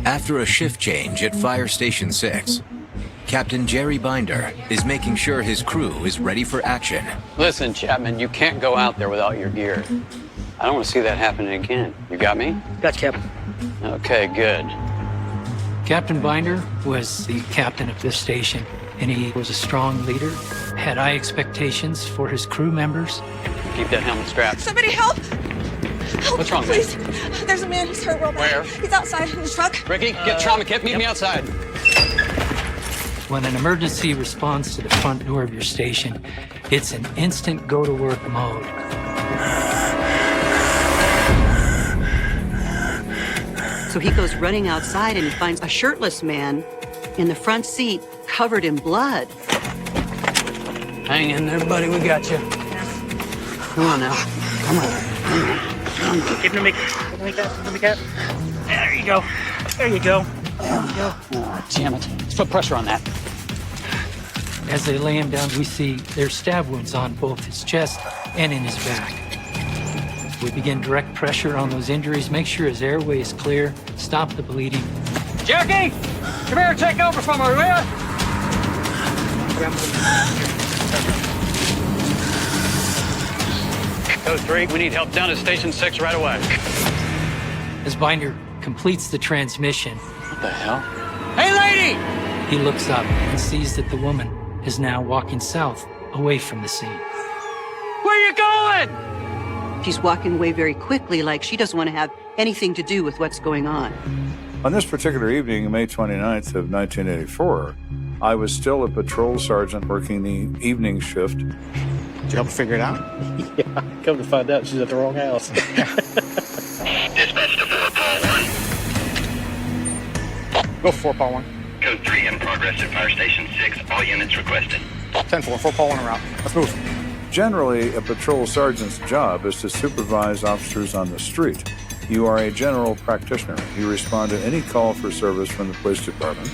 After a shift change at Fire Station 6, Captain Jerry Binder is making sure his crew is ready for action. Listen, Chapman, you can't go out there without your gear. I don't want to see that happening again. You got me? Got you, Captain. Okay, good. Captain Binder was the captain of this station, and he was a strong leader, had high expectations for his crew members. Keep that helmet strapped. Somebody help! Help, What's wrong, please. There's a man, he's hurt real bad. Where? He's outside in the truck. Ricky, get trauma kit, meet me outside. When an emergency responds to the front door of your station, it's an instant go-to-work mode. So he goes running outside and he finds a shirtless man in the front seat covered in blood. Hang in there, buddy, we got you. Come on now. Come on. Give him the cap. There you go. There you go. Oh, damn it. Let's put pressure on that. As they lay him down, we see there's stab wounds on both his chest and in his back. We begin direct pressure on those injuries, make sure his airway is clear, stop the bleeding. Jackie, come here and take over from her, will you? Code 3, we need help down at Station 6 right away. As Binder completes the transmission, What the hell? Hey, lady! he looks up and sees that the woman is now walking south, away from the scene. Where you going? She's walking away very quickly, like she doesn't want to have anything to do with what's going on. On this particular evening, May 29th of 1984, I was still a patrol sergeant working the evening shift. Did you help her figure it out? Yeah, come to find out she's at the wrong house. Dispatch to 4 Paul 1. Go for 4 Paul 1. Code 3 in progress at Fire Station 6. All units requested. 10-4, 4 Paul 1 en route. Let's move. Generally, a patrol sergeant's job is to supervise officers on the street. You are a general practitioner. You respond to any call for service from the police department,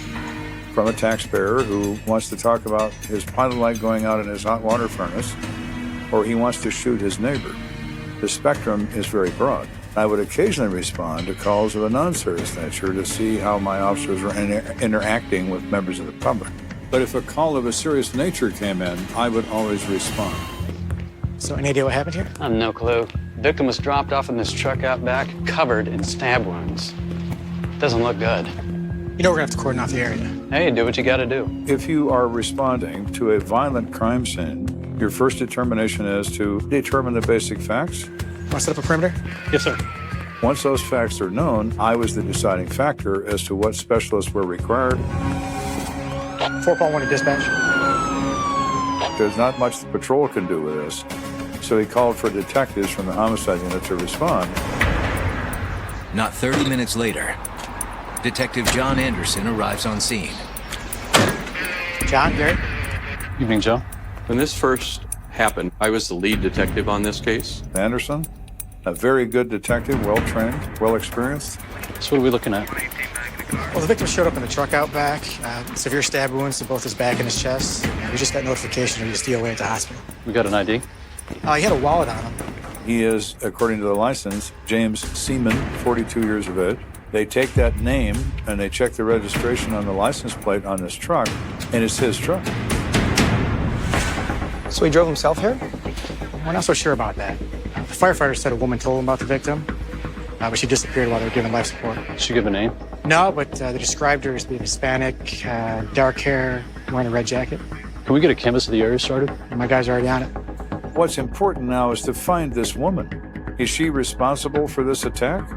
from a taxpayer who wants to talk about his pilot light going out in his hot water furnace, or he wants to shoot his neighbor. The spectrum is very broad. I would occasionally respond to calls of a non-serious nature to see how my officers were interacting with members of the public. But if a call of a serious nature came in, I would always respond. So any idea what happened here? I have no clue. Victim was dropped off in this truck out back, covered in stab wounds. Doesn't look good. You know we're gonna have to cordon off the area. Hey, do what you gotta do. If you are responding to a violent crime scene, your first determination is to determine the basic facts. Want to set up a perimeter? Yes, sir. Once those facts are known, I was the deciding factor as to what specialists were required. 4 Paul 1 to dispatch. There's not much the patrol can do with this, so he called for detectives from the homicide unit to respond. Not 30 minutes later, Detective John Anderson arrives on scene. John, Gary. Evening, Joe. When this first happened, I was the lead detective on this case. Anderson, a very good detective, well-trained, well-experienced. So what are we looking at? Well, the victim showed up in the truck out back. Severe stab wounds to both his back and his chest. We just got notification he was DOA at the hospital. We got an ID? He had a wallet on him. He is, according to the license, James Seaman, 42 years of age. They take that name and they check the registration on the license plate on this truck, and it's his truck. So he drove himself here? We're not so sure about that. The firefighter said a woman told him about the victim, but she disappeared while they were giving life support. Did she give a name? No, but they described her as being Hispanic, dark hair, wearing a red jacket. Can we get a canvass of the area started? And my guys are already on it. What's important now is to find this woman. Is she responsible for this attack,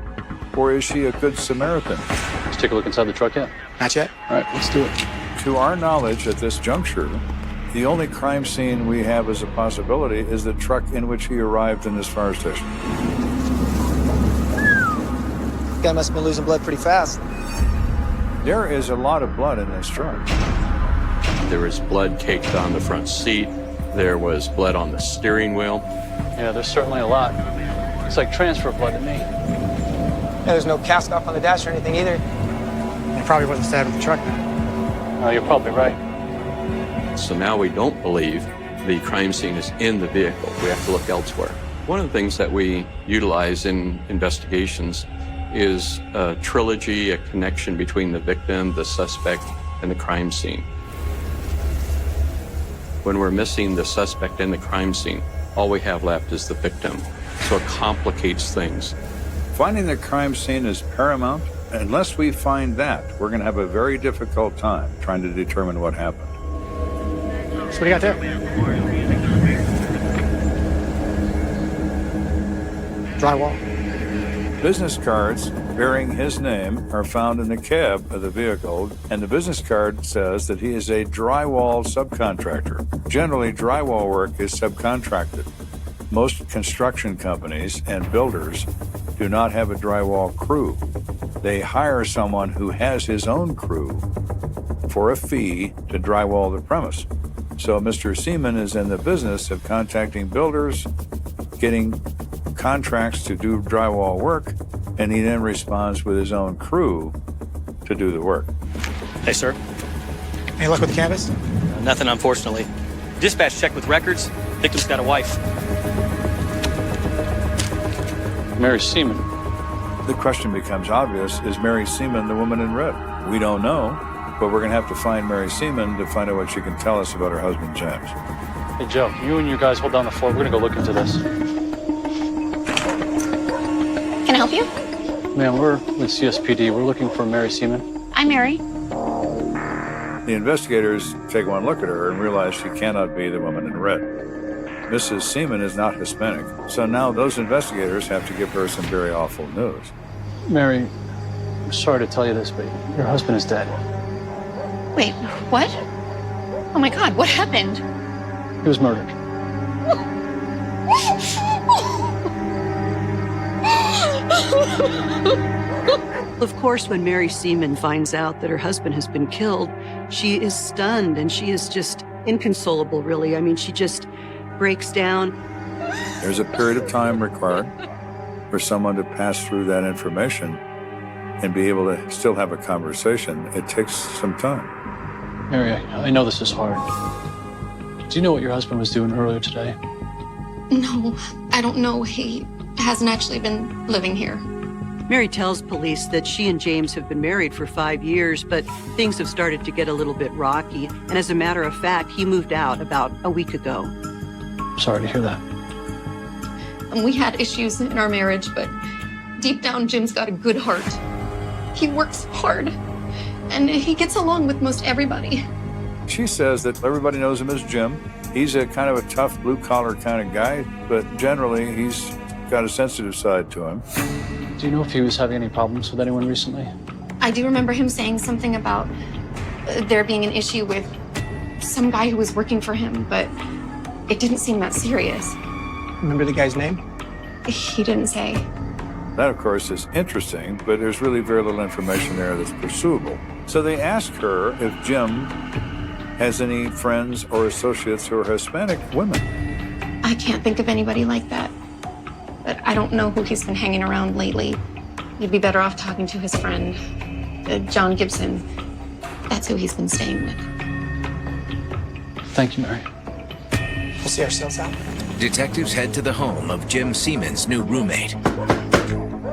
or is she a good Samaritan? Let's take a look inside the truck yet. Not yet? All right, let's do it. To our knowledge at this juncture, the only crime scene we have as a possibility is the truck in which he arrived in this fire station. Guy must have been losing blood pretty fast. There is a lot of blood in this truck. There was blood caked on the front seat. There was blood on the steering wheel. Yeah, there's certainly a lot. It's like transfer blood to me. Yeah, there's no cast off on the dash or anything either. It probably wasn't stabbed with the truck then. Oh, you're probably right. So now we don't believe the crime scene is in the vehicle. We have to look elsewhere. One of the things that we utilize in investigations is a trilogy, a connection between the victim, the suspect, and the crime scene. When we're missing the suspect and the crime scene, all we have left is the victim. So it complicates things. Finding the crime scene is paramount. Unless we find that, we're going to have a very difficult time trying to determine what happened. So what do you got there? Drywall. Business cards bearing his name are found in the cab of the vehicle, and the business card says that he is a drywall subcontractor. Generally, drywall work is subcontracted. Most construction companies and builders do not have a drywall crew. They hire someone who has his own crew for a fee to drywall the premise. So Mr. Seaman is in the business of contacting builders, getting contracts to do drywall work, and he then responds with his own crew to do the work. Hey, sir. Any luck with the canvas? Nothing, unfortunately. Dispatch checked with records. Victim's got a wife. Mary Seaman. The question becomes obvious, is Mary Seaman the woman in red? We don't know, but we're going to have to find Mary Seaman to find out what she can tell us about her husband, James. Hey, Joe, you and you guys hold down the fort. We're gonna go look into this. Can I help you? Ma'am, we're with CSPD. We're looking for Mary Seaman. I'm Mary. The investigators take one look at her and realize she cannot be the woman in red. Mrs. Seaman is not Hispanic, so now those investigators have to give her some very awful news. Mary, I'm sorry to tell you this, but your husband is dead. Wait, what? Oh my God, what happened? He was murdered. Of course, when Mary Seaman finds out that her husband has been killed, she is stunned and she is just inconsolable, really. I mean, she just breaks down. There's a period of time required for someone to pass through that information and be able to still have a conversation. It takes some time. Mary, I know this is hard. Do you know what your husband was doing earlier today? No, I don't know. He hasn't actually been living here. Mary tells police that she and James have been married for 5 years, but things have started to get a little bit rocky. And as a matter of fact, he moved out about a week ago. I'm sorry to hear that. And we had issues in our marriage, but deep down, Jim's got a good heart. He works hard, and he gets along with most everybody. She says that everybody knows him as Jim. He's a kind of a tough, blue-collar kind of guy, but generally he's got a sensitive side to him. Do you know if he was having any problems with anyone recently? I do remember him saying something about there being an issue with some guy who was working for him, but it didn't seem that serious. Remember the guy's name? He didn't say. That, of course, is interesting, but there's really very little information there that's pursuable. So they ask her if Jim has any friends or associates who are Hispanic women. I can't think of anybody like that. But I don't know who he's been hanging around lately. You'd be better off talking to his friend, John Gibson. That's who he's been staying with. Thank you, Mary. We'll see ourselves out. Detectives head to the home of Jim Seaman's new roommate.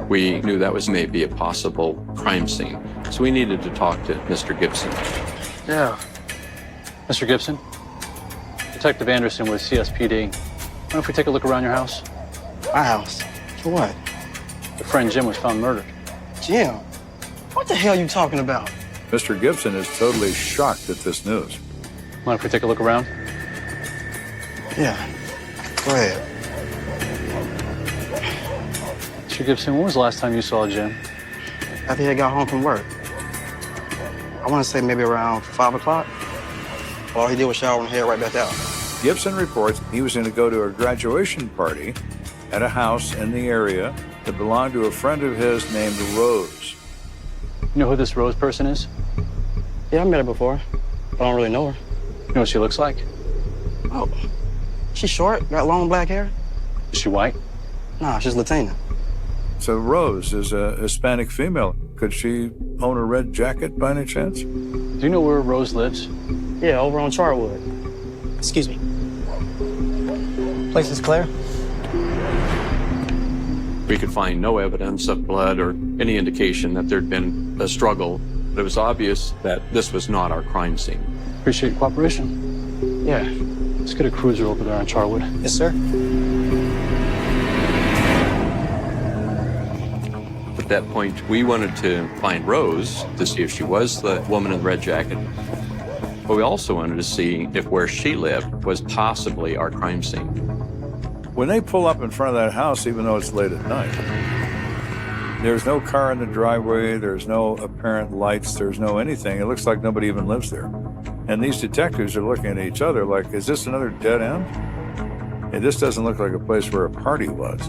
We knew that was maybe a possible crime scene, so we needed to talk to Mr. Gibson. Yeah. Mr. Gibson? Detective Anderson with CSPD. Why don't we take a look around your house? My house? For what? Your friend Jim was found murdered. Jim? What the hell are you talking about? Mr. Gibson is totally shocked at this news. Mind if we take a look around? Yeah. Go ahead. Mr. Gibson, when was the last time you saw Jim? After he got home from work. I want to say maybe around 5 o'clock. All he did was shower and head right back out. Gibson reports he was going to go to a graduation party at a house in the area that belonged to a friend of his named Rose. You know who this Rose person is? Yeah, I met her before. But I don't really know her. You know what she looks like? Oh, she's short, got long black hair. Is she white? Nah, she's Latina. So Rose is a Hispanic female. Could she own a red jacket by any chance? Do you know where Rose lives? Yeah, over on Chartwood. Excuse me. Place is clear? We could find no evidence of blood or any indication that there'd been a struggle, but it was obvious that this was not our crime scene. Appreciate your cooperation. Yeah. Let's get a cruiser over there on Charwood. Yes, sir. At that point, we wanted to find Rose to see if she was the woman in the red jacket. But we also wanted to see if where she lived was possibly our crime scene. When they pull up in front of that house, even though it's late at night, there's no car in the driveway, there's no apparent lights, there's no anything. It looks like nobody even lives there. And these detectives are looking at each other like, is this another dead end? And this doesn't look like a place where a party was.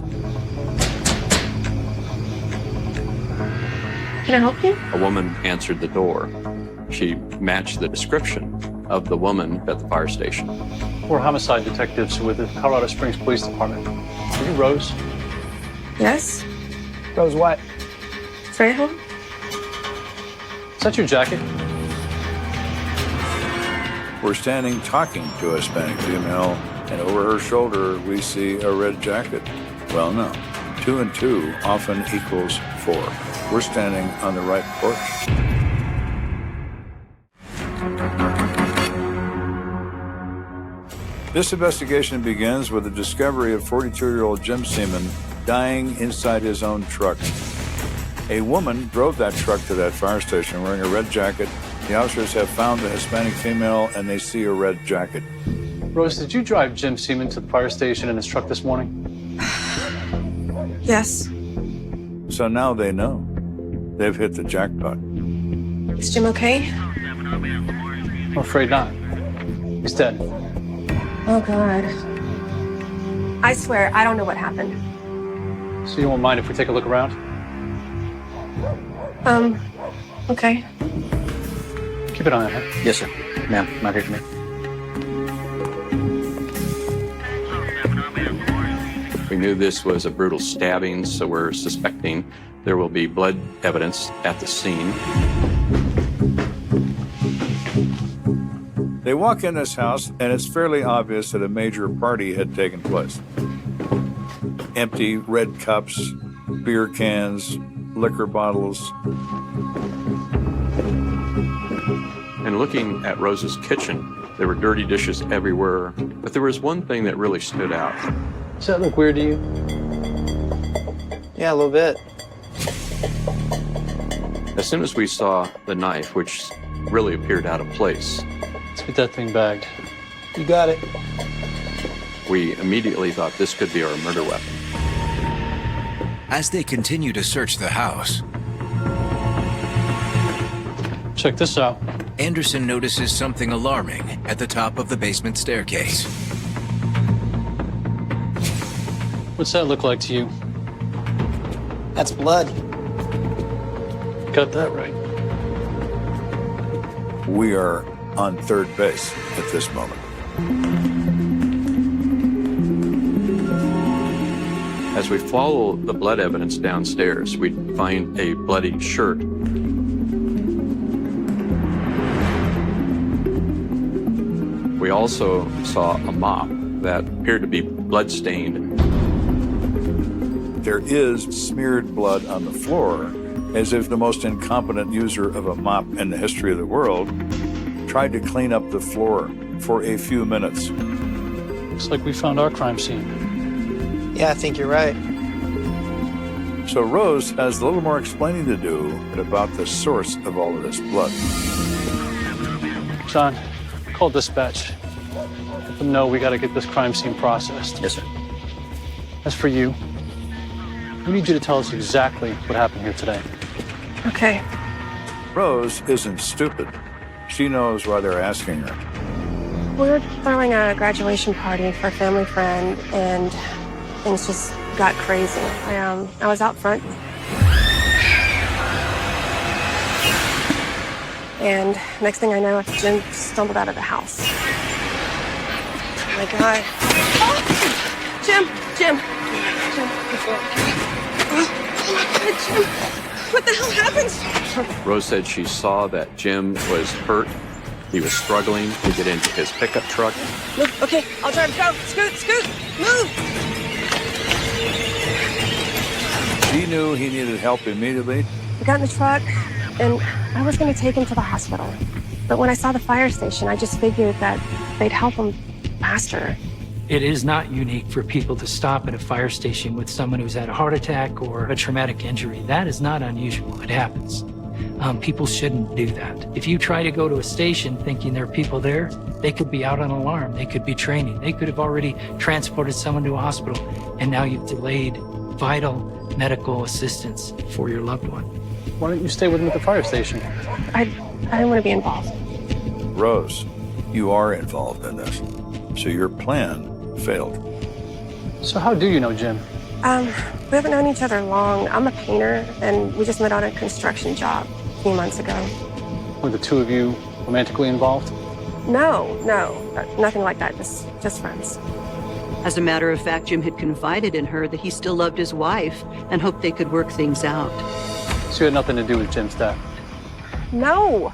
Can I help you? A woman answered the door. She matched the description of the woman at the fire station. We're homicide detectives with the Colorado Springs Police Department. Are you Rose? Yes. Rose what? Trejo? Is that your jacket? We're standing talking to a Hispanic female, and over her shoulder we see a red jacket. Well, no. 2 and 2 often equals 4. We're standing on the right porch. This investigation begins with the discovery of 42-year-old Jim Seaman dying inside his own truck. A woman drove that truck to that fire station wearing a red jacket. The officers have found the Hispanic female, and they see a red jacket. Rose, did you drive Jim Seaman to the fire station in his truck this morning? Yes. So now they know. They've hit the jackpot. Is Jim okay? I'm afraid not. He's dead. Oh, God. I swear, I don't know what happened. So you won't mind if we take a look around? Okay. Keep an eye on her. Yes, sir. Ma'am, not here for me. We knew this was a brutal stabbing, so we're suspecting there will be blood evidence at the scene. They walk in this house, and it's fairly obvious that a major party had taken place. Empty red cups, beer cans, liquor bottles. And looking at Rose's kitchen, there were dirty dishes everywhere, but there was one thing that really stood out. Does that look weird to you? Yeah, a little bit. As soon as we saw the knife, which really appeared out of place, Let's get that thing bagged. You got it. we immediately thought this could be our murder weapon. As they continue to search the house, Check this out. Anderson notices something alarming at the top of the basement staircase. What's that look like to you? That's blood. Got that right. We are on third base at this moment. As we follow the blood evidence downstairs, we find a bloody shirt. We also saw a mop that appeared to be blood-stained. There is smeared blood on the floor, as if the most incompetent user of a mop in the history of the world tried to clean up the floor for a few minutes. Looks like we found our crime scene. Yeah, I think you're right. So Rose has a little more explaining to do about the source of all of this blood. John, call dispatch. Let them know we got to get this crime scene processed. Yes, sir. As for you, we need you to tell us exactly what happened here today. Okay. Rose isn't stupid. She knows why they're asking her. We were throwing a graduation party for a family friend, and things just got crazy. I was out front. And next thing I know, Jim stumbled out of the house. Oh my God. Oh! Jim! Oh my God, Jim! What the hell happened? Rose said she saw that Jim was hurt. He was struggling to get into his pickup truck. Move. Okay, I'll drive. Go. Scoot. Move. She knew he needed help immediately. We got in the truck, and I was going to take him to the hospital. But when I saw the fire station, I just figured that they'd help him faster. It is not unique for people to stop at a fire station with someone who's had a heart attack or a traumatic injury. That is not unusual. It happens. People shouldn't do that. If you try to go to a station thinking there are people there, they could be out on alarm. They could be training. They could have already transported someone to a hospital, and now you've delayed vital medical assistance for your loved one. Why don't you stay with him at the fire station? I didn't want to be involved. Rose, you are involved in this, so your plan failed. So how do you know Jim? We haven't known each other long. I'm a painter, and we just met on a construction job a few months ago. Were the two of you romantically involved? No, nothing like that. Just friends. As a matter of fact, Jim had confided in her that he still loved his wife and hoped they could work things out. So you had nothing to do with Jim's death? No,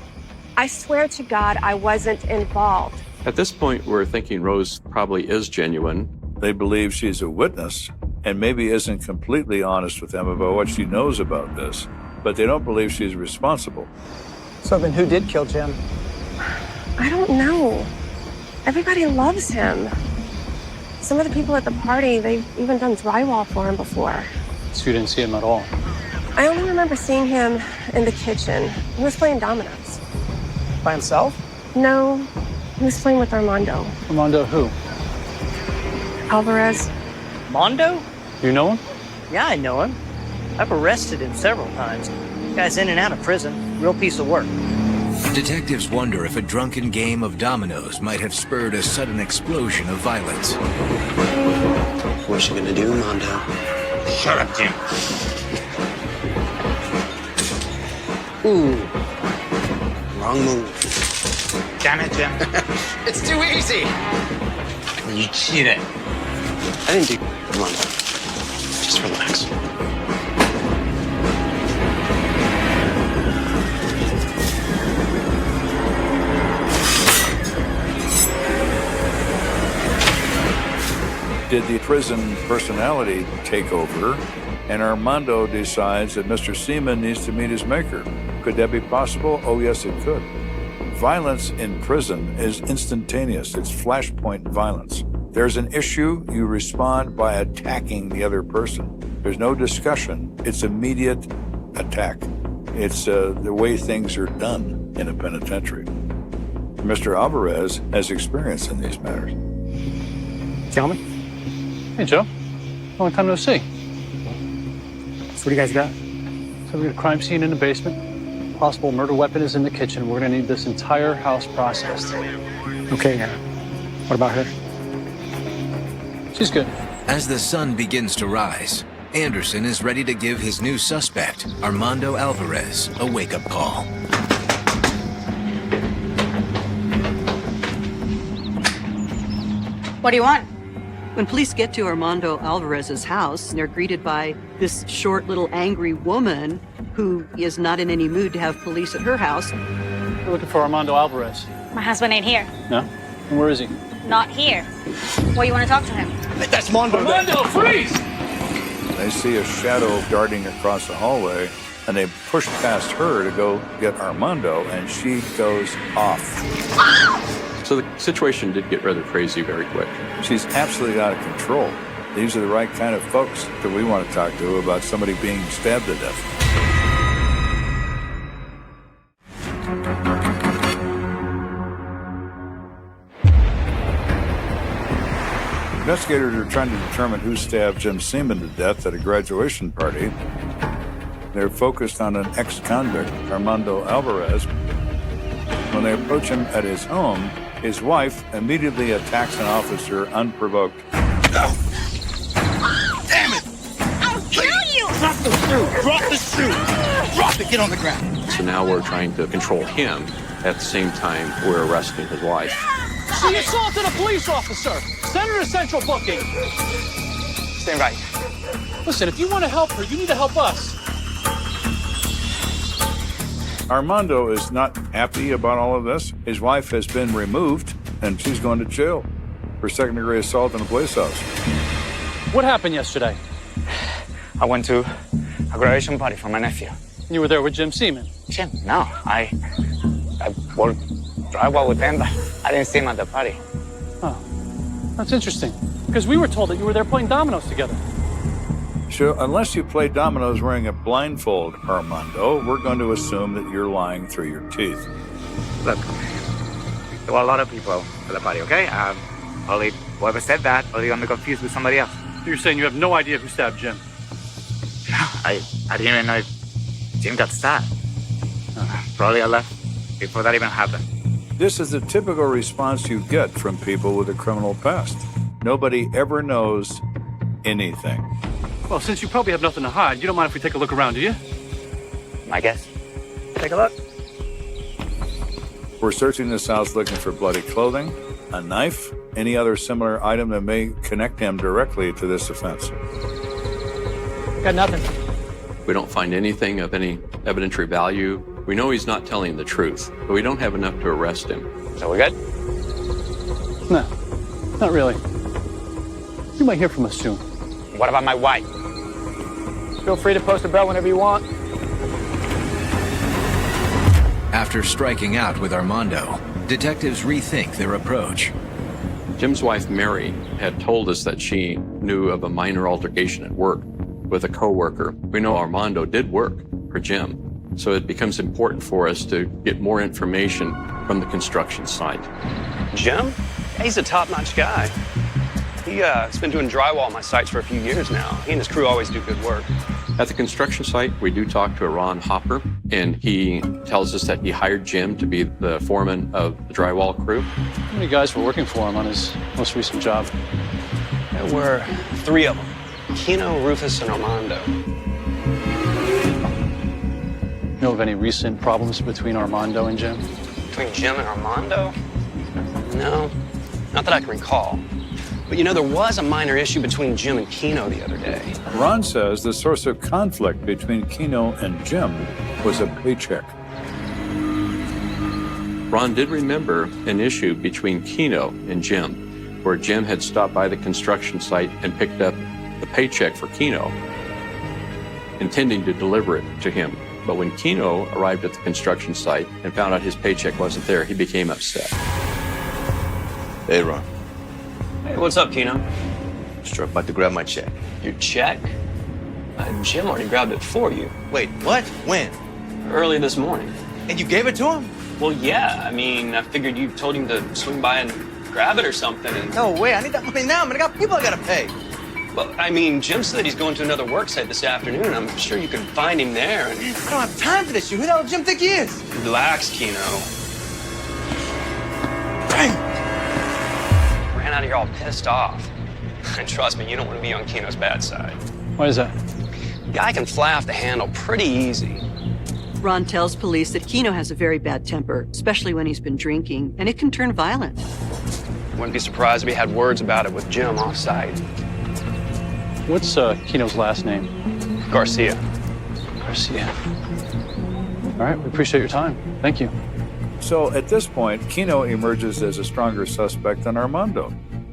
I swear to God, I wasn't involved. At this point, we're thinking Rose probably is genuine. They believe she's a witness and maybe isn't completely honest with them about what she knows about this, but they don't believe she's responsible. So then who did kill Jim? I don't know. Everybody loves him. Some of the people at the party, they've even done drywall for him before. So you didn't see him at all? I only remember seeing him in the kitchen. He was playing dominoes. By himself? No, he was playing with Armando. Armando who? Alvarez. Mondo? You know him? Yeah, I know him. I've arrested him several times. Guy's in and out of prison. Real piece of work. Detectives wonder if a drunken game of dominoes might have spurred a sudden explosion of violence. What you gonna do, Mondo? Shut up, Jim. Ooh. Wrong move. Damn it, Jim. It's too easy. You cheated. I didn't do Mondo. Just relax. Did the prison personality take over, and Armando decides that Mr. Seaman needs to meet his maker? Could that be possible? Oh, yes, it could. Violence in prison is instantaneous. It's flashpoint violence. There's an issue, you respond by attacking the other person. There's no discussion. It's immediate attack. It's the way things are done in a penitentiary. Mr. Alvarez has experience in these matters. Gentlemen, Hey, Joe. Long time no see. so what do you guys got? So we got a crime scene in the basement. Possible murder weapon is in the kitchen. We're gonna need this entire house processed. Okay, what about her? She's good. As the sun begins to rise, Anderson is ready to give his new suspect, Armando Alvarez, a wake-up call. What do you want? When police get to Armando Alvarez's house, they're greeted by this short little angry woman who is not in any mood to have police at her house. We're looking for Armando Alvarez. My husband ain't here. No? And where is he? Not here. Well, you want to talk to him? That's Mondo. Armando, freeze! They see a shadow darting across the hallway, and they push past her to go get Armando, and she goes off. So the situation did get rather crazy very quick. She's absolutely out of control. These are the right kind of folks that we want to talk to about somebody being stabbed to death. Investigators are trying to determine who stabbed Jim Seaman to death at a graduation party. They're focused on an ex-convict, Armando Alvarez. When they approach him at his home, his wife immediately attacks an officer unprovoked. Damn it! I'll kill you! Drop the shoe! Drop the shoe! Drop it! Get on the ground! So now we're trying to control him. At the same time, we're arresting his wife. She assaulted a police officer! Send her to central booking! Stand right. Listen, if you want to help her, you need to help us. Armando is not happy about all of this. His wife has been removed, and she's going to jail for second-degree assault in a police house. What happened yesterday? I went to a graduation party for my nephew. You were there with Jim Seaman? Jim? No, I worked drywall with him, but I didn't see him at the party. Oh, that's interesting. Because we were told that you were there playing dominoes together. So, unless you play dominoes wearing a blindfold, Armando, we're going to assume that you're lying through your teeth. Look, there were a lot of people at the party, okay? Only whoever said that, only got me confused with somebody else. You're saying you have no idea who stabbed Jim? I didn't even know if Jim got stabbed. Probably I left before that even happened. This is the typical response you get from people with a criminal past. Nobody ever knows anything. Well, since you probably have nothing to hide, you don't mind if we take a look around, do you? I guess. Take a look. We're searching this house looking for bloody clothing, a knife, any other similar item that may connect him directly to this offense. Got nothing. We don't find anything of any evidentiary value. We know he's not telling the truth, but we don't have enough to arrest him. So we good? No, not really. You might hear from us soon. What about my wife? Feel free to post a bell whenever you want. After striking out with Armando, detectives rethink their approach. Jim's wife, Mary, had told us that she knew of a minor altercation at work with a coworker. We know Armando did work for Jim, so it becomes important for us to get more information from the construction site. Jim? Yeah, he's a top-notch guy. He's been doing drywall on my sites for a few years now. He and his crew always do good work. At the construction site, we do talk to Ron Hopper, and he tells us that he hired Jim to be the foreman of the drywall crew. How many guys were working for him on his most recent job? There were 3 of them. Keno, Rufus, and Armando. Know of any recent problems between Armando and Jim? Between Jim and Armando? No, not that I can recall. But you know, there was a minor issue between Jim and Keno the other day. Ron says the source of conflict between Keno and Jim was a paycheck. Ron did remember an issue between Keno and Jim, where Jim had stopped by the construction site and picked up the paycheck for Keno, intending to deliver it to him. But when Keno arrived at the construction site and found out his paycheck wasn't there, he became upset. Hey, Ron. Hey, what's up, Keno? Just about to grab my check. Your check? Jim already grabbed it for you. Wait, what? When? Early this morning. And you gave it to him? Well, yeah. I mean, I figured you told him to swing by and grab it or something. And... No way. I need that money now, man. I got people I gotta pay. Well, I mean, Jim said he's going to another work site this afternoon, and I'm sure you can find him there. And... I don't have time for this shit. Who the hell does Jim think he is? Relax, Keno. Dang. Ran out of here all pissed off. And trust me, you don't want to be on Keno's bad side. Why is that? Guy can fly off the handle pretty easy. Ron tells police that Keno has a very bad temper, especially when he's been drinking, and it can turn violent. Wouldn't be surprised if he had words about it with Jim off-site. What's Keno's last name? Garcia. Garcia. All right, we appreciate your time. Thank you. So at this point, Keno emerges as a stronger suspect than Armando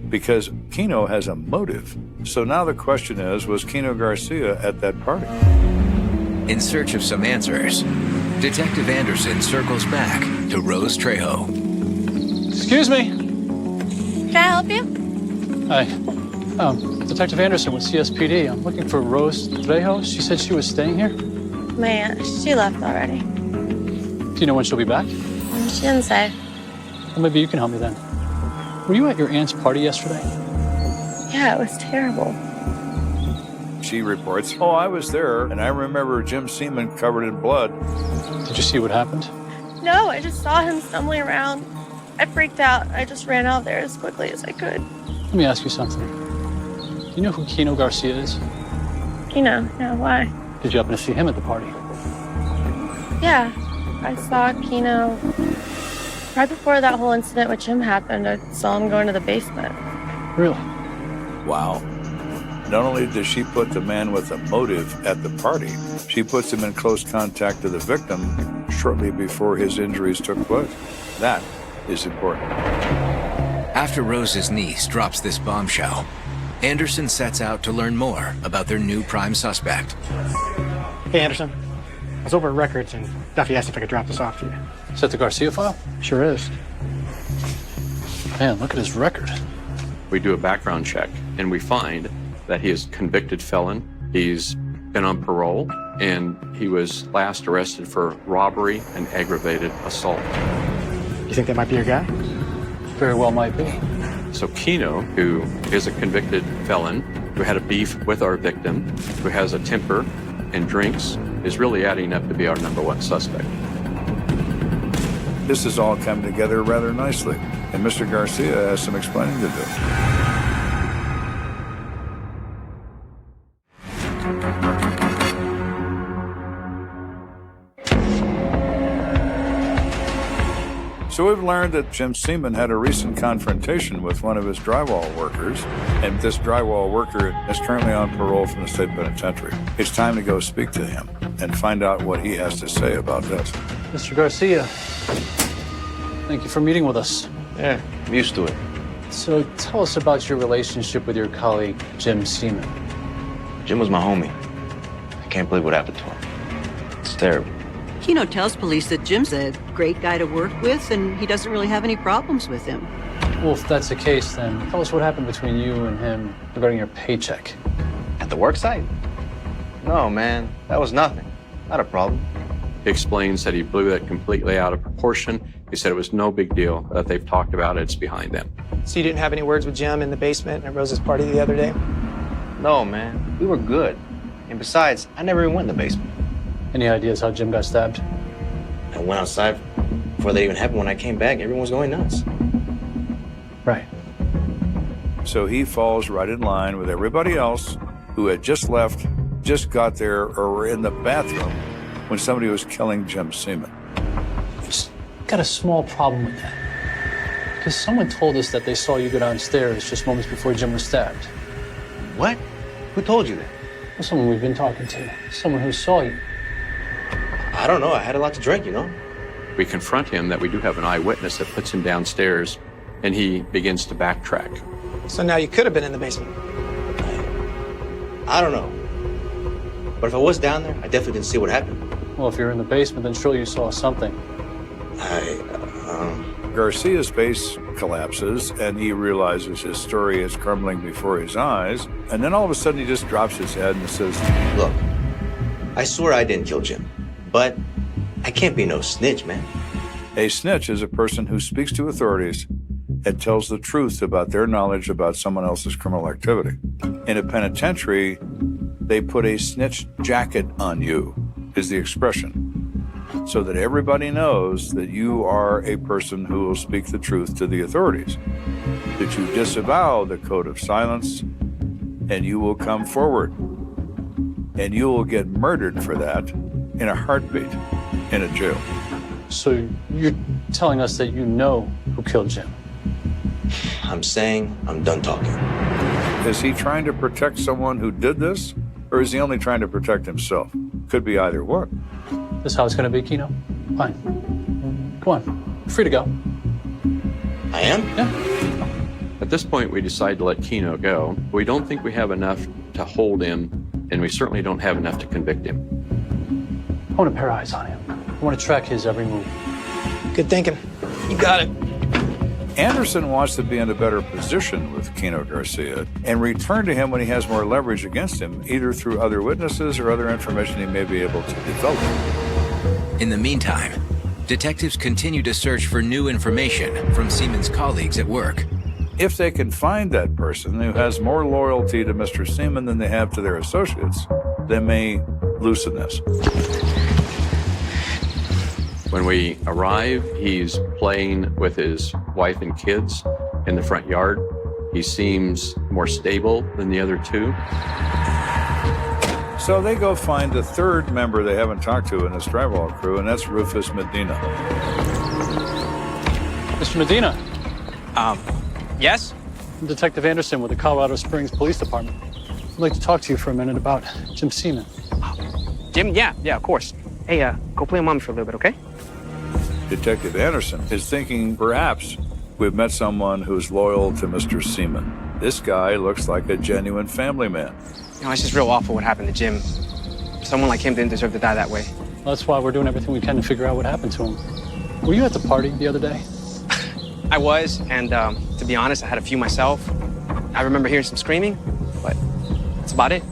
because Keno has a motive. So now the question is, was Keno Garcia at that party? In search of some answers, Detective Anderson circles back to Rose Trejo. Excuse me. Can I help you? Hi. Detective Anderson with CSPD. I'm looking for Rose Trejo. She said she was staying here. Man, she left already. Do you know when she'll be back? She didn't say. Well, maybe you can help me then. Were you at your aunt's party yesterday? Yeah, it was terrible. She reports, oh, I was there, and I remember Jim Seaman covered in blood. Did you see what happened? No, I just saw him stumbling around. I freaked out. I just ran out there as quickly as I could. Let me ask you something. Do you know who Keno Garcia is? Keno? Yeah, why? Did you happen to see him at the party? Yeah, I saw Keno right before that whole incident with Jim happened. I saw him go into the basement. Really? Wow. Not only does she put the man with a motive at the party, she puts him in close contact to the victim shortly before his injuries took place. That is important. After Rose's niece drops this bombshell, Anderson sets out to learn more about their new prime suspect. Hey, Anderson. I was over at Records and Duffy asked if I could drop this off to you. Is that the Garcia file? Sure is. Man, look at his record. We do a background check, and we find that he is a convicted felon. He's been on parole, and he was last arrested for robbery and aggravated assault. You think that might be your guy? Very well might be. So Keno, who is a convicted felon, who had a beef with our victim, who has a temper and drinks, is really adding up to be our #1 suspect. This has all come together rather nicely, and Mr. Garcia has some explaining to do. So we've learned that Jim Seaman had a recent confrontation with one of his drywall workers, and this drywall worker is currently on parole from the state penitentiary. It's time to go speak to him and find out what he has to say about this. Mr. Garcia, thank you for meeting with us. Yeah, I'm used to it. So tell us about your relationship with your colleague, Jim Seaman. Jim was my homie. I can't believe what happened to him. It's terrible. Keno tells police that Jim's a great guy to work with, and he doesn't really have any problems with him. Well, if that's the case, then tell us what happened between you and him regarding your paycheck. At the work site? No, man. That was nothing. Not a problem. He explains that he blew that completely out of proportion. He said it was no big deal, that they've talked about it, it's behind them. So you didn't have any words with Jim in the basement at Rose's party the other day? No, man. We were good. And besides, I never even went in the basement. Any ideas how Jim got stabbed? I went outside before that even happened. When I came back, everyone was going nuts. Right. So he falls right in line with everybody else who had just left, just got there, or were in the bathroom when somebody was killing Jim Seaman. Just got a small problem with that. Because someone told us that they saw you go downstairs just moments before Jim was stabbed. What? Who told you that? Well, someone we've been talking to. Someone who saw you. I don't know. I had a lot to drink, you know? We confront him that we do have an eyewitness that puts him downstairs, and he begins to backtrack. So now you could have been in the basement. I don't know. But if I was down there, I definitely didn't see what happened. Well, if you're in the basement, then surely you saw something. Garcia's base collapses, and he realizes his story is crumbling before his eyes. And then all of a sudden, he just drops his head and says, Look, I swear I didn't kill Jim, but I can't be no snitch, man. A snitch is a person who speaks to authorities and tells the truth about their knowledge about someone else's criminal activity. In a penitentiary, they put a snitch jacket on you, is the expression, so that everybody knows that you are a person who will speak the truth to the authorities, that you disavow the code of silence, and you will come forward, and you will get murdered for that in a heartbeat in a jail. So you're telling us that you know who killed Jim? I'm saying I'm done talking. Is he trying to protect someone who did this, or is he only trying to protect himself? Could be either one. This is how it's going to be, Keno? Fine. Come on. You're free to go. I am? Yeah. At this point, we decide to let Keno go. We don't think we have enough to hold him, and we certainly don't have enough to convict him. I want a pair of eyes on him. I want to track his every move. Good thinking. You got it. Anderson wants to be in a better position with Keno Garcia and return to him when he has more leverage against him, either through other witnesses or other information he may be able to develop. In the meantime, detectives continue to search for new information from Seaman's colleagues at work. If they can find that person who has more loyalty to Mr. Seaman than they have to their associates, they may loosen this. When we arrive, he's playing with his wife and kids in the front yard. He seems more stable than the other two. So they go find the third member they haven't talked to in this drywall crew, and that's Rufus Medina. Mr. Medina. Yes? I'm Detective Anderson with the Colorado Springs Police Department. I'd like to talk to you for a minute about Jim Seaman. Jim? Yeah, of course. Hey, go play with Mommy for a little bit, okay? Detective Anderson is thinking perhaps we've met someone who's loyal to Mr. Seaman. This guy looks like a genuine family man. You know, it's just real awful what happened to Jim. Someone like him didn't deserve to die that way. That's why we're doing everything we can to figure out what happened to him. Were you at the party the other day? I was, and to be honest, I had a few myself. I remember hearing some screaming, but that's about it.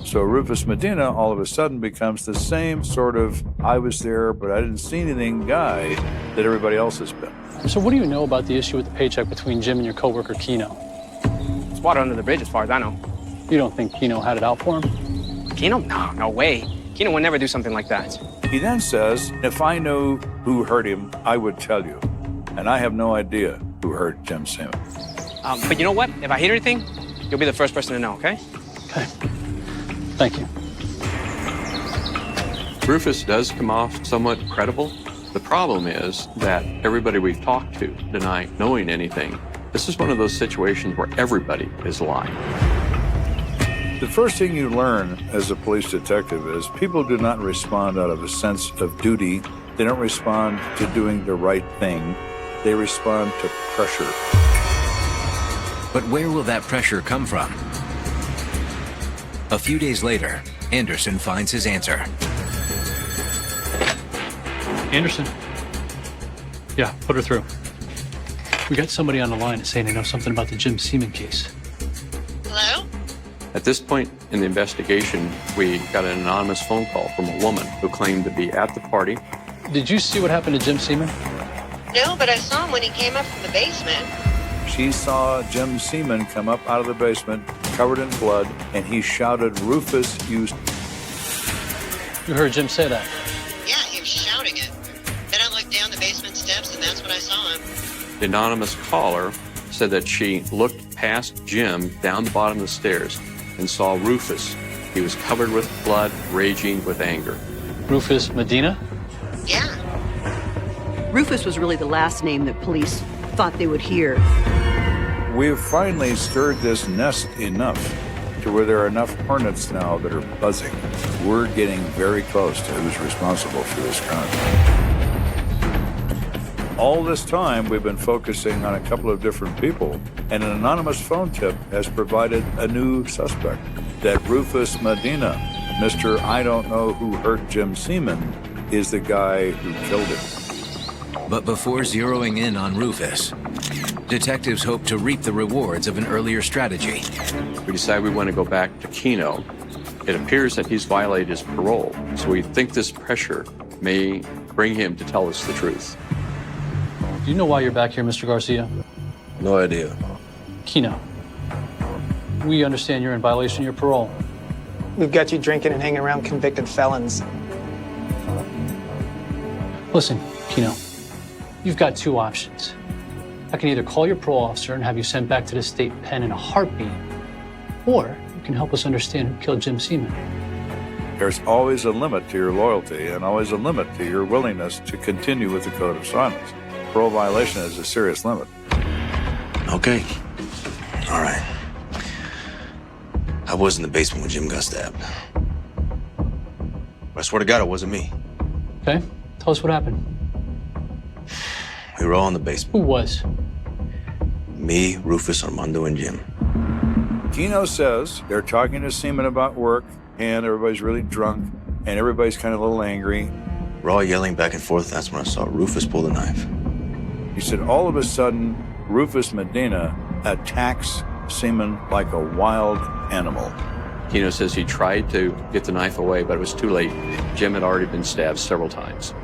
So Rufus Medina all of a sudden becomes the same sort of I was there, but I didn't see anything guy that everybody else has been. So what do you know about the issue with the paycheck between Jim and your coworker, Keno? It's water under the bridge as far as I know. You don't think Keno had it out for him? Keno? No way. Keno would never do something like that. He then says, if I knew who hurt him, I would tell you. And I have no idea who hurt Jim Seaman. But you know what? If I hear anything, you'll be the first person to know, okay? Okay. Thank you. Rufus does come off somewhat credible. The problem is that everybody we've talked to deny knowing anything. This is one of those situations where everybody is lying. The first thing you learn as a police detective is people do not respond out of a sense of duty. They don't respond to doing the right thing. They respond to pressure. But where will that pressure come from? A few days later, Anderson finds his answer. Anderson. Yeah, put her through. We got somebody on the line saying they know something about the Jim Seaman case. Hello? At this point in the investigation, we got an anonymous phone call from a woman who claimed to be at the party. Did you see what happened to Jim Seaman? No, but I saw him when he came up from the basement. She saw Jim Seaman come up out of the basement, covered in blood, and he shouted, Rufus, you... You heard Jim say that? Yeah, he was shouting it. Then I looked down the basement steps, and that's when I saw him. The anonymous caller said that she looked past Jim down the bottom of the stairs and saw Rufus. He was covered with blood, raging with anger. Rufus Medina? Yeah. Rufus was really the last name that police thought they would hear. We've finally stirred this nest enough to where there are enough hornets now that are buzzing. We're getting very close to who's responsible for this crime. All this time, we've been focusing on a couple of different people, and an anonymous phone tip has provided a new suspect, that Rufus Medina, Mr. I don't know who hurt Jim Seaman, is the guy who killed him. But before zeroing in on Rufus, detectives hope to reap the rewards of an earlier strategy. We decide we want to go back to Keno. It appears that he's violated his parole, so we think this pressure may bring him to tell us the truth. Do you know why you're back here, Mr. Garcia? No idea. Keno, we understand you're in violation of your parole. We've got you drinking and hanging around convicted felons. Listen, Keno, you've got two options. I can either call your parole officer and have you sent back to the state pen in a heartbeat, or you can help us understand who killed Jim Seaman. There's always a limit to your loyalty and always a limit to your willingness to continue with the code of silence. Parole violation is a serious limit. Okay. All right. I was in the basement when Jim got stabbed. But I swear to God, it wasn't me. Okay, tell us what happened. We were all in the basement. Who was? Me, Rufus, Armando, and Jim. Keno says they're talking to Seaman about work, and everybody's really drunk, and everybody's kind of a little angry. We're all yelling back and forth. That's when I saw Rufus pull the knife. He said all of a sudden, Rufus Medina attacks Seaman like a wild animal. Keno says he tried to get the knife away, but it was too late. Jim had already been stabbed several times.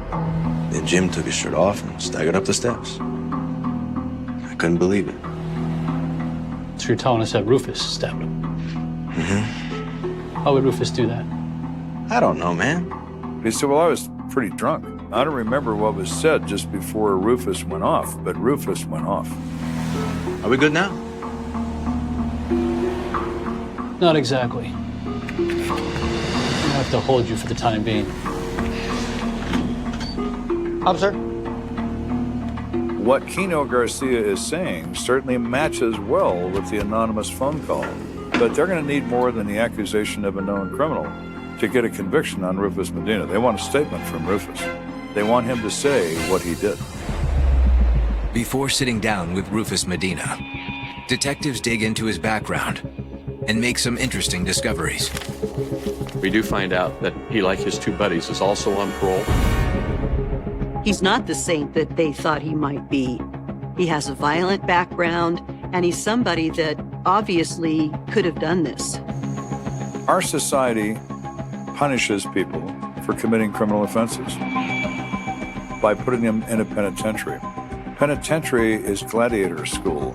Then Jim took his shirt off and staggered up the steps. I couldn't believe it. So you're telling us that Rufus stabbed him? Mm-hmm. How would Rufus do that? I don't know, man. He said, well, I was pretty drunk. I don't remember what was said just before Rufus went off, but Rufus went off. Are we good now? Not exactly. I have to hold you for the time being. Officer? What Keno Garcia is saying certainly matches well with the anonymous phone call, but they're going to need more than the accusation of a known criminal to get a conviction on Rufus Medina. They want a statement from Rufus. They want him to say what he did. Before sitting down with Rufus Medina, detectives dig into his background and make some interesting discoveries. We do find out that he, like his two buddies, is also on parole. He's not the saint that they thought he might be. He has a violent background, and he's somebody that obviously could have done this. Our society punishes people for committing criminal offenses by putting them in a penitentiary. Penitentiary is gladiator school.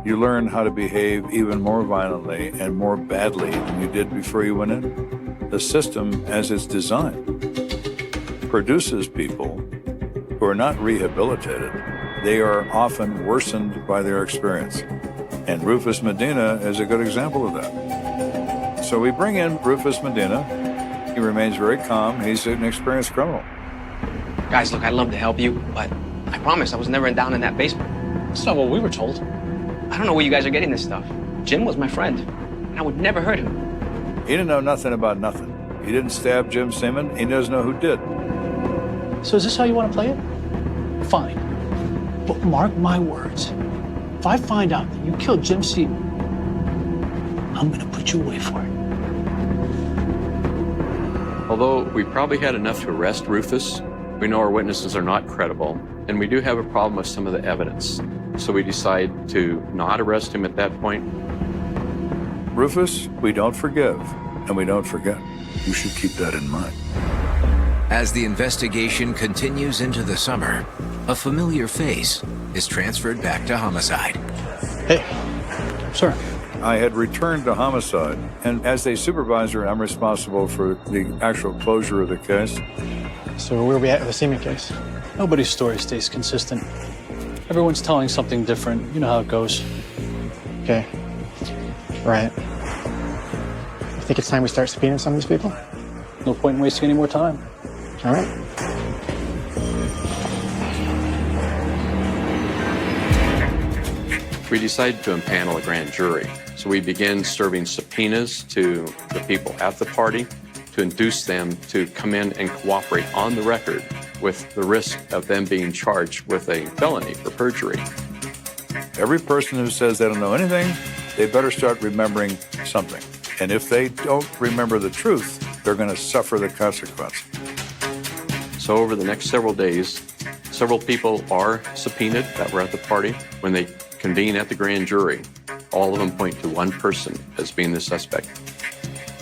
You learn how to behave even more violently and more badly than you did before you went in. The system, as it's designed, produces people who are not rehabilitated. They are often worsened by their experience. And Rufus Medina is a good example of that. So we bring in Rufus Medina. He remains very calm. He's an experienced criminal. Guys, look, I'd love to help you, but I promise I was never down in that basement. That's not what we were told. I don't know where you guys are getting this stuff. Jim was my friend, and I would never hurt him. He didn't know nothing about nothing. He didn't stab Jim Seaman. He doesn't know who did. So is this how you want to play it? Fine. But mark my words. If I find out that you killed Jim Seaman, I'm going to put you away for it. Although we probably had enough to arrest Rufus, we know our witnesses are not credible, and we do have a problem with some of the evidence. So we decide to not arrest him at that point. Rufus, we don't forgive, and we don't forget. You should keep that in mind. As the investigation continues into the summer, a familiar face is transferred back to homicide. Hey, sir. I had returned to homicide, and as a supervisor, I'm responsible for the actual closure of the case. So where are we at with the Seaman case? Nobody's story stays consistent. Everyone's telling something different. You know how it goes. Okay. Right. You think it's time we start subpoenaing some of these people? No point in wasting any more time. All right. We decided to impanel a grand jury. So we began serving subpoenas to the people at the party to induce them to come in and cooperate on the record with the risk of them being charged with a felony for perjury. Every person who says they don't know anything, they better start remembering something. And if they don't remember the truth, they're going to suffer the consequence. So over the next several days, several people are subpoenaed that were at the party. When they convene at the grand jury, all of them point to one person as being the suspect.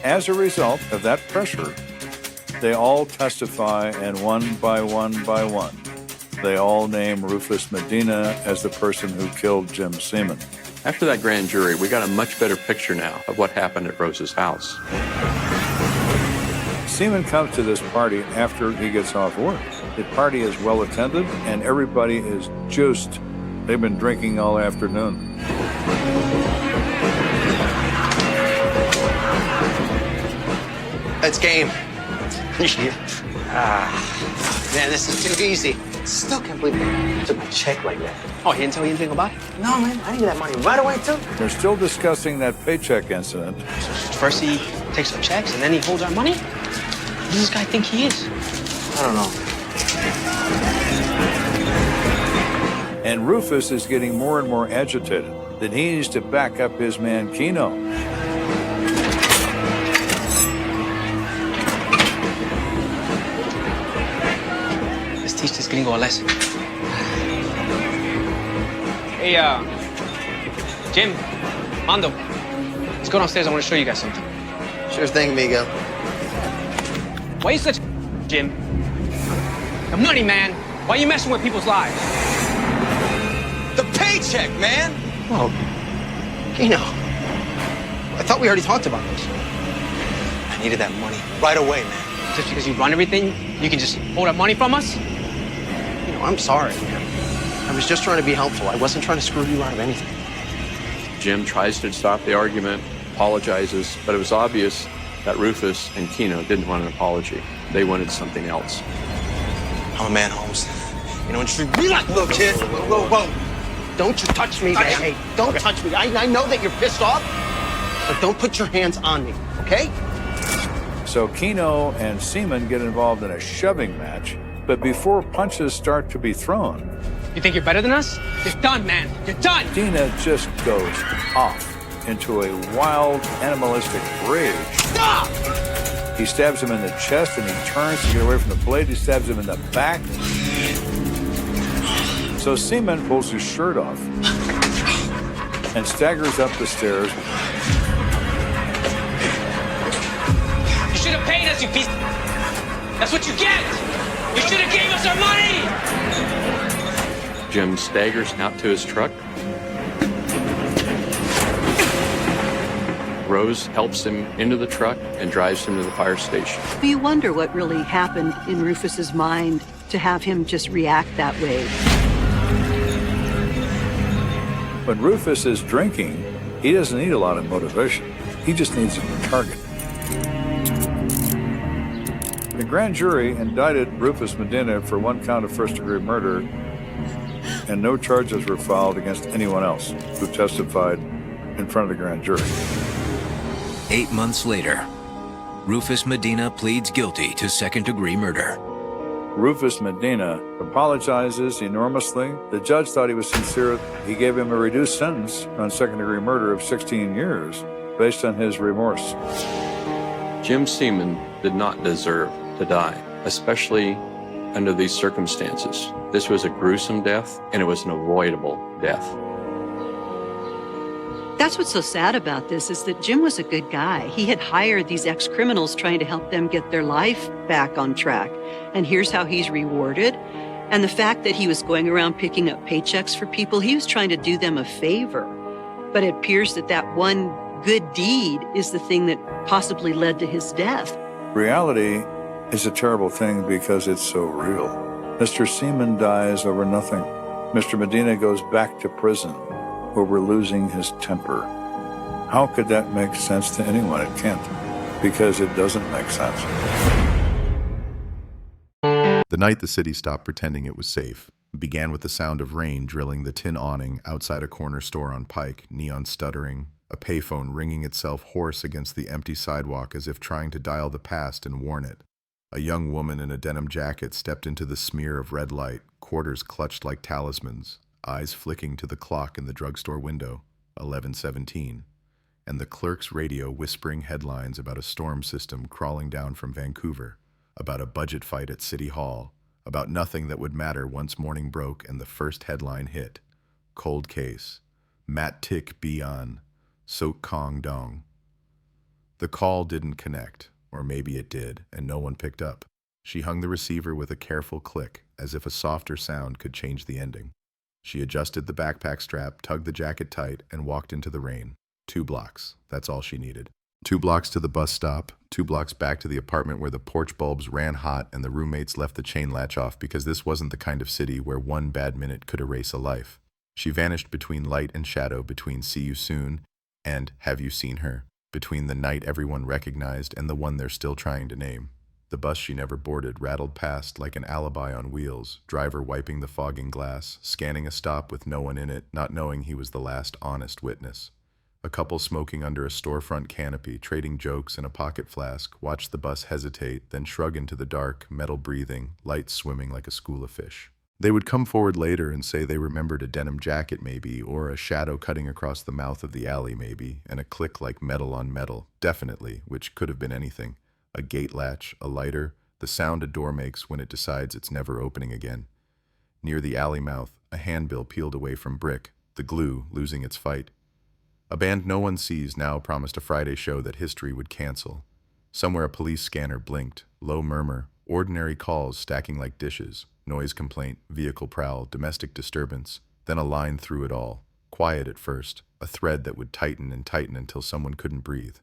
As a result of that pressure, they all testify, and one by one, they all name Rufus Medina as the person who killed Jim Seaman. After that grand jury, we got a much better picture now of what happened at Rose's house. Seaman comes to this party after he gets off work. The party is well attended, and everybody is juiced. They've been drinking all afternoon. That's game. Man, this is too easy. Still can't believe it took my check like that. Oh, he didn't tell you anything about it? No, man, I needed that money right away, too. They're still discussing that paycheck incident. First he takes our checks, and then he holds our money? Who does this guy think he is? I don't know. And Rufus is getting more and more agitated that he needs to back up his man Keno. Let's teach this gringo a lesson. Hey, Jim, Mondo, let's go downstairs. I want to show you guys something. Sure thing, Miguel. Why you such Jim? The money, man. Why you messing with people's lives? The paycheck, man! Oh, Keno, I thought we already talked about this. I needed that money right away, man. Just because you run everything, you can just hold up money from us? You know, I'm sorry, man. I was just trying to be helpful. I wasn't trying to screw you out of anything. Jim tries to stop the argument, apologizes, but it was obvious that Rufus and Keno didn't want an apology. They wanted something else. I'm a man, Holmes. You know, and treat me like a little kid. Whoa. Don't you touch me, man. Hey, don't touch me. I know that you're pissed off, but don't put your hands on me, okay? So Keno and Seaman get involved in a shoving match, but before punches start to be thrown, You think you're better than us? You're done, man. You're done! Dina just goes off into a wild, animalistic rage. Stop! He stabs him in the chest, and he turns to get away from the blade. He stabs him in the back. So Seaman pulls his shirt off and staggers up the stairs. You should have paid us, you piece. That's what you get. You should have gave us our money. Jim staggers out to his truck. Rose helps him into the truck and drives him to the fire station. But you wonder what really happened in Rufus's mind to have him just react that way. When Rufus is drinking, he doesn't need a lot of motivation. He just needs a target. The grand jury indicted Rufus Medina for 1 count of first-degree murder, and no charges were filed against anyone else who testified in front of the grand jury. 8 months later, Rufus Medina pleads guilty to second-degree murder. Rufus Medina apologizes enormously. The judge thought he was sincere. He gave him a reduced sentence on second-degree murder of 16 years based on his remorse. Jim Seaman did not deserve to die, especially under these circumstances. This was a gruesome death, and it was an avoidable death. That's what's so sad about this, is that Jim was a good guy. He had hired these ex-criminals trying to help them get their life back on track. And here's how he's rewarded. And the fact that he was going around picking up paychecks for people, he was trying to do them a favor. But it appears that that one good deed is the thing that possibly led to his death. Reality is a terrible thing because it's so real. Mr. Seaman dies over nothing. Mr. Medina goes back to prison over losing his temper. How could that make sense to anyone? It can't, because it doesn't make sense. The night the city stopped pretending it was safe began with the sound of rain drilling the tin awning outside a corner store on Pike, neon stuttering, a payphone ringing itself hoarse against the empty sidewalk as if trying to dial the past and warn it. A young woman in a denim jacket stepped into the smear of red light, quarters clutched like talismans, eyes flicking to the clock in the drugstore window, 11:17, and the clerk's radio whispering headlines about a storm system crawling down from Vancouver, about a budget fight at City Hall, about nothing that would matter once morning broke and the first headline hit. Cold case. Matt Tick Bian. Sok Kong Dong. The call didn't connect, or maybe it did, and no one picked up. She hung the receiver with a careful click, as if a softer sound could change the ending. She adjusted the backpack strap, tugged the jacket tight, and walked into the rain. 2 blocks. That's all she needed. 2 blocks to the bus stop, 2 blocks back to the apartment where the porch bulbs ran hot and the roommates left the chain latch off because this wasn't the kind of city where one bad minute could erase a life. She vanished between light and shadow, between see you soon and have you seen her, between the night everyone recognized and the one they're still trying to name. The bus she never boarded rattled past like an alibi on wheels, driver wiping the fogging glass, scanning a stop with no one in it, not knowing he was the last honest witness. A couple smoking under a storefront canopy, trading jokes in a pocket flask, watched the bus hesitate, then shrug into the dark, metal breathing, lights swimming like a school of fish. They would come forward later and say they remembered a denim jacket maybe, or a shadow cutting across the mouth of the alley maybe, and a click like metal on metal, definitely, which could have been anything. A gate latch, a lighter, the sound a door makes when it decides it's never opening again. Near the alley mouth, a handbill peeled away from brick, the glue losing its fight. A band no one sees now promised a Friday show that history would cancel. Somewhere a police scanner blinked, low murmur, ordinary calls stacking like dishes, noise complaint, vehicle prowl, domestic disturbance, then a line through it all. Quiet at first, a thread that would tighten and tighten until someone couldn't breathe.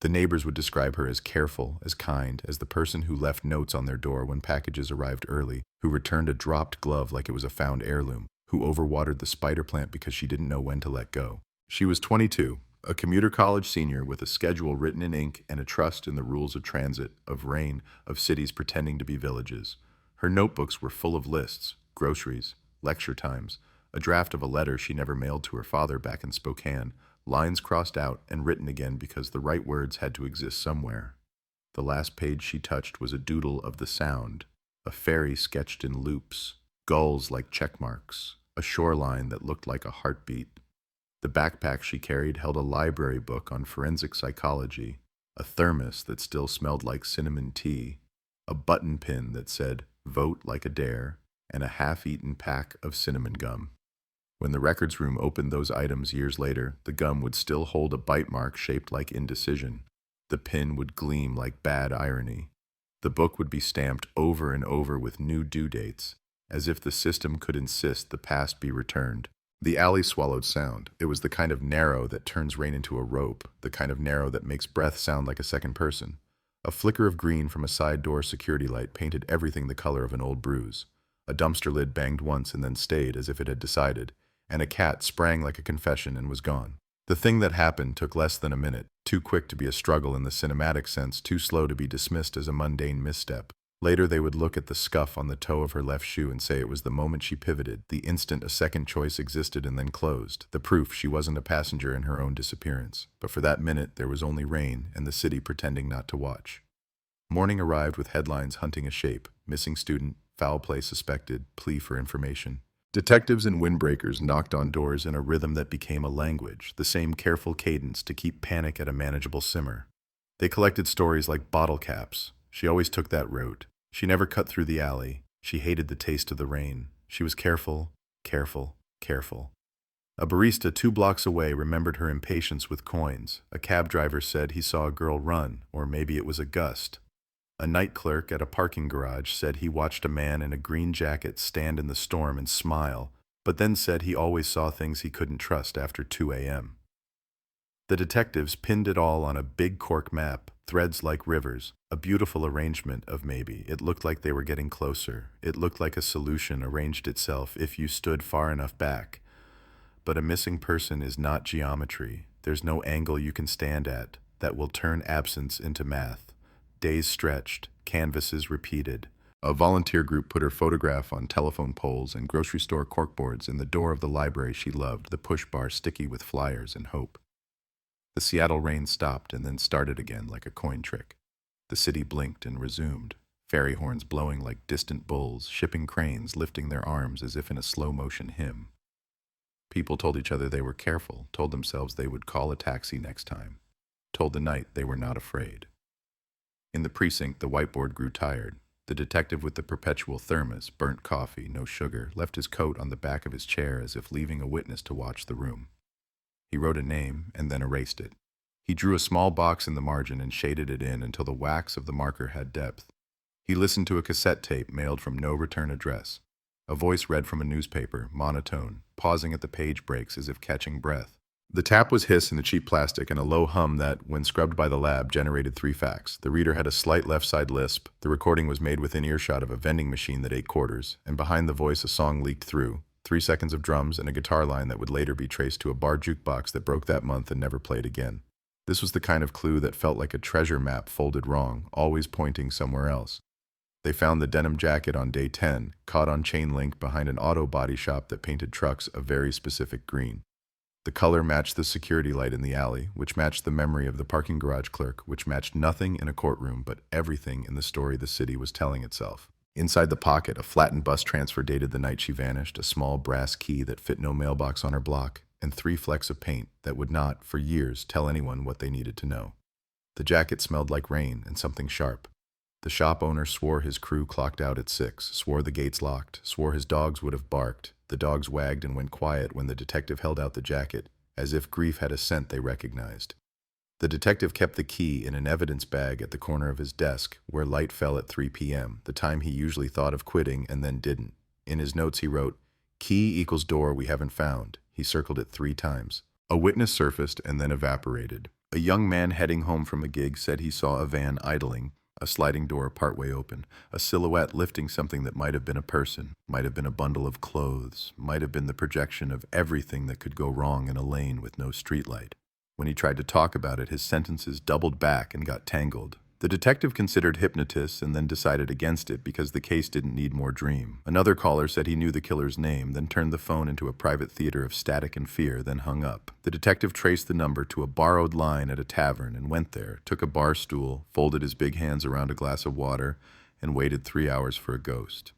The neighbors would describe her as careful, as kind, as the person who left notes on their door when packages arrived early, who returned a dropped glove like it was a found heirloom, who overwatered the spider plant because she didn't know when to let go. She was 22, a commuter college senior with a schedule written in ink and a trust in the rules of transit, of rain, of cities pretending to be villages. Her notebooks were full of lists, groceries, lecture times, a draft of a letter she never mailed to her father back in Spokane, lines crossed out and written again because the right words had to exist somewhere. The last page she touched was a doodle of the sound, a ferry sketched in loops, gulls like check marks, a shoreline that looked like a heartbeat. The backpack she carried held a library book on forensic psychology, a thermos that still smelled like cinnamon tea, a button pin that said, "Vote like a dare," and a half-eaten pack of cinnamon gum. When the records room opened those items years later, the gum would still hold a bite mark shaped like indecision. The pin would gleam like bad irony. The book would be stamped over and over with new due dates, as if the system could insist the past be returned. The alley swallowed sound. It was the kind of narrow that turns rain into a rope, the kind of narrow that makes breath sound like a second person. A flicker of green from a side door security light painted everything the color of an old bruise. A dumpster lid banged once and then stayed as if it had decided, and a cat sprang like a confession and was gone. The thing that happened took less than a minute, too quick to be a struggle in the cinematic sense, too slow to be dismissed as a mundane misstep. Later they would look at the scuff on the toe of her left shoe and say it was the moment she pivoted, the instant a second choice existed and then closed, the proof she wasn't a passenger in her own disappearance. But for that minute there was only rain and the city pretending not to watch. Morning arrived with headlines hunting a shape: missing student, foul play suspected, plea for information. Detectives and windbreakers knocked on doors in a rhythm that became a language, the same careful cadence to keep panic at a manageable simmer. They collected stories like bottle caps. She always took that route. She never cut through the alley. She hated the taste of the rain. She was careful, careful, careful. A barista 2 blocks away remembered her impatience with coins. A cab driver said he saw a girl run, or maybe it was a gust. A night clerk at a parking garage said he watched a man in a green jacket stand in the storm and smile, but then said he always saw things he couldn't trust after 2 a.m. The detectives pinned it all on a big cork map, threads like rivers, a beautiful arrangement of maybe. It looked like they were getting closer. It looked like a solution arranged itself if you stood far enough back. But a missing person is not geometry. There's no angle you can stand at that will turn absence into math. Days stretched, canvases repeated. A volunteer group put her photograph on telephone poles and grocery store corkboards in the door of the library she loved, the push bar sticky with flyers and hope. The Seattle rain stopped and then started again like a coin trick. The city blinked and resumed, fairy horns blowing like distant bulls, shipping cranes lifting their arms as if in a slow-motion hymn. People told each other they were careful, told themselves they would call a taxi next time, told the night they were not afraid. In the precinct, the whiteboard grew tired. The detective with the perpetual thermos, burnt coffee, no sugar, left his coat on the back of his chair as if leaving a witness to watch the room. He wrote a name and then erased it. He drew a small box in the margin and shaded it in until the wax of the marker had depth. He listened to a cassette tape mailed from no return address. A voice read from a newspaper, monotone, pausing at the page breaks as if catching breath. The tap was hiss in the cheap plastic and a low hum that, when scrubbed by the lab, generated 3 facts. The reader had a slight left-side lisp, the recording was made within earshot of a vending machine that ate quarters, and behind the voice a song leaked through, 3 seconds of drums and a guitar line that would later be traced to a bar jukebox that broke that month and never played again. This was the kind of clue that felt like a treasure map folded wrong, always pointing somewhere else. They found the denim jacket on day 10, caught on chain link behind an auto body shop that painted trucks a very specific green. The color matched the security light in the alley, which matched the memory of the parking garage clerk, which matched nothing in a courtroom but everything in the story the city was telling itself. Inside the pocket, a flattened bus transfer dated the night she vanished, a small brass key that fit no mailbox on her block, and 3 flecks of paint that would not, for years, tell anyone what they needed to know. The jacket smelled like rain and something sharp. The shop owner swore his crew clocked out at 6, swore the gates locked, swore his dogs would have barked. The dogs wagged and went quiet when the detective held out the jacket, as if grief had a scent they recognized. The detective kept the key in an evidence bag at the corner of his desk, where light fell at 3 p.m., the time he usually thought of quitting and then didn't. In his notes he wrote, "Key equals door we haven't found." He circled it 3 times. A witness surfaced and then evaporated. A young man heading home from a gig said he saw a van idling, a sliding door partway open, a silhouette lifting something that might have been a person, might have been a bundle of clothes, might have been the projection of everything that could go wrong in a lane with no streetlight. When he tried to talk about it, his sentences doubled back and got tangled. The detective considered hypnotists and then decided against it because the case didn't need more dream. Another caller said he knew the killer's name, then turned the phone into a private theater of static and fear, then hung up. The detective traced the number to a borrowed line at a tavern and went there, took a bar stool, folded his big hands around a glass of water, and waited 3 hours for a ghost.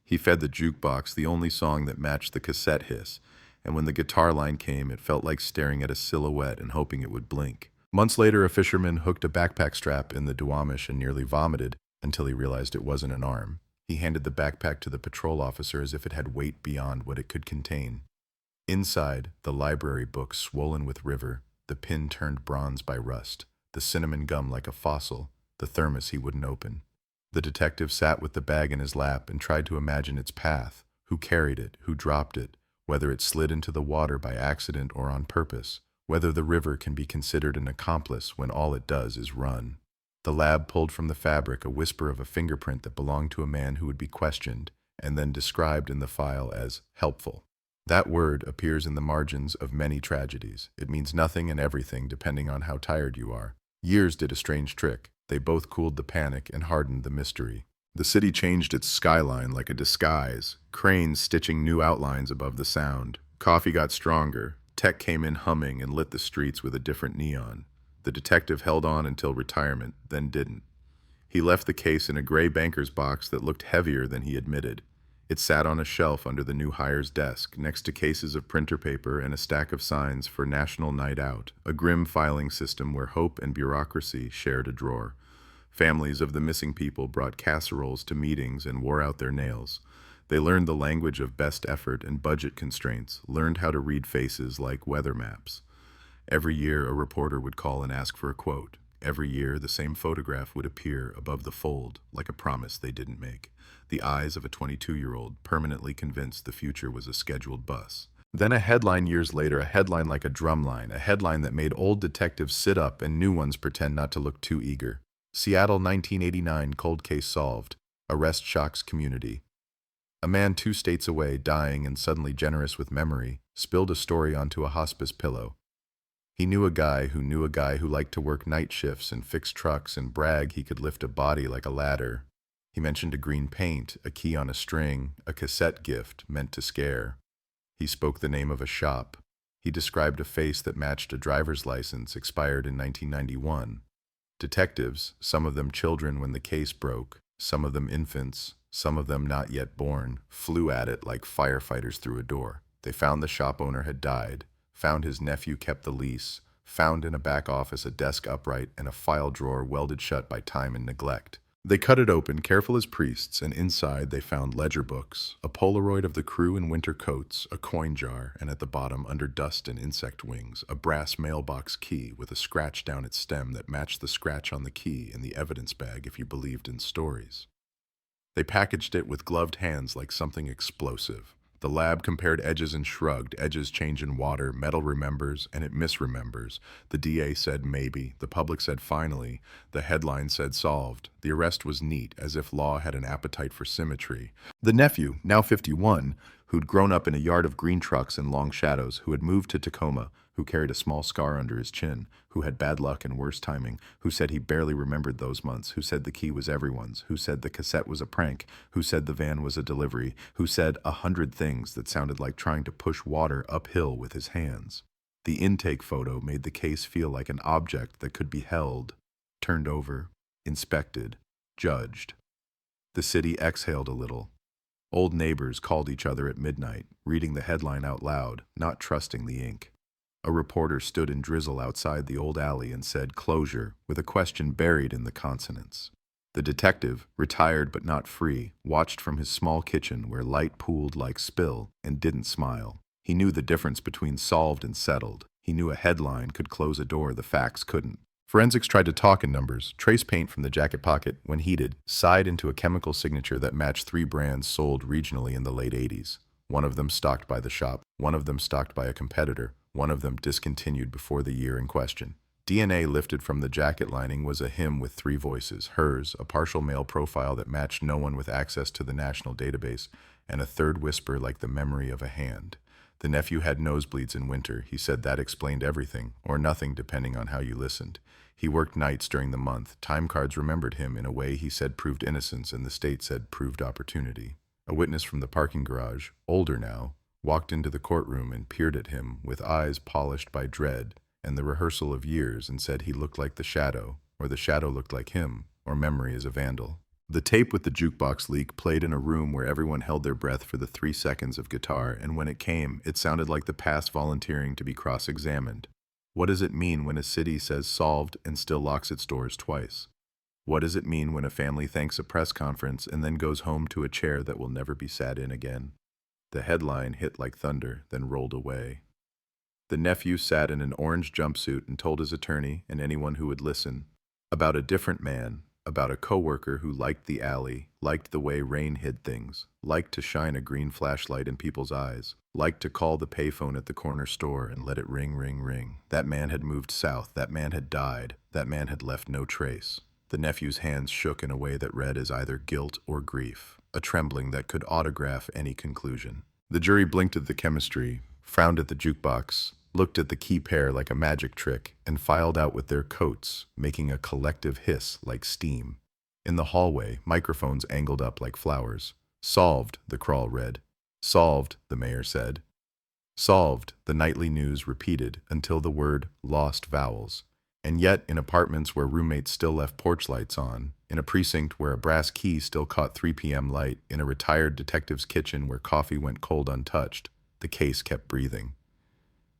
He fed the jukebox the only song that matched the cassette hiss, and when the guitar line came, it felt like staring at a silhouette and hoping it would blink. Months later, a fisherman hooked a backpack strap in the Duwamish and nearly vomited until he realized it wasn't an arm. He handed the backpack to the patrol officer as if it had weight beyond what it could contain. Inside, the library book swollen with river, the pin turned bronze by rust, the cinnamon gum like a fossil, the thermos he wouldn't open. The detective sat with the bag in his lap and tried to imagine its path, who carried it, who dropped it, whether it slid into the water by accident or on purpose, whether the river can be considered an accomplice when all it does is run. The lab pulled from the fabric a whisper of a fingerprint that belonged to a man who would be questioned and then described in the file as helpful. That word appears in the margins of many tragedies. It means nothing and everything depending on how tired you are. Years did a strange trick. They both cooled the panic and hardened the mystery. The city changed its skyline like a disguise, cranes stitching new outlines above the sound. Coffee got stronger. Tech came in humming and lit the streets with a different neon. The detective held on until retirement, then didn't. He left the case in a gray banker's box that looked heavier than he admitted. It sat on a shelf under the new hire's desk, next to cases of printer paper and a stack of signs for National Night Out, a grim filing system where hope and bureaucracy shared a drawer. Families of the missing people brought casseroles to meetings and wore out their nails. They learned the language of best effort and budget constraints, learned how to read faces like weather maps. Every year, a reporter would call and ask for a quote. Every year, the same photograph would appear above the fold, like a promise they didn't make. The eyes of a 22-year-old, permanently convinced the future was a scheduled bus. Then a headline years later, a headline like a drumline, a headline that made old detectives sit up and new ones pretend not to look too eager. Seattle 1989 cold case solved. Arrest shocks community. A man 2 states away, dying and suddenly generous with memory, spilled a story onto a hospice pillow. He knew a guy who liked to work night shifts and fix trucks and brag he could lift a body like a ladder. He mentioned a green paint, a key on a string, a cassette gift meant to scare. He spoke the name of a shop. He described a face that matched a driver's license expired in 1991. Detectives, some of them children when the case broke, some of them infants, some of them not yet born, flew at it like firefighters through a door. They found the shop owner had died, found his nephew kept the lease, found in a back office a desk upright and a file drawer welded shut by time and neglect. They cut it open, careful as priests, and inside they found ledger books, a Polaroid of the crew in winter coats, a coin jar, and at the bottom, under dust and insect wings, a brass mailbox key with a scratch down its stem that matched the scratch on the key in the evidence bag if you believed in stories. They packaged it with gloved hands like something explosive. The lab compared edges and shrugged. Edges change in water, metal remembers, and it misremembers. The DA said maybe, the public said finally, the headline said solved. The arrest was neat, as if law had an appetite for symmetry. The nephew, now 51, who'd grown up in a yard of green trucks and long shadows, who had moved to Tacoma, who carried a small scar under his chin, who had bad luck and worse timing, who said he barely remembered those months, who said the key was everyone's, who said the cassette was a prank, who said the van was a delivery, who said 100 things that sounded like trying to push water uphill with his hands. The intake photo made the case feel like an object that could be held, turned over, inspected, judged. The city exhaled a little. Old neighbors called each other at midnight, reading the headline out loud, not trusting the ink. A reporter stood in drizzle outside the old alley and said closure, with a question buried in the consonants. The detective, retired but not free, watched from his small kitchen where light pooled like spill and didn't smile. He knew the difference between solved and settled. He knew a headline could close a door the facts couldn't. Forensics tried to talk in numbers. Trace paint from the jacket pocket, when heated, sighed into a chemical signature that matched 3 brands sold regionally in the late 80s. One of them stocked by the shop, one of them stocked by a competitor, one of them discontinued before the year in question. DNA lifted from the jacket lining was a hymn with 3 voices, hers, a partial male profile that matched no one with access to the national database, and a third whisper like the memory of a hand. The nephew had nosebleeds in winter. He said that explained everything, or nothing depending on how you listened. He worked nights during the month. Time cards remembered him in a way he said proved innocence, and the state said proved opportunity. A witness from the parking garage, older now, walked into the courtroom and peered at him with eyes polished by dread and the rehearsal of years and said he looked like the shadow, or the shadow looked like him, or memory is a vandal. The tape with the jukebox leak played in a room where everyone held their breath for the 3 seconds of guitar, and when it came, it sounded like the past volunteering to be cross-examined. What does it mean when a city says solved and still locks its doors twice? What does it mean when a family thanks a press conference and then goes home to a chair that will never be sat in again? The headline hit like thunder, then rolled away. The nephew sat in an orange jumpsuit and told his attorney and anyone who would listen about a different man, about a coworker who liked the alley, liked the way rain hid things, liked to shine a green flashlight in people's eyes, liked to call the payphone at the corner store and let it ring, ring, ring. That man had moved south. That man had died. That man had left no trace. The nephew's hands shook in a way that read as either guilt or grief, a trembling that could autograph any conclusion. The jury blinked at the chemistry, frowned at the jukebox, looked at the key pair like a magic trick, and filed out with their coats, making a collective hiss like steam. In the hallway, microphones angled up like flowers. Solved, the crawl read. Solved, the mayor said. Solved, the nightly news repeated until the word lost vowels. And yet, in apartments where roommates still left porch lights on, in a precinct where a brass key still caught 3 p.m. light, in a retired detective's kitchen where coffee went cold untouched, the case kept breathing.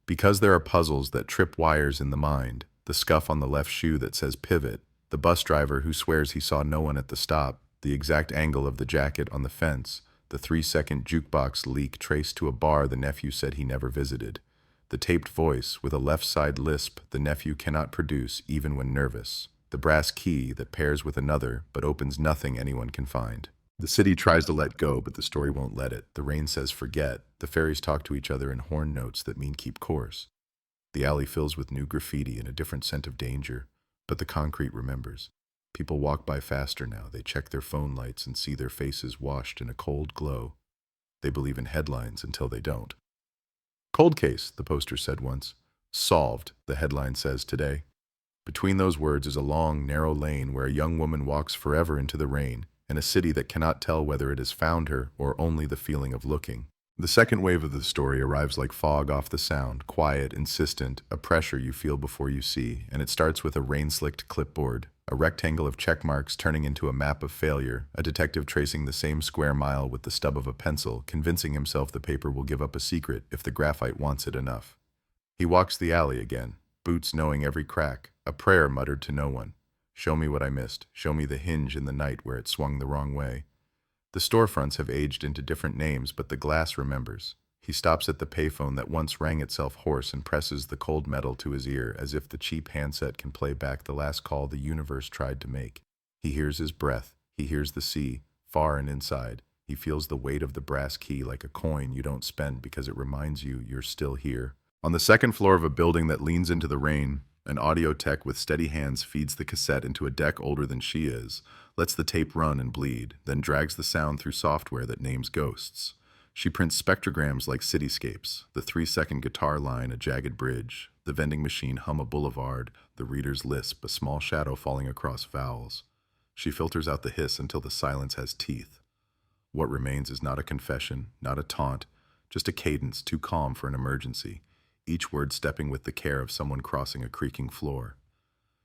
Because there are puzzles that trip wires in the mind, the scuff on the left shoe that says pivot, the bus driver who swears he saw no one at the stop, the exact angle of the jacket on the fence, the 3-second jukebox leak traced to a bar the nephew said he never visited, the taped voice with a left side lisp the nephew cannot produce even when nervous, the brass key that pairs with another but opens nothing anyone can find. The city tries to let go, but the story won't let it. The rain says forget. The fairies talk to each other in horn notes that mean keep course. The alley fills with new graffiti and a different scent of danger, but the concrete remembers. People walk by faster now. They check their phone lights and see their faces washed in a cold glow. They believe in headlines until they don't. Cold case, the poster said once. Solved, the headline says today. Between those words is a long, narrow lane where a young woman walks forever into the rain, in a city that cannot tell whether it has found her or only the feeling of looking. The second wave of the story arrives like fog off the sound, quiet, insistent, a pressure you feel before you see, and it starts with a rain-slicked clipboard, a rectangle of check marks turning into a map of failure, a detective tracing the same square mile with the stub of a pencil, convincing himself the paper will give up a secret if the graphite wants it enough. He walks the alley again, boots knowing every crack, a prayer muttered to no one. Show me what I missed. Show me the hinge in the night where it swung the wrong way. The storefronts have aged into different names, but the glass remembers. He stops at the payphone that once rang itself hoarse and presses the cold metal to his ear as if the cheap handset can play back the last call the universe tried to make. He hears his breath. He hears the sea, far and inside. He feels the weight of the brass key like a coin you don't spend because it reminds you you're still here. On the second floor of a building that leans into the rain, an audio tech with steady hands feeds the cassette into a deck older than she is, lets the tape run and bleed, then drags the sound through software that names ghosts. She prints spectrograms like cityscapes, the 3-second guitar line a jagged bridge, the vending machine hum a boulevard, the reader's lisp a small shadow falling across vowels. She filters out the hiss until the silence has teeth. What remains is not a confession, not a taunt, just a cadence too calm for an emergency, each word stepping with the care of someone crossing a creaking floor.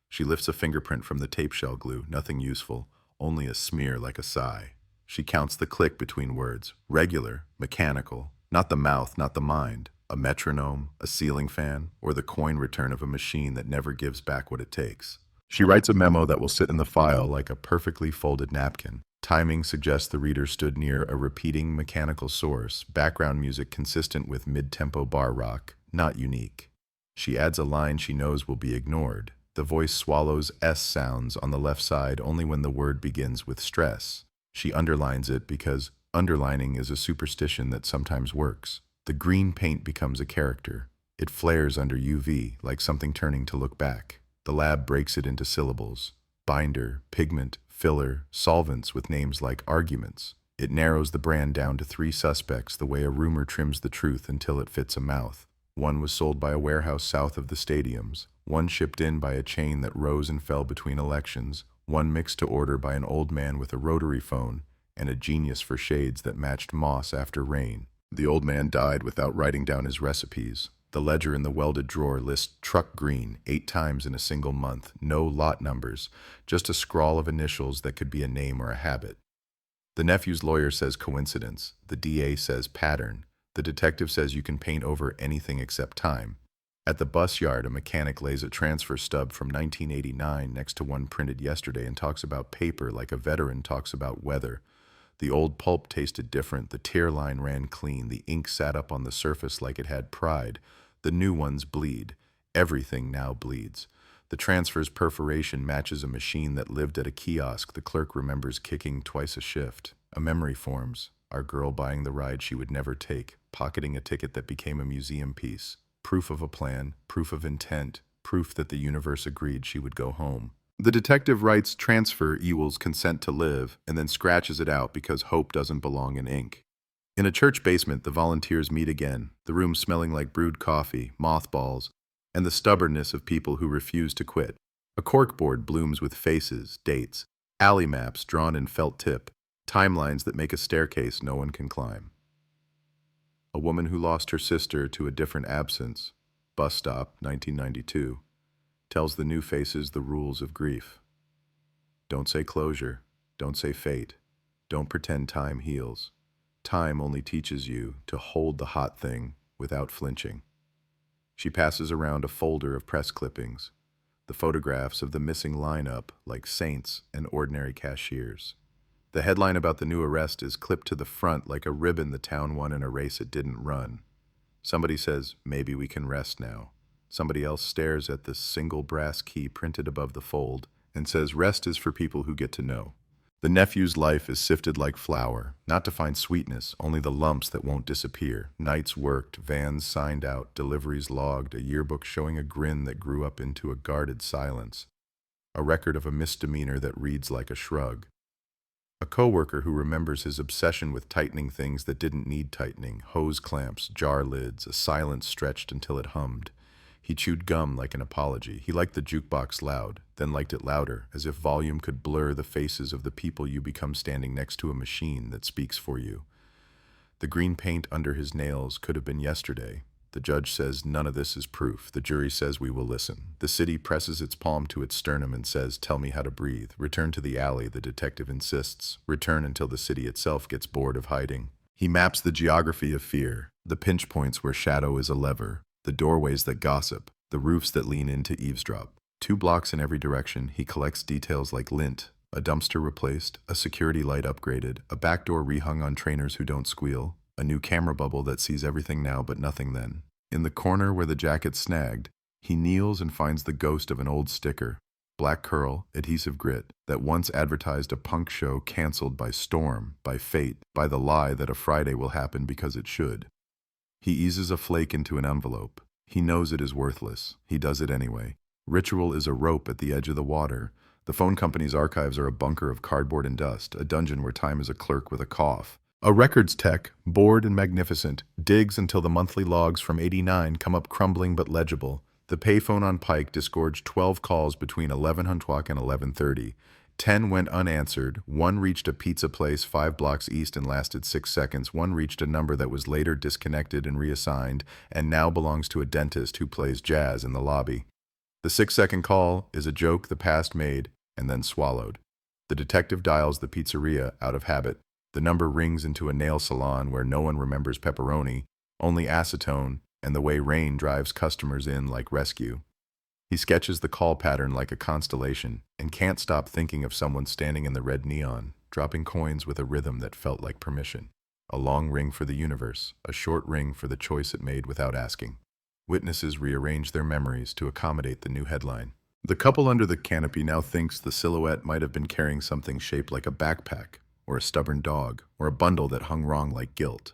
She lifts a fingerprint from the tape shell glue, nothing useful, only a smear like a sigh. She counts the click between words, regular, mechanical, not the mouth, not the mind, a metronome, a ceiling fan, or the coin return of a machine that never gives back what it takes. She writes a memo that will sit in the file like a perfectly folded napkin. Timing suggests the reader stood near a repeating mechanical source, background music consistent with mid-tempo bar rock, not unique. She adds a line she knows will be ignored. The voice swallows S sounds on the left side only when the word begins with stress. She underlines it because underlining is a superstition that sometimes works. The green paint becomes a character. It flares under UV, like something turning to look back. The lab breaks it into syllables. Binder, pigment, filler, solvents with names like arguments. It narrows the brand down to 3 suspects the way a rumor trims the truth until it fits a mouth. One was sold by a warehouse south of the stadiums. One shipped in by a chain that rose and fell between elections. One mixed to order by an old man with a rotary phone and a genius for shades that matched moss after rain. The old man died without writing down his recipes. The ledger in the welded drawer lists truck green 8 times in a single month, no lot numbers, just a scrawl of initials that could be a name or a habit. The nephew's lawyer says coincidence. The DA says pattern. The detective says you can paint over anything except time. At the bus yard, a mechanic lays a transfer stub from 1989 next to one printed yesterday and talks about paper like a veteran talks about weather. The old pulp tasted different, the tear line ran clean, the ink sat up on the surface like it had pride. The new ones bleed. Everything now bleeds. The transfer's perforation matches a machine that lived at a kiosk the clerk remembers kicking twice a shift. A memory forms. Our girl buying the ride she would never take, pocketing a ticket that became a museum piece. Proof of a plan, proof of intent, proof that the universe agreed she would go home. The detective writes transfer equals consent to live and then scratches it out because hope doesn't belong in ink. In a church basement, the volunteers meet again, the room smelling like brewed coffee, mothballs, and the stubbornness of people who refuse to quit. A corkboard blooms with faces, dates, alley maps drawn in felt tip, timelines that make a staircase no one can climb. A woman who lost her sister to a different absence, bus stop, 1992, tells the new faces the rules of grief. Don't say closure, don't say fate, don't pretend time heals. Time only teaches you to hold the hot thing without flinching. She passes around a folder of press clippings, the photographs of the missing lineup like saints and ordinary cashiers. The headline about the new arrest is clipped to the front like a ribbon the town won in a race it didn't run. Somebody says, maybe we can rest now. Somebody else stares at the single brass key printed above the fold and says rest is for people who get to know. The nephew's life is sifted like flour, not to find sweetness, only the lumps that won't disappear. Nights worked, vans signed out, deliveries logged, a yearbook showing a grin that grew up into a guarded silence. A record of a misdemeanor that reads like a shrug. A coworker who remembers his obsession with tightening things that didn't need tightening, hose clamps, jar lids, a silence stretched until it hummed. He chewed gum like an apology. He liked the jukebox loud, then liked it louder, as if volume could blur the faces of the people you become standing next to a machine that speaks for you. The green paint under his nails could have been yesterday. The judge says none of this is proof. The jury says we will listen. The city presses its palm to its sternum and says, tell me how to breathe. Return to the alley, the detective insists. Return until the city itself gets bored of hiding. He maps the geography of fear, the pinch points where shadow is a lever, the doorways that gossip, the roofs that lean in to eavesdrop. 2 blocks in every direction, he collects details like lint, a dumpster replaced, a security light upgraded, a back door rehung on trainers who don't squeal, a new camera bubble that sees everything now but nothing then. In the corner where the jacket snagged, he kneels and finds the ghost of an old sticker, black curl, adhesive grit, that once advertised a punk show canceled by storm, by fate, by the lie that a Friday will happen because it should. He eases a flake into an envelope. He knows it is worthless. He does it anyway. Ritual is a rope at the edge of the water. The phone company's archives are a bunker of cardboard and dust, a dungeon where time is a clerk with a cough. A records tech, bored and magnificent, digs until the monthly logs from '89 come up crumbling but legible. The payphone on Pike disgorged 12 calls between 11 Huntuck and 11:30. 10 went unanswered. 1 reached a pizza place 5 blocks east and lasted 6 seconds. 1 reached a number that was later disconnected and reassigned and now belongs to a dentist who plays jazz in the lobby. The 6-second call is a joke the past made and then swallowed. The detective dials the pizzeria out of habit. The number rings into a nail salon where no one remembers pepperoni, only acetone, and the way rain drives customers in like rescue. He sketches the call pattern like a constellation and can't stop thinking of someone standing in the red neon, dropping coins with a rhythm that felt like permission. A long ring for the universe, a short ring for the choice it made without asking. Witnesses rearrange their memories to accommodate the new headline. The couple under the canopy now thinks the silhouette might have been carrying something shaped like a backpack, or a stubborn dog, or a bundle that hung wrong like guilt.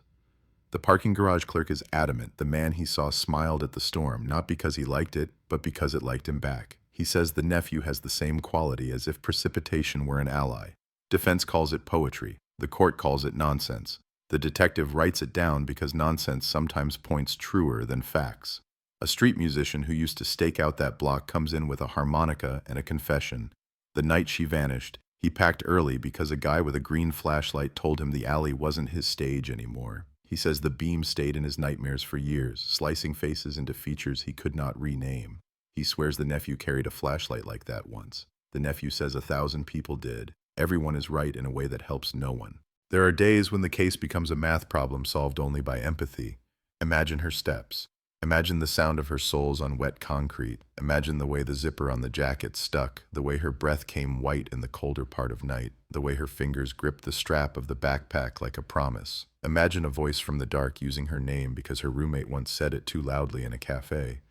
The parking garage clerk is adamant the man he saw smiled at the storm, not because he liked it, but because it liked him back. He says the nephew has the same quality as if precipitation were an ally. Defense calls it poetry. The court calls it nonsense. The detective writes it down because nonsense sometimes points truer than facts. A street musician who used to stake out that block comes in with a harmonica and a confession. The night she vanished, he packed early because a guy with a green flashlight told him the alley wasn't his stage anymore. He says the beam stayed in his nightmares for years, slicing faces into features he could not rename. He swears the nephew carried a flashlight like that once. The nephew says 1,000 people did. Everyone is right in a way that helps no one. There are days when the case becomes a math problem solved only by empathy. Imagine her steps. Imagine the sound of her soles on wet concrete. Imagine the way the zipper on the jacket stuck, the way her breath came white in the colder part of night, the way her fingers gripped the strap of the backpack like a promise. Imagine a voice from the dark using her name because her roommate once said it too loudly in a cafe.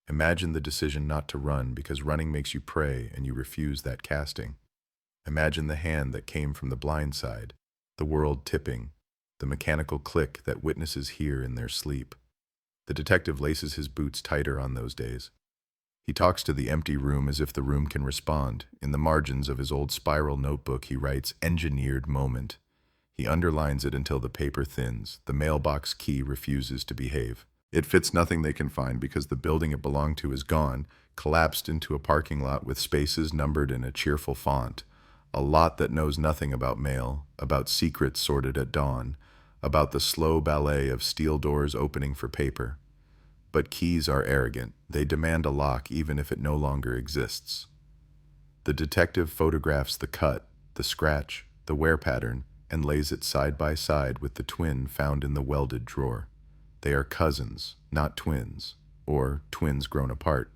Imagine the decision not to run because running makes you pray and you refuse that casting. Imagine the hand that came from the blind side, the world tipping, the mechanical click that witnesses hear in their sleep. The detective laces his boots tighter on those days. He talks to the empty room as if the room can respond. In the margins of his old spiral notebook, he writes, "Engineered moment." He underlines it until the paper thins. The mailbox key refuses to behave. It fits nothing they can find because the building it belonged to is gone, collapsed into a parking lot with spaces numbered in a cheerful font. A lot that knows nothing about mail, about secrets sorted at dawn, about the slow ballet of steel doors opening for paper. But keys are arrogant. They demand a lock even if it no longer exists. The detective photographs the cut, the scratch, the wear pattern, and lays it side by side with the twin found in the welded drawer. They are cousins, not twins, or twins grown apart.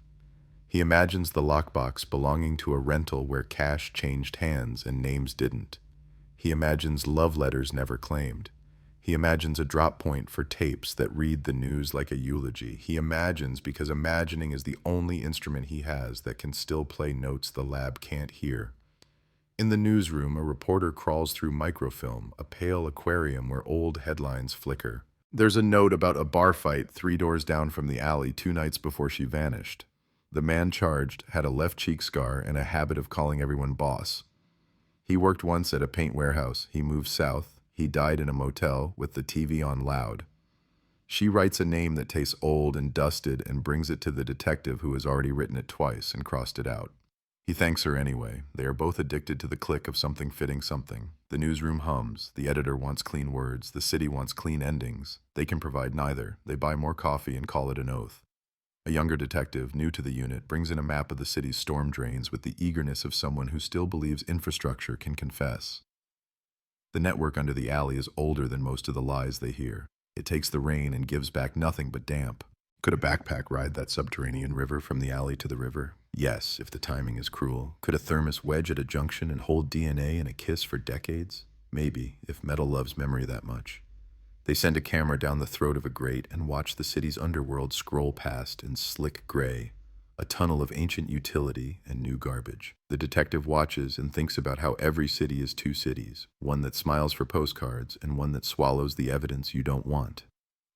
He imagines the lockbox belonging to a rental where cash changed hands and names didn't. He imagines love letters never claimed. He imagines a drop point for tapes that read the news like a eulogy. He imagines because imagining is the only instrument he has that can still play notes the lab can't hear. In the newsroom, a reporter crawls through microfilm, a pale aquarium where old headlines flicker. There's a note about a bar fight 3 doors down from the alley 2 nights before she vanished. The man charged had a left cheek scar and a habit of calling everyone boss. He worked once at a paint warehouse. He moved south. He died in a motel with the TV on loud. She writes a name that tastes old and dusted and brings it to the detective who has already written it twice and crossed it out. He thanks her anyway. They are both addicted to the click of something fitting something. The newsroom hums. The editor wants clean words. The city wants clean endings. They can provide neither. They buy more coffee and call it an oath. A younger detective, new to the unit, brings in a map of the city's storm drains with the eagerness of someone who still believes infrastructure can confess. The network under the alley is older than most of the lies they hear. It takes the rain and gives back nothing but damp. Could a backpack ride that subterranean river from the alley to the river? Yes, if the timing is cruel. Could a thermos wedge at a junction and hold DNA in a kiss for decades? Maybe, if metal loves memory that much. They send a camera down the throat of a grate and watch the city's underworld scroll past in slick gray, a tunnel of ancient utility and new garbage. The detective watches and thinks about how every city is 2 cities, one that smiles for postcards and one that swallows the evidence you don't want.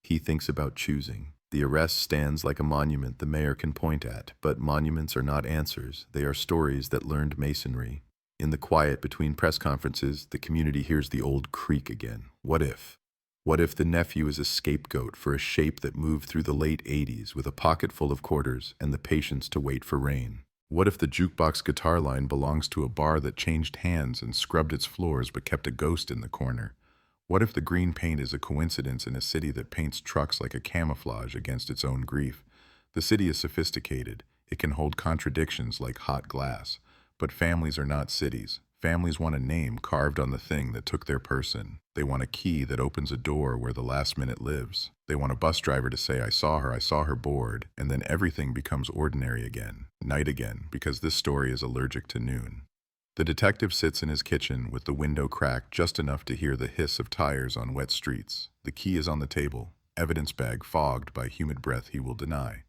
He thinks about choosing. The arrest stands like a monument the mayor can point at, but monuments are not answers. They are stories that learned masonry. In the quiet between press conferences, the community hears the old creak again. What if? What if the nephew is a scapegoat for a shape that moved through the late 80s with a pocket full of quarters and the patience to wait for rain? What if the jukebox guitar line belongs to a bar that changed hands and scrubbed its floors but kept a ghost in the corner? What if the green paint is a coincidence in a city that paints trucks like a camouflage against its own grief? The city is sophisticated. It can hold contradictions like hot glass. But families are not cities. Families want a name carved on the thing that took their person. They want a key that opens a door where the last minute lives. They want a bus driver to say, I saw her board, and then everything becomes ordinary again, night again, because this story is allergic to noon. The detective sits in his kitchen with the window cracked just enough to hear the hiss of tires on wet streets. The key is on the table, evidence bag fogged by humid breath he will deny.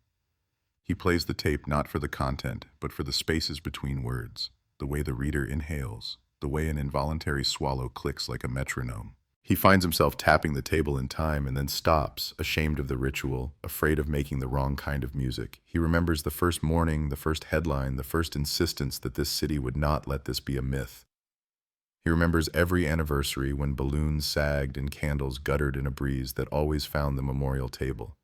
He plays the tape not for the content, but for the spaces between words. The way the reader inhales, the way an involuntary swallow clicks like a metronome. He finds himself tapping the table in time and then stops, ashamed of the ritual, afraid of making the wrong kind of music. He remembers the first morning, the first headline, the first insistence that this city would not let this be a myth. He remembers every anniversary when balloons sagged and candles guttered in a breeze that always found the memorial table.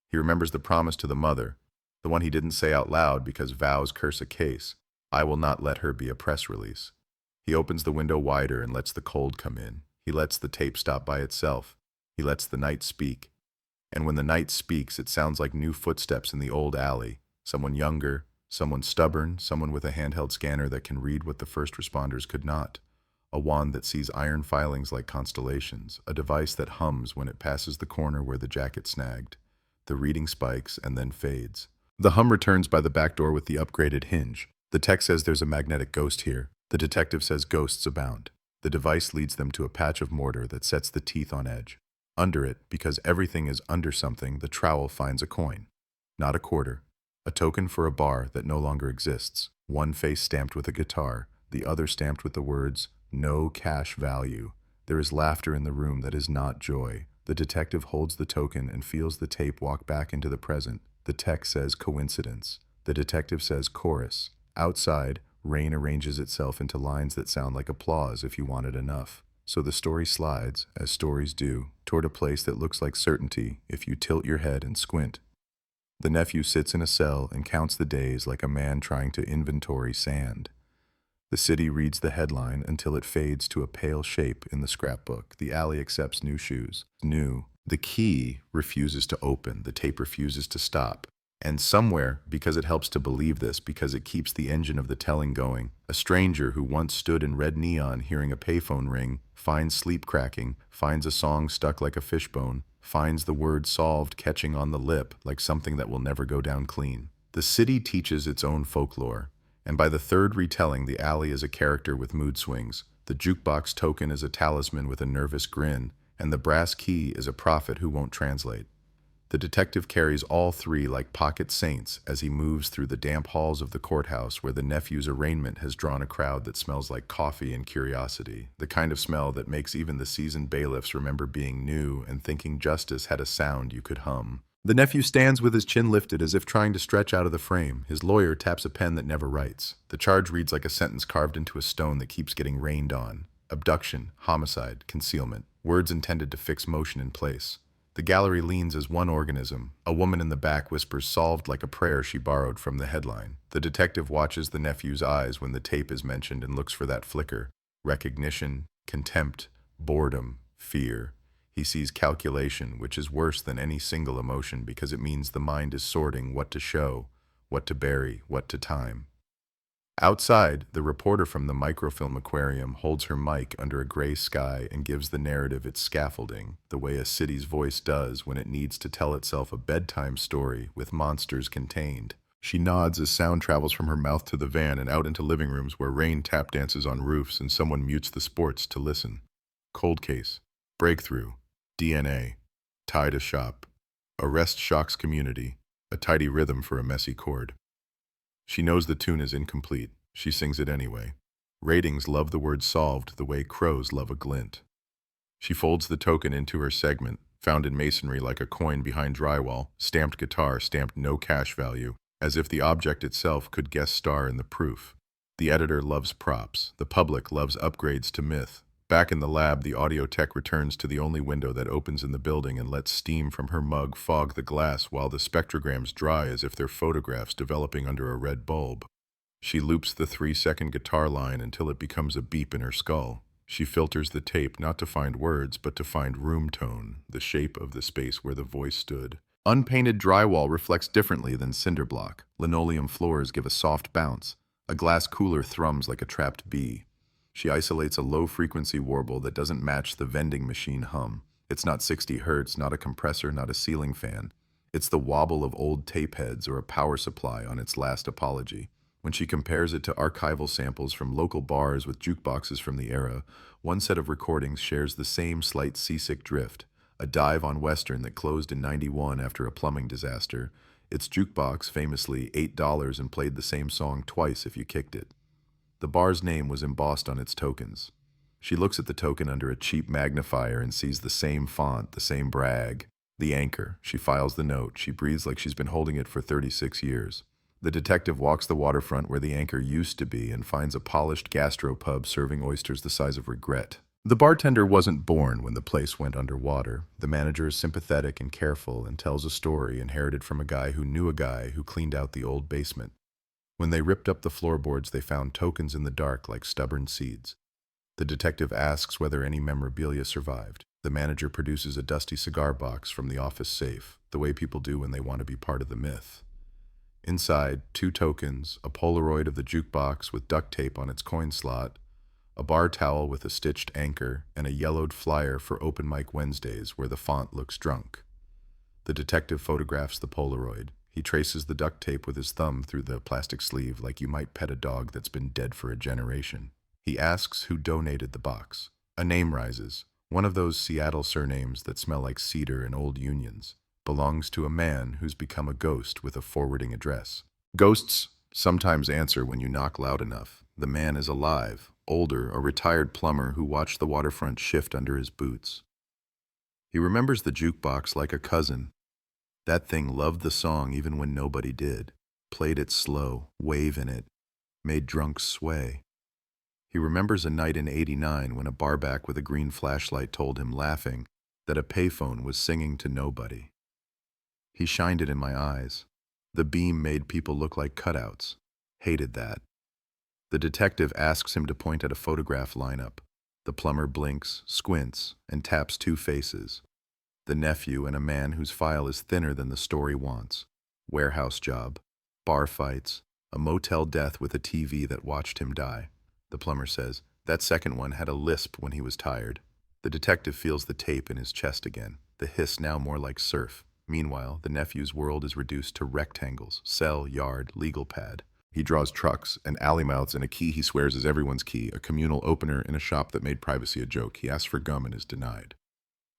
He remembers the promise to the mother, the one he didn't say out loud because vows curse a case. I will not let her be a press release. He opens the window wider and lets the cold come in. He lets the tape stop by itself. He lets the night speak. And when the night speaks, it sounds like new footsteps in the old alley. Someone younger, someone stubborn, someone with a handheld scanner that can read what the first responders could not. A wand that sees iron filings like constellations. A device that hums when it passes the corner where the jacket snagged. The reading spikes and then fades. The hum returns by the back door with the upgraded hinge. The tech says there's a magnetic ghost here. The detective says ghosts abound. The device leads them to a patch of mortar that sets the teeth on edge. Under it, because everything is under something, the trowel finds a coin. Not a quarter. A token for a bar that no longer exists. One face stamped with a guitar, the other stamped with the words, "No cash value." There is laughter in the room that is not joy. The detective holds the token and feels the tape walk back into the present. The tech says coincidence. The detective says chorus. Outside, rain arranges itself into lines that sound like applause if you want it enough. So the story slides, as stories do, toward a place that looks like certainty if you tilt your head and squint. The nephew sits in a cell and counts the days like a man trying to inventory sand. The city reads the headline until it fades to a pale shape in the scrapbook. The alley accepts new shoes. New. The key refuses to open. The tape refuses to stop. And somewhere, because it helps to believe this, because it keeps the engine of the telling going, a stranger who once stood in red neon hearing a payphone ring, finds sleep cracking, finds a song stuck like a fishbone, finds the word solved catching on the lip like something that will never go down clean. The city teaches its own folklore, and by the third retelling, the alley is a character with mood swings, the jukebox token is a talisman with a nervous grin, and the brass key is a prophet who won't translate. The detective carries all three like pocket saints as he moves through the damp halls of the courthouse where the nephew's arraignment has drawn a crowd that smells like coffee and curiosity, the kind of smell that makes even the seasoned bailiffs remember being new and thinking justice had a sound you could hum. The nephew stands with his chin lifted as if trying to stretch out of the frame. His lawyer taps a pen that never writes. The charge reads like a sentence carved into a stone that keeps getting rained on. Abduction, homicide, concealment. Words intended to fix motion in place. The gallery leans as one organism. A woman in the back whispers solved like a prayer she borrowed from the headline. The detective watches the nephew's eyes when the tape is mentioned and looks for that flicker. Recognition, contempt, boredom, fear. He sees calculation, which is worse than any single emotion because it means the mind is sorting what to show, what to bury, what to time. Outside, the reporter from the microfilm aquarium holds her mic under a gray sky and gives the narrative its scaffolding, the way a city's voice does when it needs to tell itself a bedtime story with monsters contained. She nods as sound travels from her mouth to the van and out into living rooms where rain tap dances on roofs and someone mutes the sports to listen. Cold case. Breakthrough. DNA. Tie to shop. Arrest shocks community. A tidy rhythm for a messy chord. She knows the tune is incomplete. She sings it anyway. Ratings love the word solved the way crows love a glint. She folds the token into her segment, found in masonry like a coin behind drywall, stamped guitar, stamped no cash value, as if the object itself could guest star in the proof. The editor loves props. The public loves upgrades to myth. Back in the lab, the audio tech returns to the only window that opens in the building and lets steam from her mug fog the glass while the spectrograms dry as if they're photographs developing under a red bulb. She loops the 3-second guitar line until it becomes a beep in her skull. She filters the tape not to find words, but to find room tone, the shape of the space where the voice stood. Unpainted drywall reflects differently than cinder block. Linoleum floors give a soft bounce. A glass cooler thrums like a trapped bee. She isolates a low-frequency warble that doesn't match the vending machine hum. It's not 60 hertz, not a compressor, not a ceiling fan. It's the wobble of old tape heads or a power supply on its last apology. When she compares it to archival samples from local bars with jukeboxes from the era, one set of recordings shares the same slight seasick drift, a dive on Western that closed in '91 after a plumbing disaster. Its jukebox, famously $8 and played the same song twice if you kicked it. The bar's name was embossed on its tokens. She looks at the token under a cheap magnifier and sees the same font, the same brag. The anchor. She files the note. She breathes like she's been holding it for 36 years. The detective walks the waterfront where the anchor used to be and finds a polished gastropub serving oysters the size of regret. The bartender wasn't born when the place went underwater. The manager is sympathetic and careful and tells a story inherited from a guy who knew a guy who cleaned out the old basement. When they ripped up the floorboards, they found tokens in the dark like stubborn seeds. The detective asks whether any memorabilia survived. The manager produces a dusty cigar box from the office safe, the way people do when they want to be part of the myth. Inside, 2 tokens, a Polaroid of the jukebox with duct tape on its coin slot, a bar towel with a stitched anchor, and a yellowed flyer for Open Mic Wednesdays where the font looks drunk. The detective photographs the Polaroid. He traces the duct tape with his thumb through the plastic sleeve like you might pet a dog that's been dead for a generation. He asks who donated the box. A name rises. One of those Seattle surnames that smell like cedar and old unions. Belongs to a man who's become a ghost with a forwarding address. Ghosts sometimes answer when you knock loud enough. The man is alive, older, a retired plumber who watched the waterfront shift under his boots. He remembers the jukebox like a cousin. That thing loved the song even when nobody did. Played it slow, wave in it, made drunks sway. He remembers a night in '89 when a barback with a green flashlight told him, laughing, that a payphone was singing to nobody. He shined it in my eyes. The beam made people look like cutouts. Hated that. The detective asks him to point at a photograph lineup. The plumber blinks, squints, and taps two faces. The nephew and a man whose file is thinner than the story wants. Warehouse job, bar fights, a motel death with a TV that watched him die. The plumber says, that second one had a lisp when he was tired. The detective feels the tape in his chest again, the hiss now more like surf. Meanwhile, the nephew's world is reduced to rectangles, cell, yard, legal pad. He draws trucks and alley mouths and a key he swears is everyone's key, a communal opener in a shop that made privacy a joke. He asks for gum and is denied.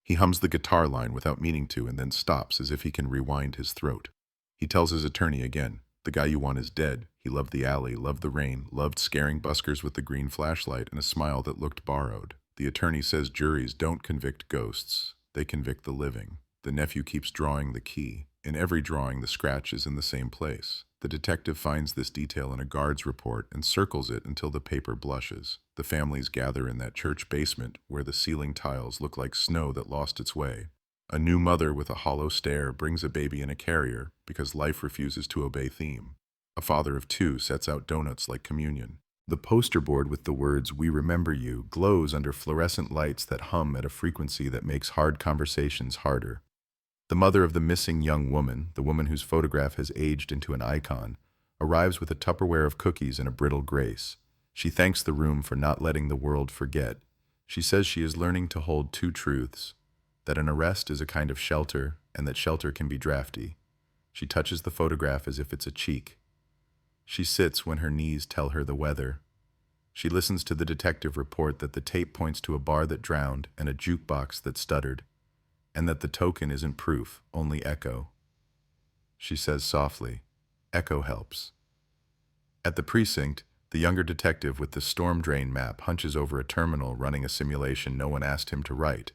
He hums the guitar line without meaning to and then stops as if he can rewind his throat. He tells his attorney again, the guy you want is dead. He loved the alley, loved the rain, loved scaring buskers with the green flashlight and a smile that looked borrowed. The attorney says juries don't convict ghosts. They convict the living. The nephew keeps drawing the key. In every drawing, the scratch is in the same place. The detective finds this detail in a guard's report and circles it until the paper blushes. The families gather in that church basement where the ceiling tiles look like snow that lost its way. A new mother with a hollow stare brings a baby in a carrier because life refuses to obey theme. A father of two sets out donuts like communion. The poster board with the words, "We remember you," glows under fluorescent lights that hum at a frequency that makes hard conversations harder. The mother of the missing young woman, the woman whose photograph has aged into an icon, arrives with a Tupperware of cookies and a brittle grace. She thanks the room for not letting the world forget. She says she is learning to hold two truths, that an arrest is a kind of shelter and that shelter can be drafty. She touches the photograph as if it's a cheek. She sits when her knees tell her the weather. She listens to the detective report that the tape points to a bar that drowned and a jukebox that stuttered, and that the token isn't proof, only echo. She says softly, "Echo helps." At the precinct, the younger detective with the storm drain map hunches over a terminal running a simulation no one asked him to write.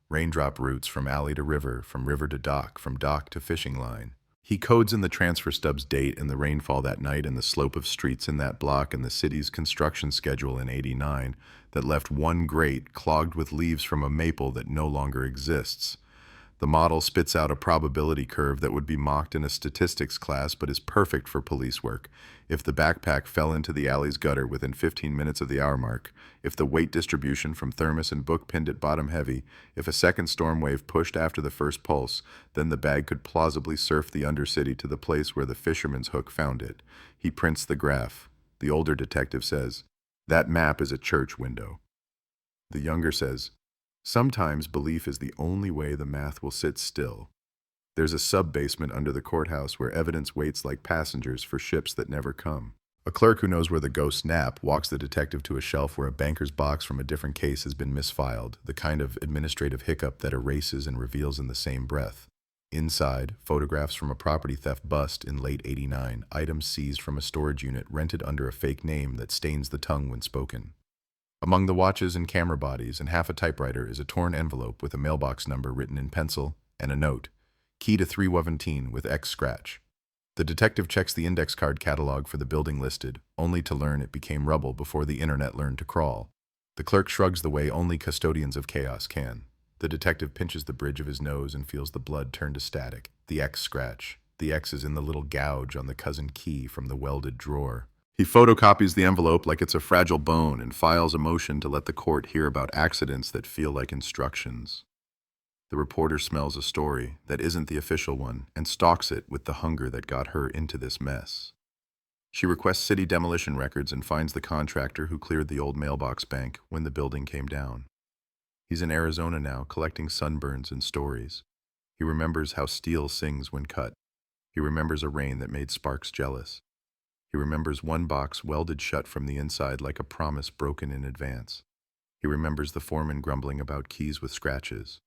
Raindrop routes from alley to river, from river to dock, from dock to fishing line. He codes in the transfer stub's date and the rainfall that night and the slope of streets in that block and the city's construction schedule in '89 that left one grate clogged with leaves from a maple that no longer exists. The model spits out a probability curve that would be mocked in a statistics class but is perfect for police work. If the backpack fell into the alley's gutter within 15 minutes of the hour mark, if the weight distribution from thermos and book pinned it bottom heavy, if a second storm wave pushed after the first pulse, then the bag could plausibly surf the undercity to the place where the fisherman's hook found it. He prints the graph. The older detective says, "That map is a church window." The younger says, "Sometimes belief is the only way the math will sit still. There's a sub-basement under the courthouse where evidence waits like passengers for ships that never come." A clerk who knows where the ghosts nap walks the detective to a shelf where a banker's box from a different case has been misfiled, the kind of administrative hiccup that erases and reveals in the same breath. Inside, photographs from a property theft bust in late '89, items seized from a storage unit rented under a fake name that stains the tongue when spoken. Among the watches and camera bodies and half a typewriter is a torn envelope with a mailbox number written in pencil and a note, "Key to 317 with X scratch." The detective checks the index card catalog for the building listed, only to learn it became rubble before the internet learned to crawl. The clerk shrugs the way only custodians of chaos can. The detective pinches the bridge of his nose and feels the blood turn to static. The X scratch. The X is in the little gouge on the cousin key from the welded drawer. He photocopies the envelope like it's a fragile bone and files a motion to let the court hear about accidents that feel like instructions. The reporter smells a story that isn't the official one and stalks it with the hunger that got her into this mess. She requests city demolition records and finds the contractor who cleared the old mailbox bank when the building came down. He's in Arizona now, collecting sunburns and stories. He remembers how steel sings when cut. He remembers a rain that made sparks jealous. He remembers one box welded shut from the inside like a promise broken in advance. He remembers the foreman grumbling about keys with scratches.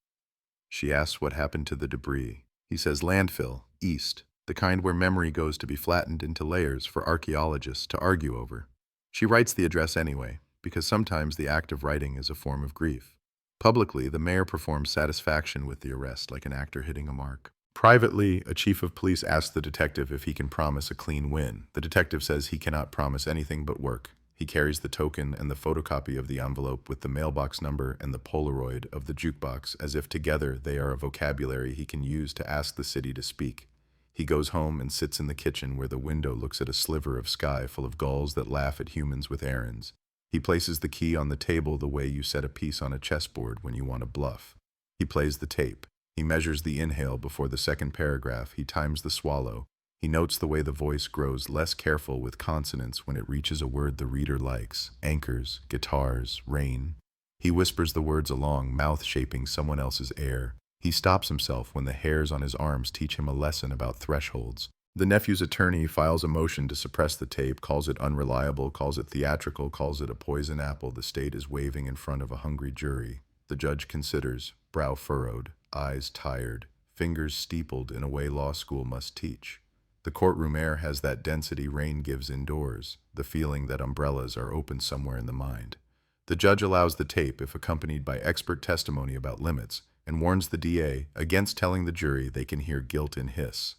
She asks what happened to the debris. He says landfill, east, the kind where memory goes to be flattened into layers for archaeologists to argue over. She writes the address anyway, because sometimes the act of writing is a form of grief. Publicly, the mayor performs satisfaction with the arrest like an actor hitting a mark. Privately, a chief of police asks the detective if he can promise a clean win. The detective says he cannot promise anything but work. He carries the token and the photocopy of the envelope with the mailbox number and the Polaroid of the jukebox as if together they are a vocabulary he can use to ask the city to speak. He goes home and sits in the kitchen where the window looks at a sliver of sky full of gulls that laugh at humans with errands. He places the key on the table the way you set a piece on a chessboard when you want to bluff. He plays the tape. He measures the inhale before the second paragraph. He times the swallow. He notes the way the voice grows less careful with consonants when it reaches a word the reader likes: anchors, guitars, rain. He whispers the words along, mouth shaping someone else's air. He stops himself when the hairs on his arms teach him a lesson about thresholds. The nephew's attorney files a motion to suppress the tape, calls it unreliable, calls it theatrical, calls it a poison apple the state is waving in front of a hungry jury. The judge considers, brow furrowed, eyes tired, fingers steepled in a way law school must teach. The courtroom air has that density rain gives indoors, the feeling that umbrellas are open somewhere in the mind. The judge allows the tape if accompanied by expert testimony about limits, and warns the DA against telling the jury they can hear guilt in hiss.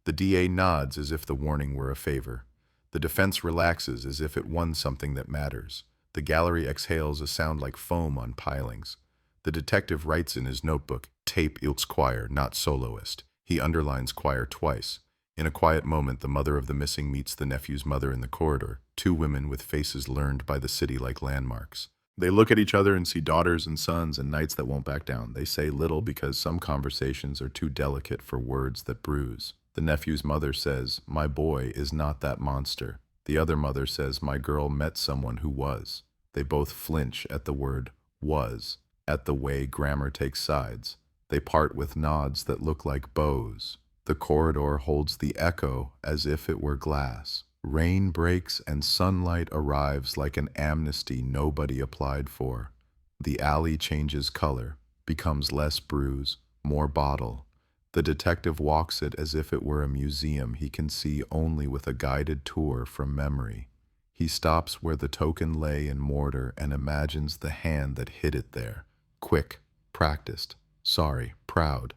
The DA nods as if the warning were a favor. The defense relaxes as if it won something that matters. The gallery exhales a sound like foam on pilings. The detective writes in his notebook, tape ilks choir, not soloist. He underlines choir twice. In a quiet moment, the mother of the missing meets the nephew's mother in the corridor, two women with faces learned by the city like landmarks. They look at each other and see daughters and sons and knights that won't back down. They say little because some conversations are too delicate for words that bruise. The nephew's mother says, "My boy is not that monster." The other mother says, "My girl met someone who was." They both flinch at the word was, at the way grammar takes sides. They part with nods that look like bows. The corridor holds the echo as if it were glass. Rain breaks and sunlight arrives like an amnesty nobody applied for. The alley changes color, becomes less bruise, more bottle. The detective walks it as if it were a museum he can see only with a guided tour from memory. He stops where the token lay in mortar and imagines the hand that hid it there. Quick, practiced, sorry, proud.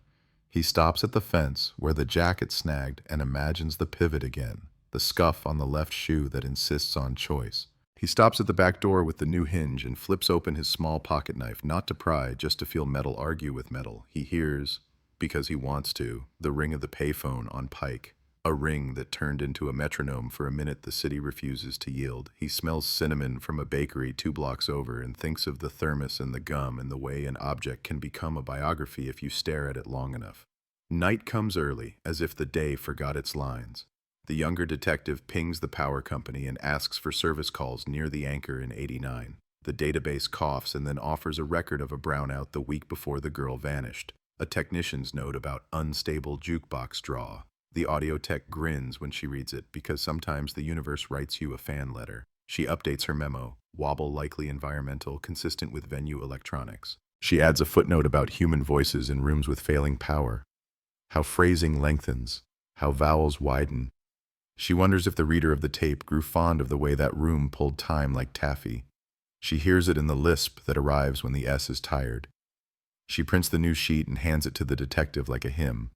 He stops at the fence where the jacket snagged and imagines the pivot again, the scuff on the left shoe that insists on choice. He stops at the back door with the new hinge and flips open his small pocket knife, not to pry, just to feel metal argue with metal. He hears, because he wants to, the ring of the payphone on Pike. A ring that turned into a metronome for a minute the city refuses to yield. He smells cinnamon from a bakery 2 blocks over and thinks of the thermos and the gum and the way an object can become a biography if you stare at it long enough. Night comes early, as if the day forgot its lines. The younger detective pings the power company and asks for service calls near the anchor in 89. The database coughs and then offers a record of a brownout the week before the girl vanished. A technician's note about unstable jukebox draw. The audio tech grins when she reads it because sometimes the universe writes you a fan letter. She updates her memo, wobble likely environmental, consistent with venue electronics. She adds a footnote about human voices in rooms with failing power. How phrasing lengthens, how vowels widen. She wonders if the reader of the tape grew fond of the way that room pulled time like taffy. She hears it in the lisp that arrives when the S is tired. She prints the new sheet and hands it to the detective like a hymn.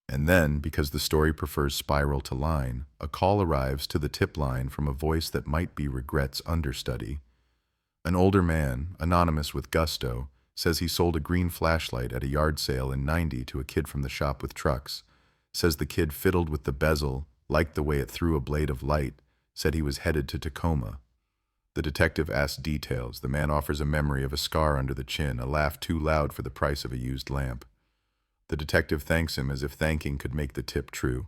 And then, because the story prefers spiral to line, a call arrives to the tip line from a voice that might be regret's understudy. An older man, anonymous with gusto, says he sold a green flashlight at a yard sale in '90 to a kid from the shop with trucks. Says the kid fiddled with the bezel, liked the way it threw a blade of light, said he was headed to Tacoma. The detective asks details. The man offers a memory of a scar under the chin, a laugh too loud for the price of a used lamp. The detective thanks him as if thanking could make the tip true.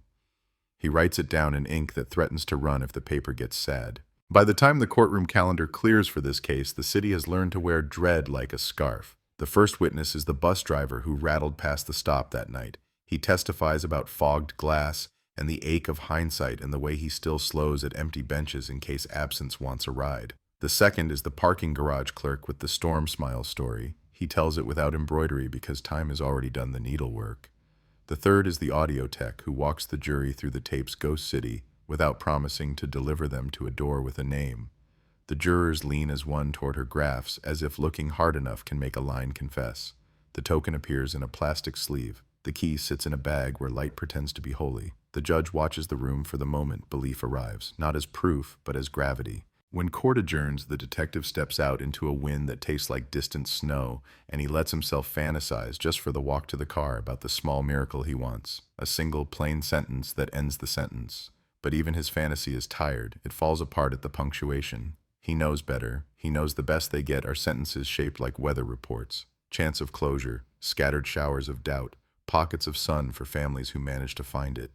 He writes it down in ink that threatens to run if the paper gets sad. By the time the courtroom calendar clears for this case, the city has learned to wear dread like a scarf. The first witness is the bus driver who rattled past the stop that night. He testifies about fogged glass and the ache of hindsight and the way he still slows at empty benches in case absence wants a ride. The second is the parking garage clerk with the storm smile story. He tells it without embroidery because time has already done the needlework. The third is the audio tech who walks the jury through the tape's ghost city without promising to deliver them to a door with a name. The jurors lean as one toward her graphs, as if looking hard enough can make a line confess. The token appears in a plastic sleeve. The key sits in a bag where light pretends to be holy. The judge watches the room for the moment belief arrives, not as proof, but as gravity. When court adjourns, the detective steps out into a wind that tastes like distant snow, and he lets himself fantasize just for the walk to the car about the small miracle he wants. A single, plain sentence that ends the sentence. But even his fantasy is tired. It falls apart at the punctuation. He knows better. He knows the best they get are sentences shaped like weather reports. Chance of closure, scattered showers of doubt, pockets of sun for families who manage to find it.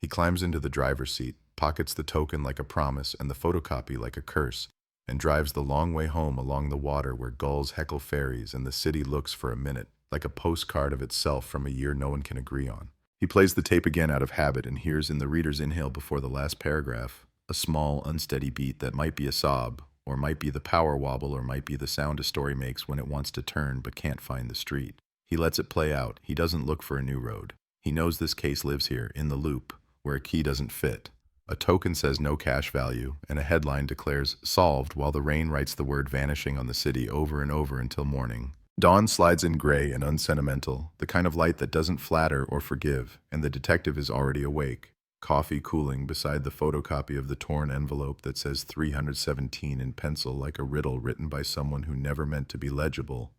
He climbs into the driver's seat, pockets the token like a promise and the photocopy like a curse, and drives the long way home along the water where gulls heckle ferries and the city looks for a minute, like a postcard of itself from a year no one can agree on. He plays the tape again out of habit and hears in the reader's inhale before the last paragraph a small, unsteady beat that might be a sob, or might be the power wobble, or might be the sound a story makes when it wants to turn but can't find the street. He lets it play out. He doesn't look for a new road. He knows this case lives here, in the loop, where a key doesn't fit. A token says no cash value, and a headline declares solved while the rain writes the word vanishing on the city over and over until morning. Dawn slides in gray and unsentimental, the kind of light that doesn't flatter or forgive, and the detective is already awake. Coffee cooling beside the photocopy of the torn envelope that says 317 in pencil like a riddle written by someone who never meant to be legible.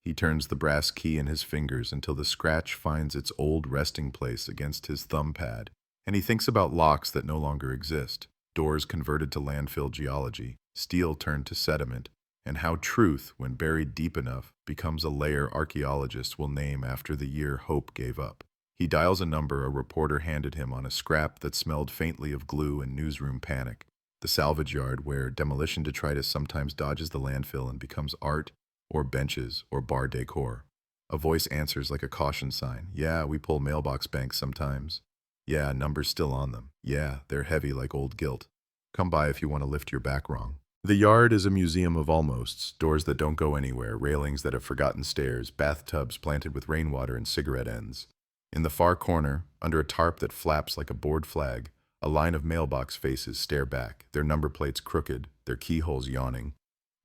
He turns the brass key in his fingers until the scratch finds its old resting place against his thumb pad, and he thinks about locks that no longer exist, doors converted to landfill geology, steel turned to sediment, and how truth, when buried deep enough, becomes a layer archaeologists will name after the year hope gave up. He dials a number a reporter handed him on a scrap that smelled faintly of glue and newsroom panic, the salvage yard where demolition detritus sometimes dodges the landfill and becomes art or benches or bar decor. A voice answers like a caution sign. Yeah, we pull mailbox banks sometimes. Yeah, numbers still on them. Yeah, they're heavy like old guilt. Come by if you want to lift your back wrong. The yard is a museum of almosts, doors that don't go anywhere, railings that have forgotten stairs, bathtubs planted with rainwater and cigarette ends. In the far corner, under a tarp that flaps like a board flag, a line of mailbox faces stare back, their number plates crooked, their keyholes yawning.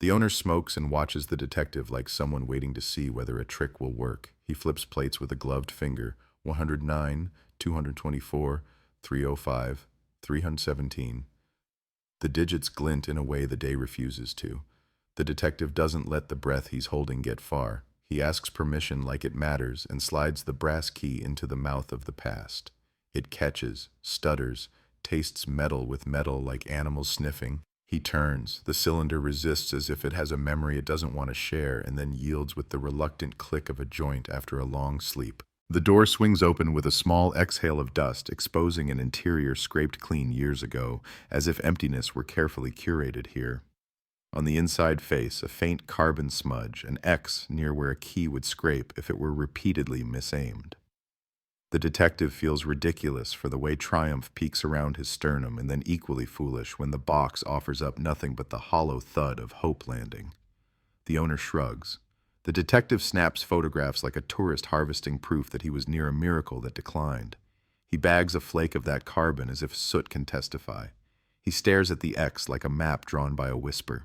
The owner smokes and watches the detective like someone waiting to see whether a trick will work. He flips plates with a gloved finger. 109, 224, 305, 317. The digits glint in a way the day refuses to. The detective doesn't let the breath he's holding get far. He asks permission like it matters and slides the brass key into the mouth of the past. It catches, stutters, tastes metal with metal like animals sniffing. He turns. The cylinder resists as if it has a memory it doesn't want to share and then yields with the reluctant click of a joint after a long sleep. The door swings open with a small exhale of dust, exposing an interior scraped clean years ago, as if emptiness were carefully curated here. On the inside face, a faint carbon smudge, an X near where a key would scrape if it were repeatedly misaimed. The detective feels ridiculous for the way triumph peeks around his sternum, and then equally foolish when the box offers up nothing but the hollow thud of hope landing. The owner shrugs. The detective snaps photographs like a tourist harvesting proof that he was near a miracle that declined. He bags a flake of that carbon as if soot can testify. He stares at the X like a map drawn by a whisper.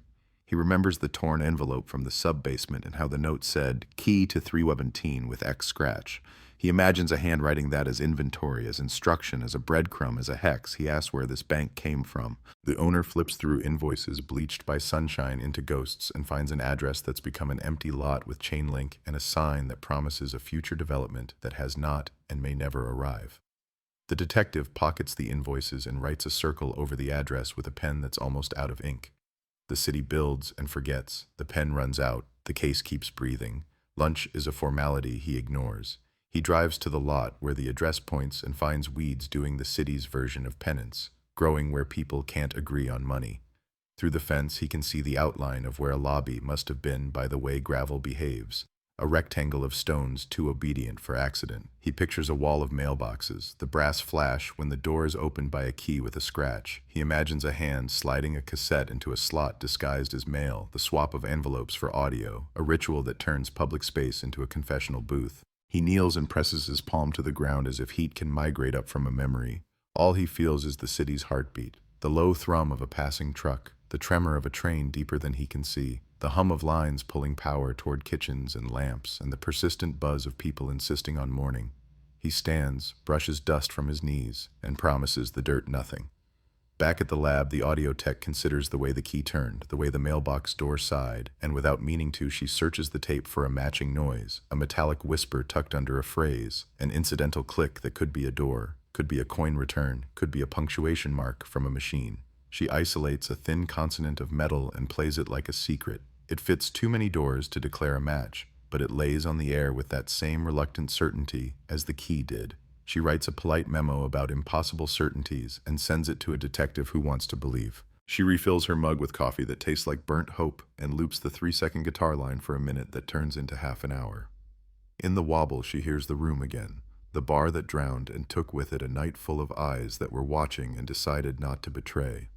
He remembers the torn envelope from the sub-basement and how the note said, key to 317 with X scratch. He imagines a hand writing that as inventory, as instruction, as a breadcrumb, as a hex. He asks where this bank came from. The owner flips through invoices bleached by sunshine into ghosts and finds an address that's become an empty lot with chain link and a sign that promises a future development that has not and may never arrive. The detective pockets the invoices and writes a circle over the address with a pen that's almost out of ink. The city builds and forgets. The pen runs out. The case keeps breathing. Lunch is a formality he ignores. He drives to the lot where the address points and finds weeds doing the city's version of penance, growing where people can't agree on money. Through the fence, he can see the outline of where a lobby must have been by the way gravel behaves. A rectangle of stones too obedient for accident. He pictures a wall of mailboxes, the brass flash when the door is opened by a key with a scratch. He imagines a hand sliding a cassette into a slot disguised as mail, the swap of envelopes for audio, a ritual that turns public space into a confessional booth. He kneels and presses his palm to the ground as if heat can migrate up from a memory. All he feels is the city's heartbeat, the low thrum of a passing truck, the tremor of a train deeper than he can see, the hum of lines pulling power toward kitchens and lamps, and the persistent buzz of people insisting on mourning. He stands, brushes dust from his knees, and promises the dirt nothing. Back at the lab, the audio tech considers the way the key turned, the way the mailbox door sighed, and without meaning to, she searches the tape for a matching noise, a metallic whisper tucked under a phrase, an incidental click that could be a door, could be a coin return, could be a punctuation mark from a machine. She isolates a thin consonant of metal and plays it like a secret. It fits too many doors to declare a match, but it lays on the air with that same reluctant certainty as the key did. She writes a polite memo about impossible certainties and sends it to a detective who wants to believe. She refills her mug with coffee that tastes like burnt hope and loops the 3-second guitar line for a minute that turns into half an hour. In the wobble, she hears the room again, the bar that drowned and took with it a night full of eyes that were watching and decided not to betray.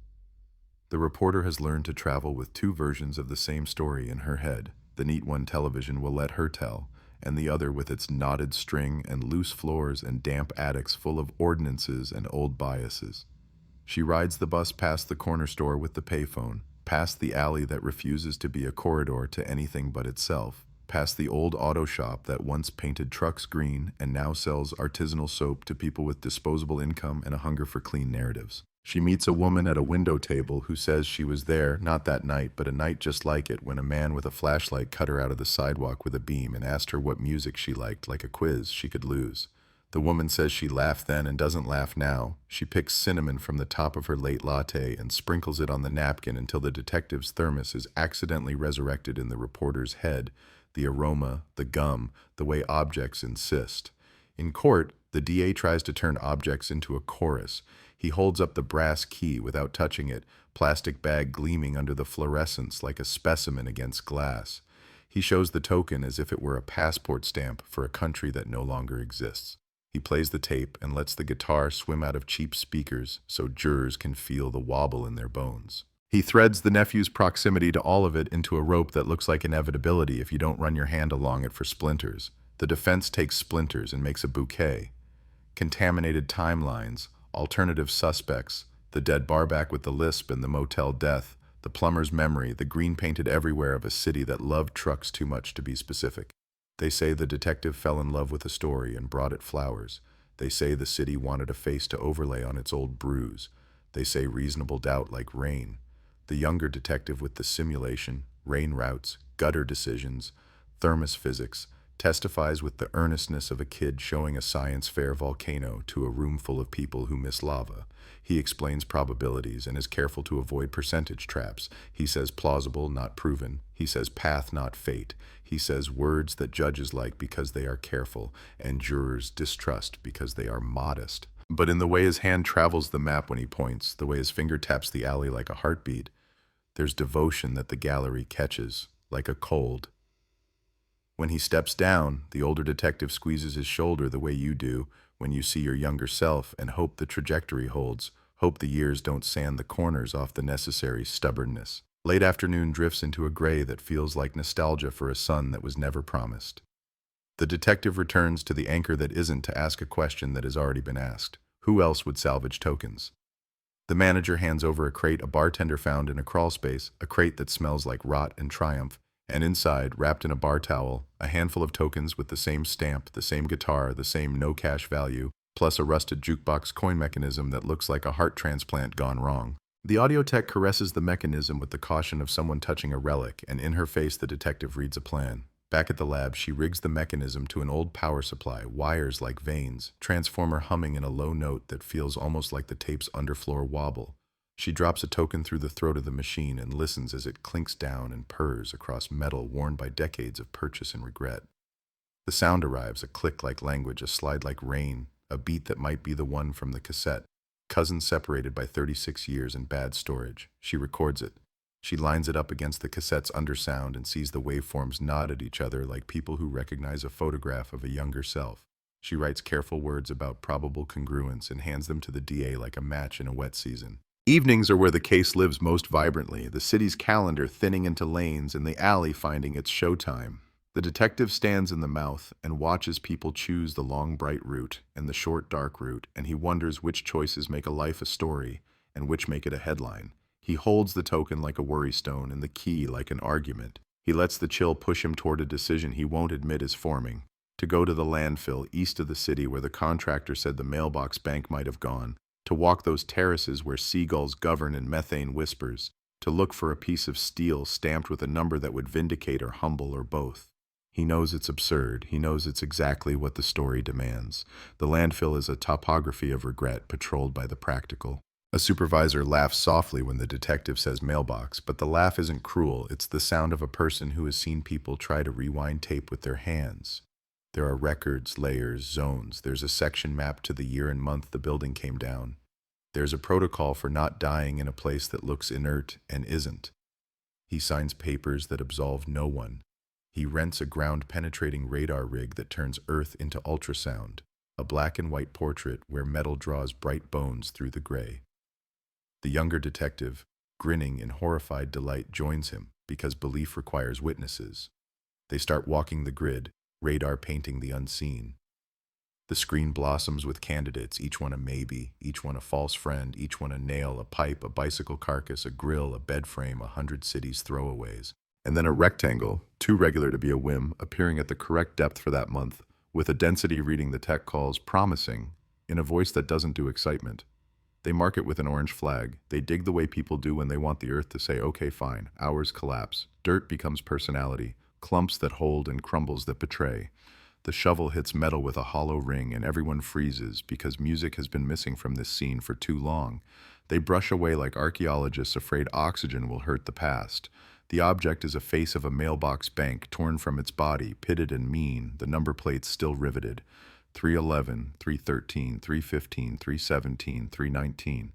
The reporter has learned to travel with two versions of the same story in her head. The neat one television will let her tell, and the other with its knotted string and loose floors and damp attics full of ordinances and old biases. She rides the bus past the corner store with the payphone, past the alley that refuses to be a corridor to anything but itself, past the old auto shop that once painted trucks green and now sells artisanal soap to people with disposable income and a hunger for clean narratives. She meets a woman at a window table who says she was there, not that night, but a night just like it, when a man with a flashlight cut her out of the sidewalk with a beam and asked her what music she liked, like a quiz she could lose. The woman says she laughed then and doesn't laugh now. She picks cinnamon from the top of her late latte and sprinkles it on the napkin until the detective's thermos is accidentally resurrected in the reporter's head, the aroma, the gum, the way objects insist. In court, the DA tries to turn objects into a chorus. He holds up the brass key without touching it, plastic bag gleaming under the fluorescence like a specimen against glass. He shows the token as if it were a passport stamp for a country that no longer exists. He plays the tape and lets the guitar swim out of cheap speakers so jurors can feel the wobble in their bones. He threads the nephew's proximity to all of it into a rope that looks like inevitability if you don't run your hand along it for splinters. The defense takes splinters and makes a bouquet. Contaminated timelines, alternative suspects, the dead barback with the lisp and the motel death, the plumber's memory, the green painted everywhere of a city that loved trucks too much to be specific. They say the detective fell in love with a story and brought it flowers. They say the city wanted a face to overlay on its old bruise. They say reasonable doubt like rain. The younger detective with the simulation, rain routes, gutter decisions, thermos physics, testifies with the earnestness of a kid showing a science fair volcano to a room full of people who miss lava. He explains probabilities and is careful to avoid percentage traps. He says plausible, not proven. He says path, not fate. He says words that judges like because they are careful and jurors distrust because they are modest. But in the way his hand travels the map when he points, the way his finger taps the alley like a heartbeat, there's devotion that the gallery catches, like a cold. When he steps down, the older detective squeezes his shoulder the way you do when you see your younger self and hope the trajectory holds, hope the years don't sand the corners off the necessary stubbornness. Late afternoon drifts into a gray that feels like nostalgia for a sun that was never promised. The detective returns to the anchor that isn't to ask a question that has already been asked. Who else would salvage tokens? The manager hands over a crate a bartender found in a crawl space, a crate that smells like rot and triumph, and inside, wrapped in a bar towel, a handful of tokens with the same stamp, the same guitar, the same no cash value, plus a rusted jukebox coin mechanism that looks like a heart transplant gone wrong. The audio tech caresses the mechanism with the caution of someone touching a relic, and in her face the detective reads a plan. Back at the lab, she rigs the mechanism to an old power supply, wires like veins, transformer humming in a low note that feels almost like the tape's underfloor wobble. She drops a token through the throat of the machine and listens as it clinks down and purrs across metal worn by decades of purchase and regret. The sound arrives, a click like language, a slide like rain, a beat that might be the one from the cassette. Cousins separated by 36 years and bad storage. She records it. She lines it up against the cassette's undersound and sees the waveforms nod at each other like people who recognize a photograph of a younger self. She writes careful words about probable congruence and hands them to the DA like a match in a wet season. Evenings are where the case lives most vibrantly, the city's calendar thinning into lanes and the alley finding its showtime. The detective stands in the mouth and watches people choose the long, bright route and the short, dark route, and he wonders which choices make a life a story and which make it a headline. He holds the token like a worry stone and the key like an argument. He lets the chill push him toward a decision he won't admit is forming. To go to the landfill east of the city where the contractor said the mailbox bank might have gone. To walk those terraces where seagulls govern and methane whispers. To look for a piece of steel stamped with a number that would vindicate or humble or both. He knows it's absurd. He knows it's exactly what the story demands. The landfill is a topography of regret patrolled by the practical. A supervisor laughs softly when the detective says mailbox, but the laugh isn't cruel. It's the sound of a person who has seen people try to rewind tape with their hands. There are records, layers, zones. There's a section mapped to the year and month the building came down. There's a protocol for not dying in a place that looks inert and isn't. He signs papers that absolve no one. He rents a ground-penetrating radar rig that turns Earth into ultrasound, a black and white portrait where metal draws bright bones through the gray. The younger detective, grinning in horrified delight, joins him because belief requires witnesses. They start walking the grid, radar painting the unseen. The screen blossoms with candidates, each one a maybe, each one a false friend, each one a nail, a pipe, a bicycle carcass, a grill, a bed frame, 100 cities throwaways. And then a rectangle, too regular to be a whim, appearing at the correct depth for that month, with a density reading the tech calls promising, in a voice that doesn't do excitement. They mark it with an orange flag. They dig the way people do when they want the earth to say, okay, fine. Hours collapse. Dirt becomes personality. Clumps that hold and crumbles that betray. The shovel hits metal with a hollow ring and everyone freezes because music has been missing from this scene for too long. They brush away like archaeologists afraid oxygen will hurt the past. The object is a face of a mailbox bank torn from its body, pitted and mean, the number plates still riveted. 311, 313, 315, 317, 319.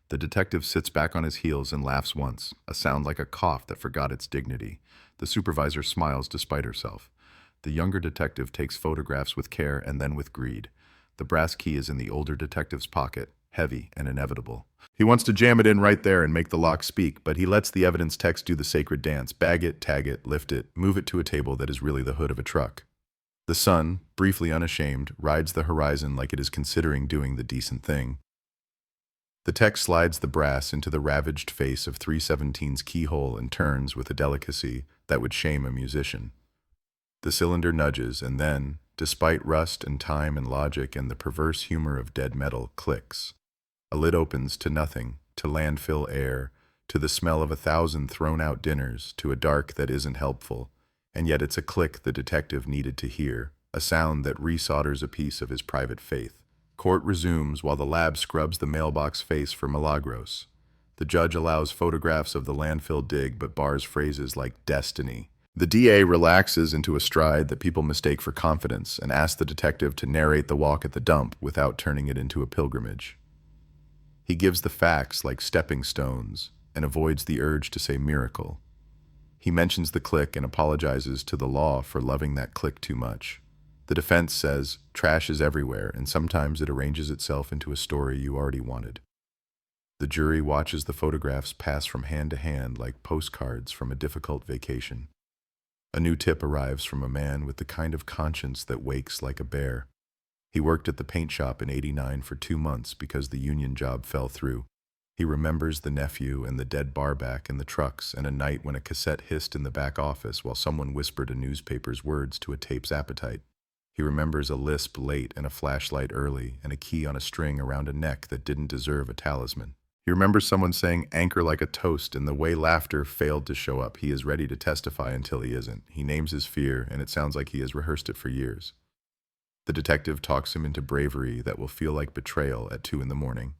The detective sits back on his heels and laughs once, a sound like a cough that forgot its dignity. The supervisor smiles despite herself. The younger detective takes photographs with care and then with greed. The brass key is in the older detective's pocket, heavy and inevitable. He wants to jam it in right there and make the lock speak, but he lets the evidence text do the sacred dance, bag it, tag it, lift it, move it to a table that is really the hood of a truck. The sun, briefly unashamed, rides the horizon like it is considering doing the decent thing. The tech slides the brass into the ravaged face of 317's keyhole and turns with a delicacy that would shame a musician. The cylinder nudges and then, despite rust and time and logic and the perverse humor of dead metal, clicks. A lid opens to nothing, to landfill air, to the smell of 1,000 thrown-out dinners, to a dark that isn't helpful, and yet it's a click the detective needed to hear, a sound that resolders a piece of his private faith. Court resumes while the lab scrubs the mailbox face for Milagros. The judge allows photographs of the landfill dig but bars phrases like destiny. The DA relaxes into a stride that people mistake for confidence and asks the detective to narrate the walk at the dump without turning it into a pilgrimage. He gives the facts like stepping stones and avoids the urge to say miracle. He mentions the click and apologizes to the law for loving that click too much. The defense says trash is everywhere and sometimes it arranges itself into a story you already wanted. The jury watches the photographs pass from hand to hand like postcards from a difficult vacation. A new tip arrives from a man with the kind of conscience that wakes like a bear. He worked at the paint shop in '89 for 2 months because the union job fell through. He remembers the nephew and the dead barback and the trucks and a night when a cassette hissed in the back office while someone whispered a newspaper's words to a tape's appetite. He remembers a lisp late and a flashlight early and a key on a string around a neck that didn't deserve a talisman. He remembers someone saying anchor like a toast and the way laughter failed to show up. He is ready to testify until he isn't. He names his fear and it sounds like he has rehearsed it for years. The detective talks him into bravery that will feel like betrayal at 2 a.m.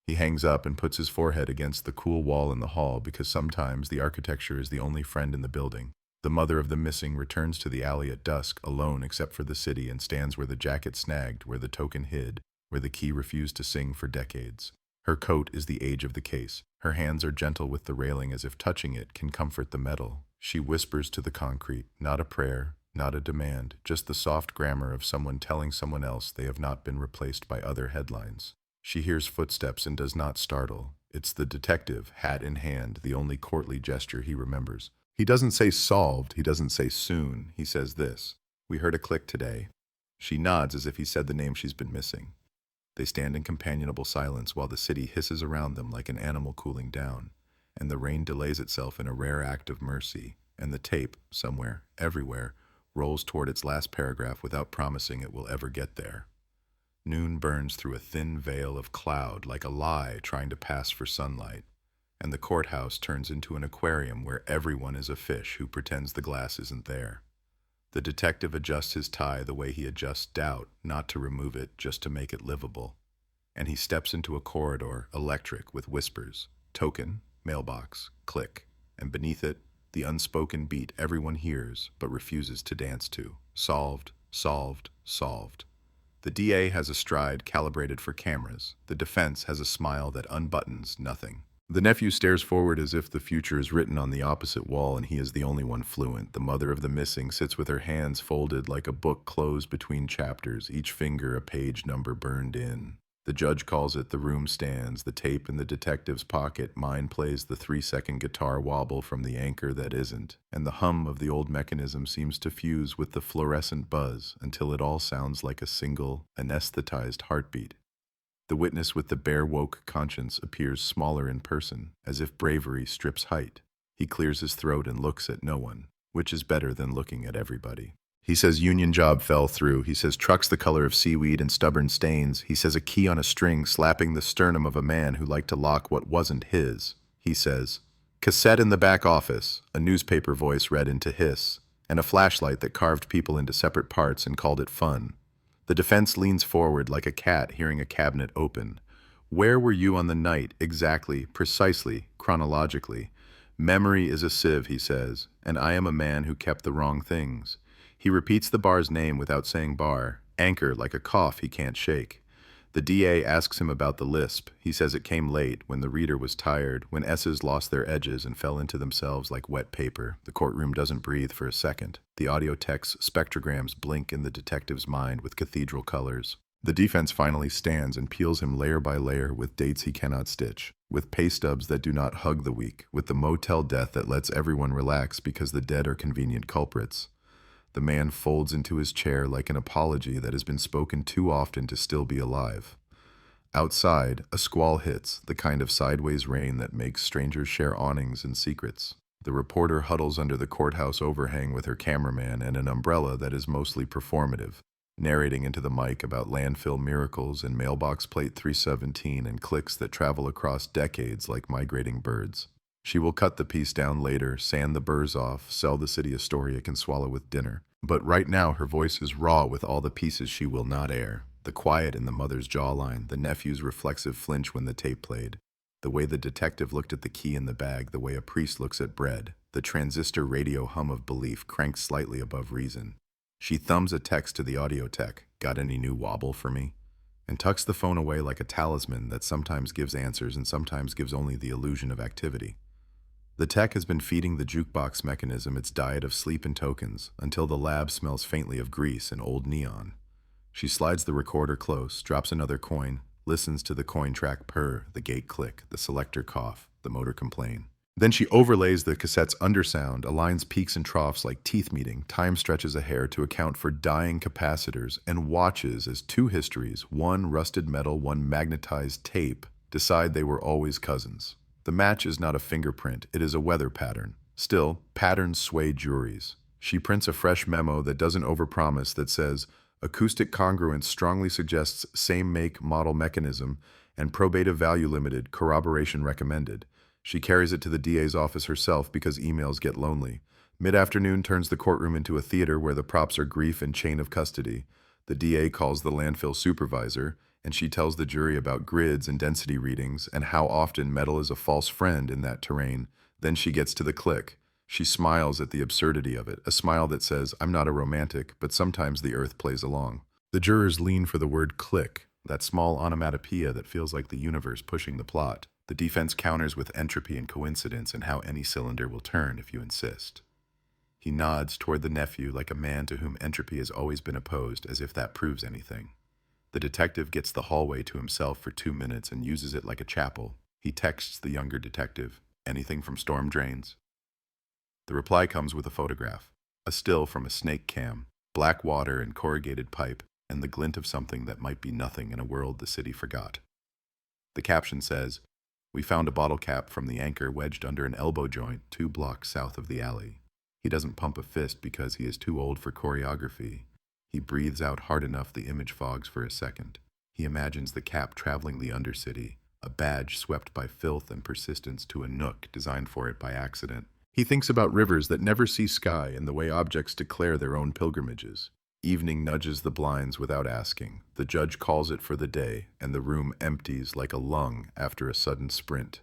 He hangs up and puts his forehead against the cool wall in the hall because sometimes the architecture is the only friend in the building. The mother of the missing returns to the alley at dusk, alone except for the city, and stands where the jacket snagged, where the token hid, where the key refused to sing for decades. Her coat is the age of the case. Her hands are gentle with the railing as if touching it can comfort the metal. She whispers to the concrete, not a prayer, not a demand, just the soft grammar of someone telling someone else they have not been replaced by other headlines. She hears footsteps and does not startle. It's the detective, hat in hand, the only courtly gesture he remembers. He doesn't say solved, he doesn't say soon, he says this. We heard a click today. She nods as if he said the name she's been missing. They stand in companionable silence while the city hisses around them like an animal cooling down, and the rain delays itself in a rare act of mercy, and the tape, somewhere, everywhere, rolls toward its last paragraph without promising it will ever get there. Noon burns through a thin veil of cloud like a lie trying to pass for sunlight, and the courthouse turns into an aquarium where everyone is a fish who pretends the glass isn't there. The detective adjusts his tie the way he adjusts doubt, not to remove it, just to make it livable. And he steps into a corridor, electric, with whispers. Token, mailbox, click, and beneath it, the unspoken beat everyone hears but refuses to dance to. Solved, solved, solved. The DA has a stride calibrated for cameras. The defense has a smile that unbuttons nothing. The nephew stares forward as if the future is written on the opposite wall and he is the only one fluent. The mother of the missing sits with her hands folded like a book closed between chapters, each finger a page number burned in. The judge calls it The Room Stands, the tape in the detective's pocket. Mine plays the 3-second guitar wobble from the anchor that isn't, and the hum of the old mechanism seems to fuse with the fluorescent buzz until it all sounds like a single, anesthetized heartbeat. The witness with the bare woke conscience appears smaller in person, as if bravery strips height. He clears his throat and looks at no one, which is better than looking at everybody. He says union job fell through. He says trucks the color of seaweed and stubborn stains. He says a key on a string slapping the sternum of a man who liked to lock what wasn't his. He says, cassette in the back office, a newspaper voice read into hiss, and a flashlight that carved people into separate parts and called it fun. The defense leans forward like a cat hearing a cabinet open. Where were you on the night, exactly, precisely, chronologically? Memory is a sieve, he says, and I am a man who kept the wrong things. He repeats the bar's name without saying bar, anchor like a cough he can't shake. The DA asks him about the lisp. He says it came late, when the reader was tired, when S's lost their edges and fell into themselves like wet paper. The courtroom doesn't breathe for a second. The audio tech's spectrograms blink in the detective's mind with cathedral colors. The defense finally stands and peels him layer by layer with dates he cannot stitch, with pay stubs that do not hug the weak, with the motel death that lets everyone relax because the dead are convenient culprits. The man folds into his chair like an apology that has been spoken too often to still be alive. Outside, a squall hits, the kind of sideways rain that makes strangers share awnings and secrets. The reporter huddles under the courthouse overhang with her cameraman and an umbrella that is mostly performative, narrating into the mic about landfill miracles and mailbox plate 317 and clicks that travel across decades like migrating birds. She will cut the piece down later, sand the burrs off, sell the city a story it can swallow with dinner. But right now her voice is raw with all the pieces she will not air. The quiet in the mother's jawline, the nephew's reflexive flinch when the tape played, the way the detective looked at the key in the bag, the way a priest looks at bread, the transistor radio hum of belief cranked slightly above reason. She thumbs a text to the audio tech, got any new wobble for me? And tucks the phone away like a talisman that sometimes gives answers and sometimes gives only the illusion of activity. The tech has been feeding the jukebox mechanism its diet of sleep and tokens until the lab smells faintly of grease and old neon. She slides the recorder close, drops another coin, listens to the coin track purr, the gate click, the selector cough, the motor complain. Then she overlays the cassette's undersound, aligns peaks and troughs like teeth meeting, time stretches a hair to account for dying capacitors, and watches as two histories, one rusted metal, one magnetized tape, decide they were always cousins. The match is not a fingerprint, it is a weather pattern. Still, patterns sway juries. She prints a fresh memo that doesn't overpromise that says, acoustic congruence strongly suggests same make, model mechanism, and probative value limited, corroboration recommended. She carries it to the DA's office herself because emails get lonely. Mid-afternoon turns the courtroom into a theater where the props are grief and chain of custody. The DA calls the landfill supervisor, and she tells the jury about grids and density readings and how often metal is a false friend in that terrain. Then she gets to the click. She smiles at the absurdity of it, a smile that says, I'm not a romantic, but sometimes the earth plays along. The jurors lean for the word click, that small onomatopoeia that feels like the universe pushing the plot. The defense counters with entropy and coincidence and how any cylinder will turn if you insist. He nods toward the nephew like a man to whom entropy has always been opposed, as if that proves anything. The detective gets the hallway to himself for 2 minutes and uses it like a chapel. He texts the younger detective, "Anything from storm drains?" The reply comes with a photograph, a still from a snake cam, black water and corrugated pipe, and the glint of something that might be nothing in a world the city forgot. The caption says, "We found a bottle cap from the anchor wedged under an elbow joint 2 blocks south of the alley." He doesn't pump a fist because he is too old for choreography. He breathes out hard enough the image fogs for a second. He imagines the cap traveling the undercity, a badge swept by filth and persistence to a nook designed for it by accident. He thinks about rivers that never see sky and the way objects declare their own pilgrimages. Evening nudges the blinds without asking. The judge calls it for the day, and the room empties like a lung after a sudden sprint.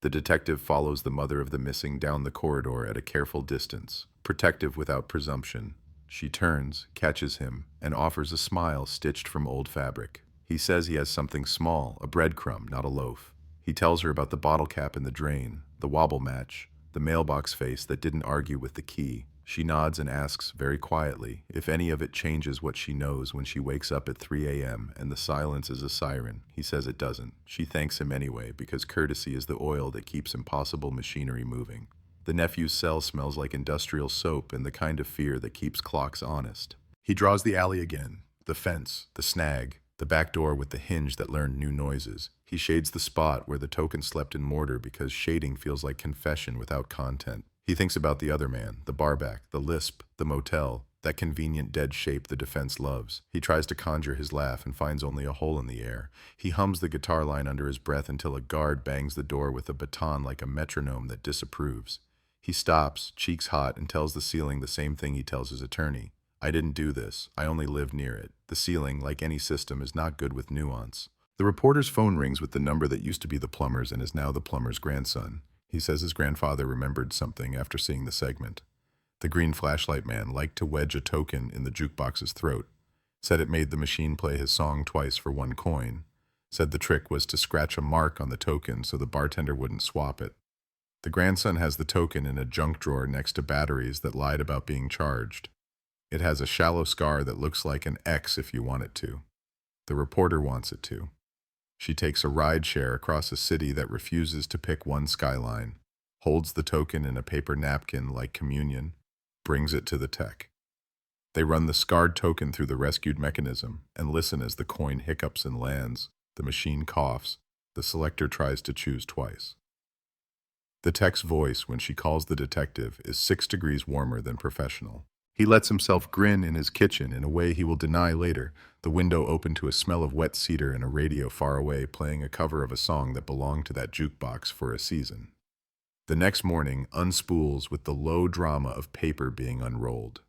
The detective follows the mother of the missing down the corridor at a careful distance, protective without presumption. She turns, catches him, and offers a smile stitched from old fabric. He says he has something small, a breadcrumb, not a loaf. He tells her about the bottle cap in the drain, the wobble match, the mailbox face that didn't argue with the key. She nods and asks, very quietly, if any of it changes what she knows when she wakes up at 3 a.m. and the silence is a siren. He says it doesn't. She thanks him anyway, because courtesy is the oil that keeps impossible machinery moving. The nephew's cell smells like industrial soap and the kind of fear that keeps clocks honest. He draws the alley again, the fence, the snag, the back door with the hinge that learned new noises. He shades the spot where the token slept in mortar because shading feels like confession without content. He thinks about the other man, the barback, the lisp, the motel, that convenient dead shape the defense loves. He tries to conjure his laugh and finds only a hole in the air. He hums the guitar line under his breath until a guard bangs the door with a baton like a metronome that disapproves. He stops, cheeks hot, and tells the ceiling the same thing he tells his attorney. "I didn't do this. I only lived near it." The ceiling, like any system, is not good with nuance. The reporter's phone rings with the number that used to be the plumber's and is now the plumber's grandson. He says his grandfather remembered something after seeing the segment. The green flashlight man liked to wedge a token in the jukebox's throat. Said it made the machine play his song twice for 1 coin. Said the trick was to scratch a mark on the token so the bartender wouldn't swap it. The grandson has the token in a junk drawer next to batteries that lied about being charged. It has a shallow scar that looks like an X if you want it to. The reporter wants it to. She takes a ride share across a city that refuses to pick one skyline, holds the token in a paper napkin like communion, brings it to the tech. They run the scarred token through the rescued mechanism and listen as the coin hiccups and lands. The machine coughs. The selector tries to choose twice. The tech's voice, when she calls the detective, is 6 degrees warmer than professional. He lets himself grin in his kitchen in a way he will deny later, the window open to a smell of wet cedar and a radio far away playing a cover of a song that belonged to that jukebox for a season. The next morning unspools with the low drama of paper being unrolled.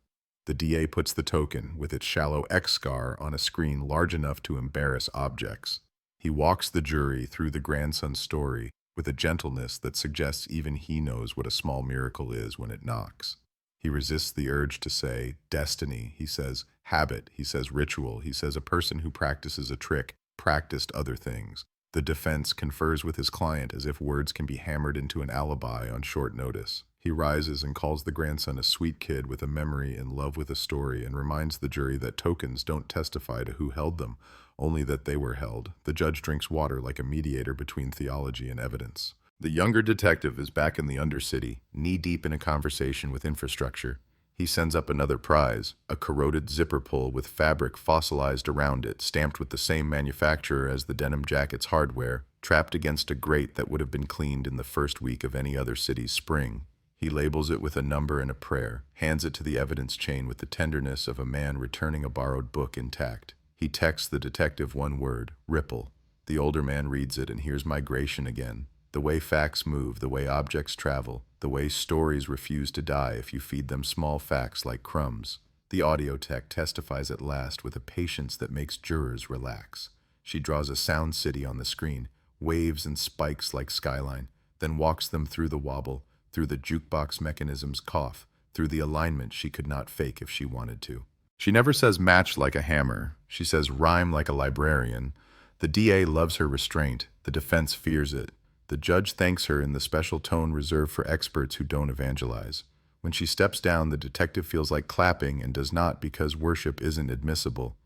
The DA puts the token, with its shallow X scar, on a screen large enough to embarrass objects. He walks the jury through the grandson's story with a gentleness that suggests even he knows what a small miracle is when it knocks. He resists the urge to say destiny. He says habit. He says ritual. He says a person who practices a trick practiced other things. The defense confers with his client as if words can be hammered into an alibi on short notice. He rises and calls the grandson a sweet kid with a memory in love with a story and reminds the jury that tokens don't testify to who held them, only that they were held. The judge drinks water like a mediator between theology and evidence. The younger detective is back in the Undercity, knee-deep in a conversation with infrastructure. He sends up another prize, a corroded zipper pull with fabric fossilized around it, stamped with the same manufacturer as the denim jacket's hardware, trapped against a grate that would have been cleaned in the first week of any other city's spring. He labels it with a number and a prayer, hands it to the evidence chain with the tenderness of a man returning a borrowed book intact. He texts the detective one word, Ripple. The older man reads it and hears migration again. The way facts move, the way objects travel, the way stories refuse to die if you feed them small facts like crumbs. The audio tech testifies at last with a patience that makes jurors relax. She draws a sound city on the screen, waves and spikes like skyline, then walks them through the wobble, through the jukebox mechanism's cough, through the alignment she could not fake if she wanted to. She never says match like a hammer. She says rhyme like a librarian. The DA loves her restraint. The defense fears it. The judge thanks her in the special tone reserved for experts who don't evangelize. When she steps down, the detective feels like clapping and does not because worship isn't admissible.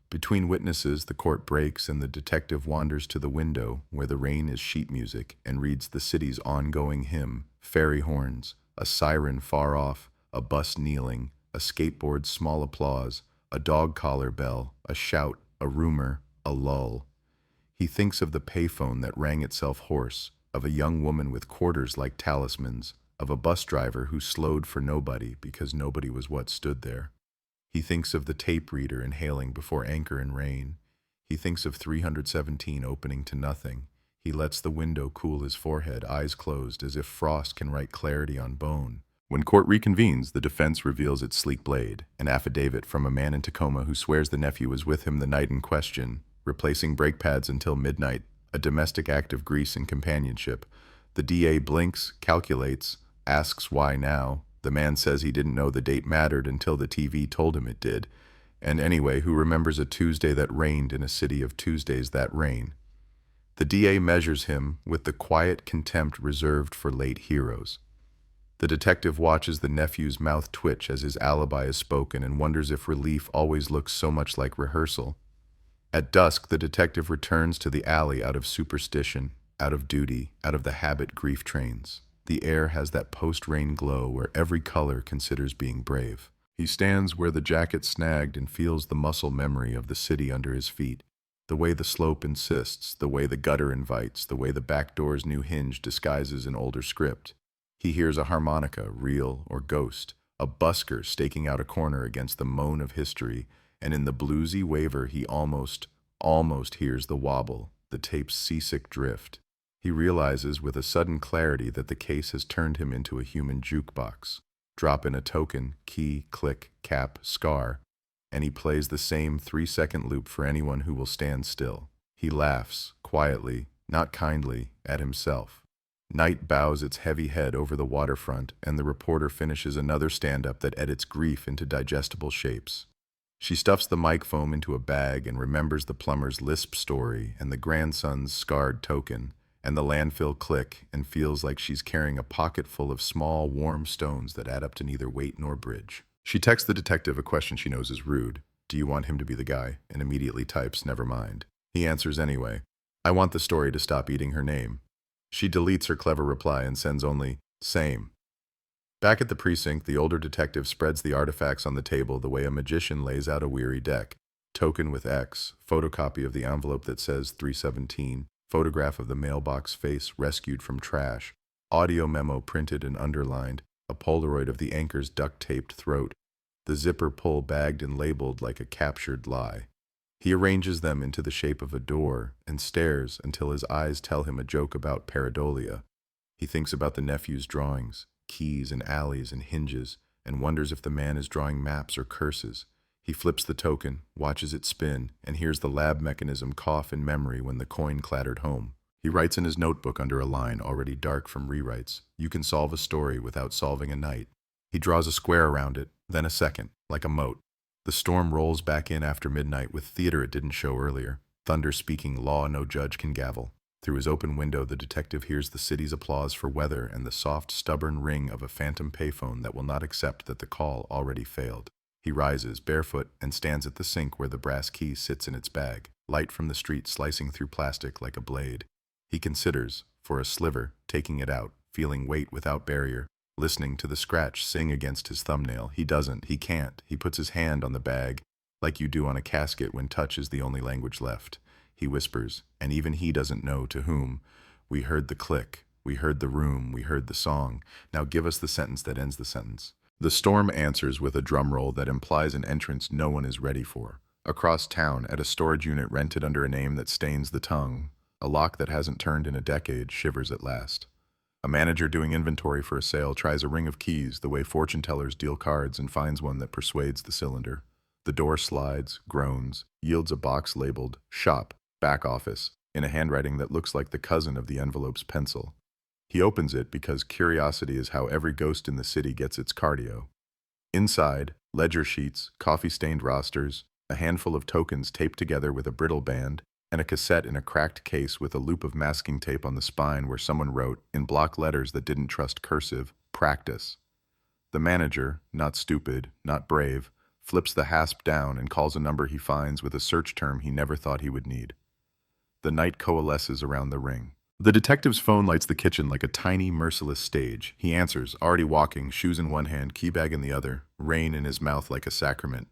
Between witnesses, the court breaks and the detective wanders to the window where the rain is sheet music and reads the city's ongoing hymn, fairy horns, a siren far off, a bus kneeling, a skateboard's small applause, a dog collar bell, a shout, a rumor, a lull. He thinks of the payphone that rang itself hoarse, of a young woman with quarters like talismans, of a bus driver who slowed for nobody because nobody was what stood there. He thinks of the tape reader inhaling before anchor and rain. He thinks of 317 opening to nothing. He lets the window cool his forehead, eyes closed, as if frost can write clarity on bone. When court reconvenes, the defense reveals its sleek blade, an affidavit from a man in Tacoma who swears the nephew was with him the night in question, replacing brake pads until midnight, a domestic act of grease and companionship. The DA blinks, calculates, asks why now. The man says he didn't know the date mattered until the TV told him it did. And anyway, who remembers a Tuesday that rained in a city of Tuesdays that rain? The DA measures him with the quiet contempt reserved for late heroes. The detective watches the nephew's mouth twitch as his alibi is spoken and wonders if relief always looks so much like rehearsal. At dusk, the detective returns to the alley out of superstition, out of duty, out of the habit grief trains. The air has that post-rain glow where every color considers being brave. He stands where the jacket snagged and feels the muscle memory of the city under his feet. The way the slope insists, the way the gutter invites, the way the back door's new hinge disguises an older script. He hears a harmonica, real or ghost, a busker staking out a corner against the moan of history, and in the bluesy waver he almost hears the wobble, the tape's seasick drift. He realizes with a sudden clarity that the case has turned him into a human jukebox. Drop in a token, key, click, cap, scar, and he plays the same 3-second loop for anyone who will stand still. He laughs, quietly, not kindly, at himself. Night bows its heavy head over the waterfront, and the reporter finishes another stand-up that edits grief into digestible shapes. She stuffs the mic foam into a bag and remembers the plumber's lisp story and the grandson's scarred token, and the landfill click, and feels like she's carrying a pocket full of small, warm stones that add up to neither weight nor bridge. She texts the detective a question she knows is rude. Do you want him to be the guy? And immediately types, never mind. He answers anyway. I want the story to stop eating her name. She deletes her clever reply and sends only, same. Back at the precinct, the older detective spreads the artifacts on the table the way a magician lays out a weary deck. Token with X, photocopy of the envelope that says 317, photograph of the mailbox face rescued from trash, audio memo printed and underlined, a Polaroid of the anchor's duct-taped throat, the zipper pull bagged and labeled like a captured lie. He arranges them into the shape of a door and stares until his eyes tell him a joke about pareidolia. He thinks about the nephew's drawings, keys and alleys and hinges, and wonders if the man is drawing maps or curses. He flips the token, watches it spin, and hears the lab mechanism cough in memory when the coin clattered home. He writes in his notebook under a line already dark from rewrites, "You can solve a story without solving a night." He draws a square around it, then a second, like a moat. The storm rolls back in after midnight with theater it didn't show earlier, thunder speaking law no judge can gavel. Through his open window, the detective hears the city's applause for weather and the soft, stubborn ring of a phantom payphone that will not accept that the call already failed. He rises, barefoot, and stands at the sink where the brass key sits in its bag, light from the street slicing through plastic like a blade. He considers, for a sliver, taking it out, feeling weight without barrier, listening to the scratch sing against his thumbnail. He doesn't, he can't. He puts his hand on the bag, like you do on a casket when touch is the only language left. He whispers, and even he doesn't know to whom. We heard the click, we heard the room, we heard the song. Now give us the sentence that ends the sentence. The storm answers with a drum roll that implies an entrance no one is ready for. Across town, at a storage unit rented under a name that stains the tongue, a lock that hasn't turned in a decade shivers at last. A manager doing inventory for a sale tries a ring of keys the way fortune tellers deal cards and finds one that persuades the cylinder. The door slides, groans, yields a box labeled "Shop, Back Office," in a handwriting that looks like the cousin of the envelope's pencil. He opens it because curiosity is how every ghost in the city gets its cardio. Inside, ledger sheets, coffee-stained rosters, a handful of tokens taped together with a brittle band, and a cassette in a cracked case with a loop of masking tape on the spine where someone wrote, in block letters that didn't trust cursive, "Practice." The manager, not stupid, not brave, flips the hasp down and calls a number he finds with a search term he never thought he would need. The night coalesces around the ring. The detective's phone lights the kitchen like a tiny, merciless stage. He answers, already walking, shoes in one hand, keybag in the other, rain in his mouth like a sacrament.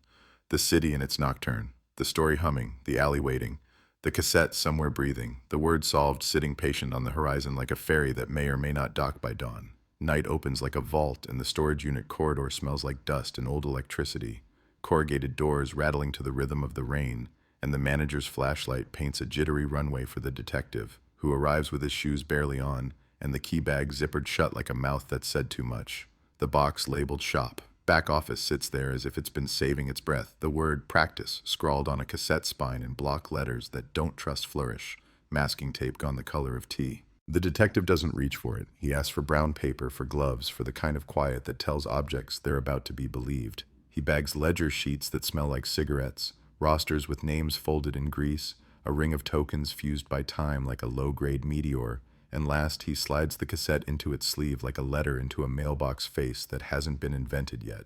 The city in its nocturne. The story humming, the alley waiting. The cassette somewhere breathing, the word solved sitting patient on the horizon like a ferry that may or may not dock by dawn. Night opens like a vault and the storage unit corridor smells like dust and old electricity. Corrugated doors rattling to the rhythm of the rain, and the manager's flashlight paints a jittery runway for the detective, who arrives with his shoes barely on and the key bag zippered shut like a mouth that said too much. The box labeled shop. Back office sits there as if it's been saving its breath, the word practice scrawled on a cassette spine in block letters that don't trust flourish, masking tape gone the color of tea. The detective doesn't reach for it. He asks for brown paper, for gloves, for the kind of quiet that tells objects they're about to be believed. He bags ledger sheets that smell like cigarettes, rosters with names folded in grease, a ring of tokens fused by time like a low-grade meteor, and last he slides the cassette into its sleeve like a letter into a mailbox face that hasn't been invented yet.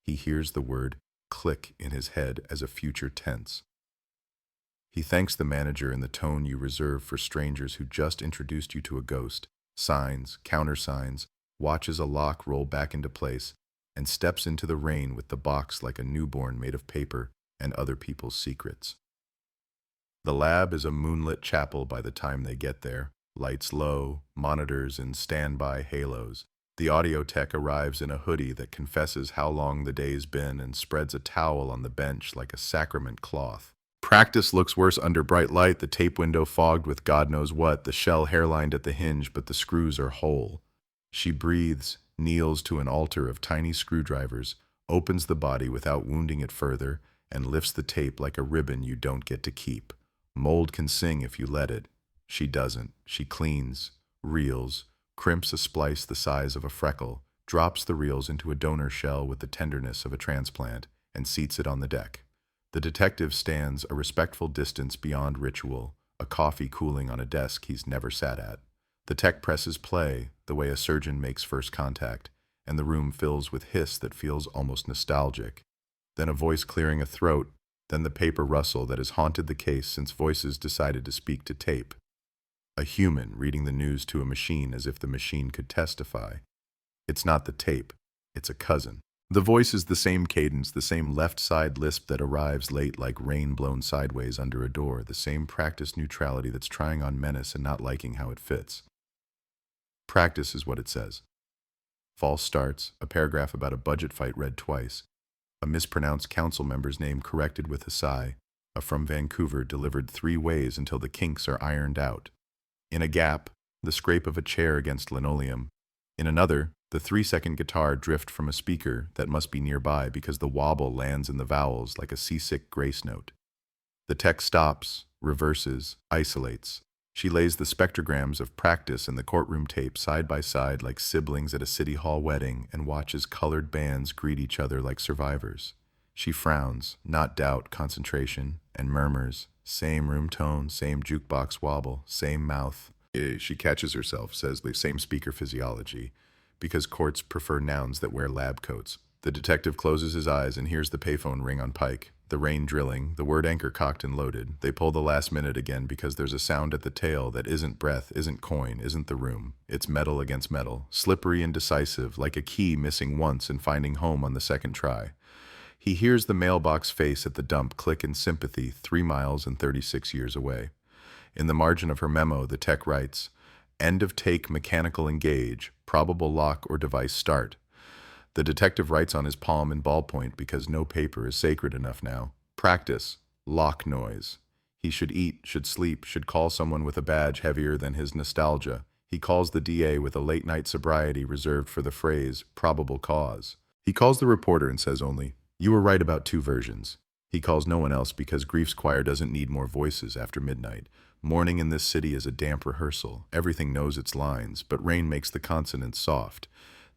He hears the word click in his head as a future tense. He thanks the manager in the tone you reserve for strangers who just introduced you to a ghost, signs, countersigns, watches a lock roll back into place, and steps into the rain with the box like a newborn made of paper and other people's secrets. The lab is a moonlit chapel by the time they get there. Lights low, monitors in standby halos. The audio tech arrives in a hoodie that confesses how long the day's been and spreads a towel on the bench like a sacrament cloth. Practice looks worse under bright light, the tape window fogged with God knows what, the shell hairlined at the hinge, but the screws are whole. She breathes, kneels to an altar of tiny screwdrivers, opens the body without wounding it further, and lifts the tape like a ribbon you don't get to keep. Mold can sing if you let it. She doesn't. She cleans, reels, crimps a splice the size of a freckle, drops the reels into a donor shell with the tenderness of a transplant, and seats it on the deck. The detective stands a respectful distance beyond ritual, a coffee cooling on a desk he's never sat at. The tech presses play, the way a surgeon makes first contact, and the room fills with hiss that feels almost nostalgic. Then a voice clearing a throat, then the paper rustle that has haunted the case since voices decided to speak to tape. A human reading the news to a machine as if the machine could testify. It's not the tape, it's a cousin. The voice is the same cadence, the same left side lisp that arrives late like rain blown sideways under a door, the same practice neutrality that's trying on menace and not liking how it fits. Practice is what it says. False starts, a paragraph about a budget fight read twice, a mispronounced council member's name corrected with a sigh, a from Vancouver delivered 3 ways until the kinks are ironed out. In a gap, the scrape of a chair against linoleum. In another, the 3-second guitar drift from a speaker that must be nearby because the wobble lands in the vowels like a seasick grace note. The text stops, reverses, isolates. She lays the spectrograms of practice and the courtroom tape side by side like siblings at a city hall wedding and watches colored bands greet each other like survivors. She frowns, not doubt, concentration, and murmurs, same room tone, same jukebox wobble, same mouth. She catches herself, says the same speaker physiology, because courts prefer nouns that wear lab coats. The detective closes his eyes and hears the payphone ring on Pike. The rain drilling, the word anchor cocked and loaded. They pull the last minute again because there's a sound at the tail that isn't breath, isn't coin, isn't the room. It's metal against metal, slippery and decisive, like a key missing once and finding home on the second try. He hears the mailbox face at the dump click in sympathy 3 miles and 36 years away. In the margin of her memo, the tech writes, "End of take mechanical engage, probable lock or device start." The detective writes on his palm in ballpoint because no paper is sacred enough now. Practice, lock noise. He should eat, should sleep, should call someone with a badge heavier than his nostalgia. He calls the DA with a late-night sobriety reserved for the phrase, probable cause. He calls the reporter and says only, "You were right about 2 versions." He calls no one else because grief's choir doesn't need more voices after midnight. Morning in this city is a damp rehearsal. Everything knows its lines, but rain makes the consonants soft.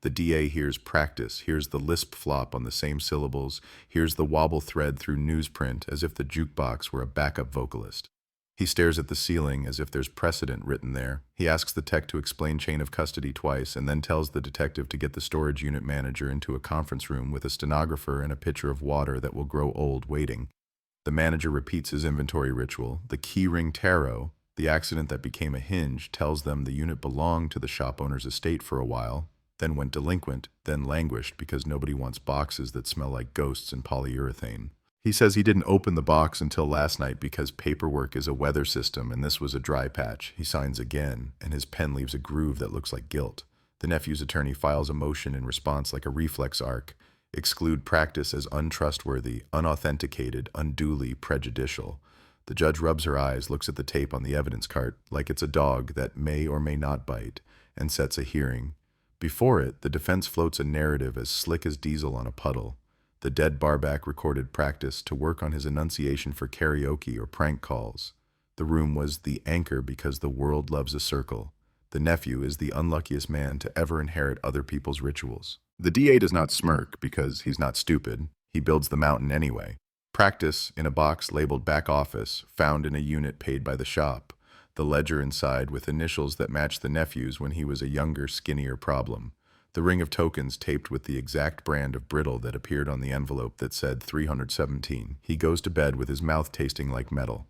The DA hears practice, hears the lisp flop on the same syllables, hears the wobble thread through newsprint as if the jukebox were a backup vocalist. He stares at the ceiling as if there's precedent written there. He asks the tech to explain chain of custody twice and then tells the detective to get the storage unit manager into a conference room with a stenographer and a pitcher of water that will grow old waiting. The manager repeats his inventory ritual. The keyring tarot, the accident that became a hinge, tells them the unit belonged to the shop owner's estate for a while, then went delinquent, then languished because nobody wants boxes that smell like ghosts and polyurethane. He says he didn't open the box until last night because paperwork is a weather system and this was a dry patch. He signs again, and his pen leaves a groove that looks like guilt. The nephew's attorney files a motion in response like a reflex arc. Exclude practice as untrustworthy, unauthenticated, unduly prejudicial. The judge rubs her eyes, looks at the tape on the evidence cart like it's a dog that may or may not bite, and sets a hearing. Before it, the defense floats a narrative as slick as diesel on a puddle. The dead barback recorded practice to work on his enunciation for karaoke or prank calls. The room was the anchor because the world loves a circle. The nephew is the unluckiest man to ever inherit other people's rituals. The DA does not smirk because he's not stupid. He builds the mountain anyway. Practice in a box labeled back office, found in a unit paid by the shop. The ledger inside with initials that match the nephew's when he was a younger, skinnier problem. The ring of tokens taped with the exact brand of brittle that appeared on the envelope that said 317. He goes to bed with his mouth tasting like metal.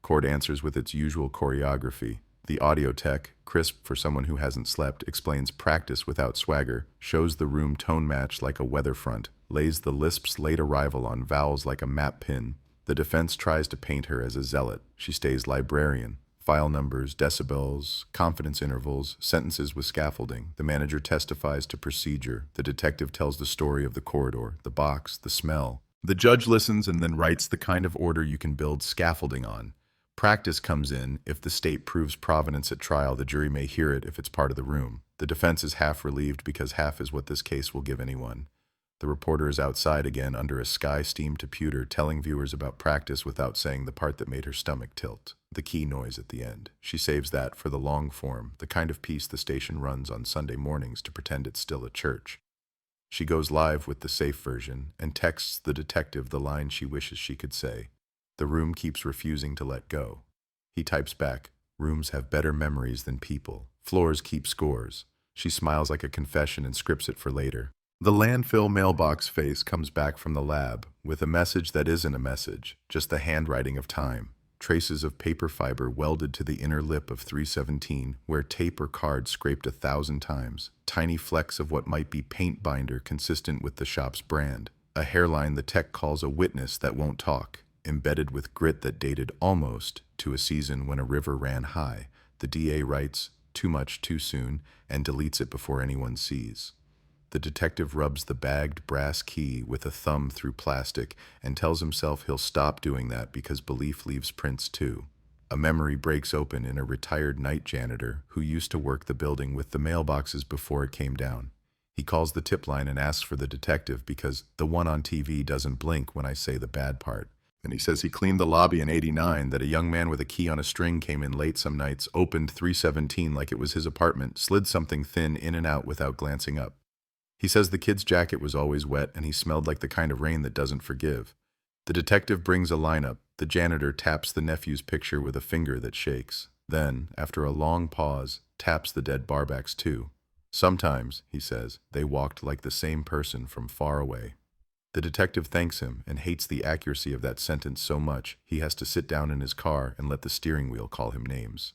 Court answers with its usual choreography. The audio tech, crisp for someone who hasn't slept, explains practice without swagger, shows the room tone match like a weather front, lays the lisp's late arrival on vowels like a map pin. The defense tries to paint her as a zealot. She stays librarian. File numbers, decibels, confidence intervals, sentences with scaffolding. The manager testifies to procedure. The detective tells the story of the corridor, the box, the smell. The judge listens and then writes the kind of order you can build scaffolding on. Practice comes in. If the state proves provenance at trial, the jury may hear it if it's part of the room. The defense is half relieved because half is what this case will give anyone. The reporter is outside again under a sky-steamed computer telling viewers about practice without saying the part that made her stomach tilt. The key noise at the end. She saves that for the long form, the kind of piece the station runs on Sunday mornings to pretend it's still a church. She goes live with the safe version and texts the detective the line she wishes she could say. The room keeps refusing to let go. He types back, "Rooms have better memories than people. Floors keep scores." She smiles like a confession and scripts it for later. The landfill mailbox face comes back from the lab with a message that isn't a message, just the handwriting of time. Traces of paper fiber welded to the inner lip of 317, where tape or card scraped 1,000 times. Tiny flecks of what might be paint binder consistent with the shop's brand. A hairline the tech calls a witness that won't talk, embedded with grit that dated almost to a season when a river ran high. The DA writes, "Too much, too soon," and deletes it before anyone sees. The detective rubs the bagged brass key with a thumb through plastic and tells himself he'll stop doing that because belief leaves prints too. A memory breaks open in a retired night janitor who used to work the building with the mailboxes before it came down. He calls the tip line and asks for the detective because the one on TV doesn't blink when I say the bad part. And he says he cleaned the lobby in '89, that a young man with a key on a string came in late some nights, opened 317 like it was his apartment, slid something thin in and out without glancing up. He says the kid's jacket was always wet and he smelled like the kind of rain that doesn't forgive. The detective brings a lineup. The janitor taps the nephew's picture with a finger that shakes. Then, after a long pause, taps the dead barbacks too. Sometimes, he says, they walked like the same person from far away. The detective thanks him and hates the accuracy of that sentence so much he has to sit down in his car and let the steering wheel call him names.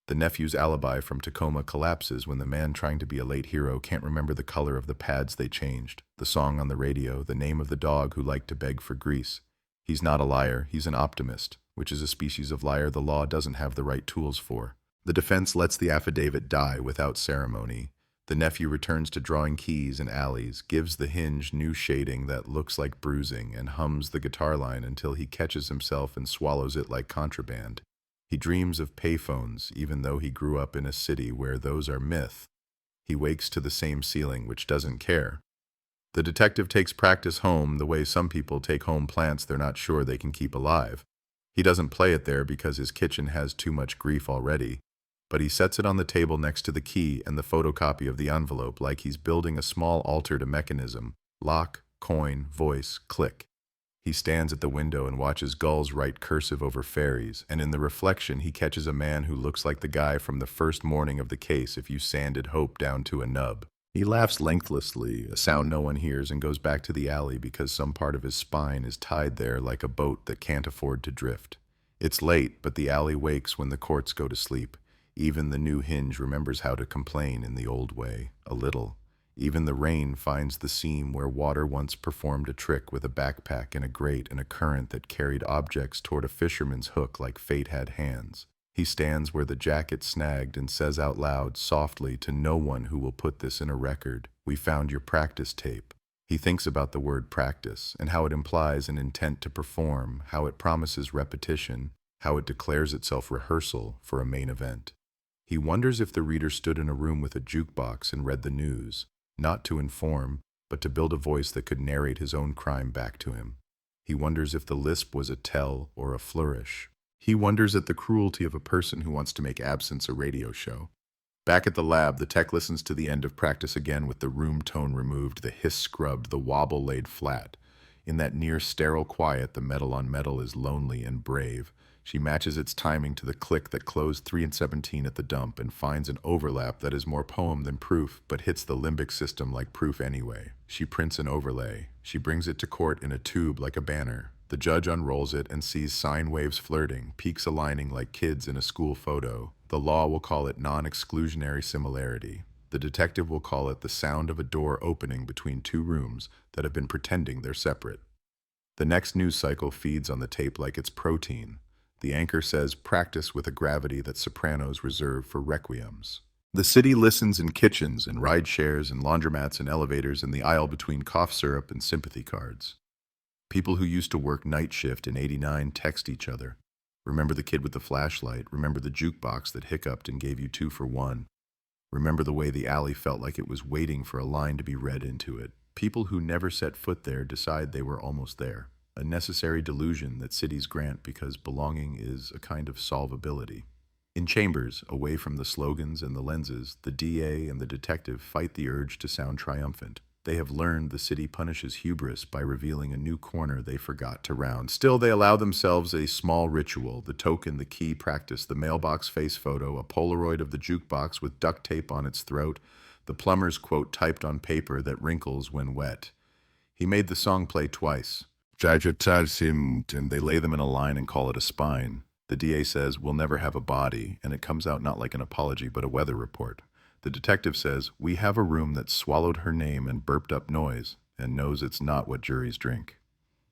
The nephew's alibi from Tacoma collapses when the man trying to be a late hero can't remember the color of the pads they changed, the song on the radio, the name of the dog who liked to beg for grease. He's not a liar, he's an optimist, which is a species of liar the law doesn't have the right tools for. The defense lets the affidavit die without ceremony. The nephew returns to drawing keys and alleys, gives the hinge new shading that looks like bruising, and hums the guitar line until he catches himself and swallows it like contraband. He dreams of payphones, even though he grew up in a city where those are myth. He wakes to the same ceiling, which doesn't care. The detective takes practice home the way some people take home plants they're not sure they can keep alive. He doesn't play it there because his kitchen has too much grief already, but he sets it on the table next to the key and the photocopy of the envelope like he's building a small altar to mechanism. Lock, coin, voice, click. He stands at the window and watches gulls write cursive over ferries, and in the reflection he catches a man who looks like the guy from the first morning of the case if you sanded hope down to a nub. He laughs lengthlessly, a sound no one hears, and goes back to the alley because some part of his spine is tied there like a boat that can't afford to drift. It's late, but the alley wakes when the courts go to sleep. Even the new hinge remembers how to complain in the old way, a little. Even the rain finds the seam where water once performed a trick with a backpack and a grate and a current that carried objects toward a fisherman's hook like fate had hands. He stands where the jacket snagged and says out loud, softly, to no one who will put this in a record, "We found your practice tape." He thinks about the word practice and how it implies an intent to perform, how it promises repetition, how it declares itself rehearsal for a main event. He wonders if the reader stood in a room with a jukebox and read the news, not to inform, but to build a voice that could narrate his own crime back to him. He wonders if the lisp was a tell or a flourish. He wonders at the cruelty of a person who wants to make absence a radio show. Back at the lab, the tech listens to the end of practice again with the room tone removed, the hiss scrubbed, the wobble laid flat. In that near-sterile quiet, the metal on metal is lonely and brave. She matches its timing to the click that closed 3 and 17 at the dump and finds an overlap that is more poem than proof, but hits the limbic system like proof anyway. She prints an overlay. She brings it to court in a tube like a banner. The judge unrolls it and sees sine waves flirting, peaks aligning like kids in a school photo. The law will call it non-exclusionary similarity. The detective will call it the sound of a door opening between two rooms that have been pretending they're separate. The next news cycle feeds on the tape like it's protein. The anchor says, "Practice with a gravity that sopranos reserve for requiems." The city listens in kitchens and ride shares and laundromats and elevators in the aisle between cough syrup and sympathy cards. People who used to work night shift in '89 text each other. Remember the kid with the flashlight. Remember the jukebox that hiccuped and gave you 2 for 1. Remember the way the alley felt like it was waiting for a line to be read into it. People who never set foot there decide they were almost there. A necessary delusion that cities grant because belonging is a kind of solvability. In chambers, away from the slogans and the lenses, the DA and the detective fight the urge to sound triumphant. They have learned the city punishes hubris by revealing a new corner they forgot to round. Still, they allow themselves a small ritual, the token, the key practice, the mailbox face photo, a Polaroid of the jukebox with duct tape on its throat, the plumber's quote typed on paper that wrinkles when wet. He made the song play twice. And they lay them in a line and call it a spine. The DA says, "We'll never have a body," and it comes out not like an apology but a weather report. The detective says, "We have a room that swallowed her name and burped up noise, and knows it's not what juries drink."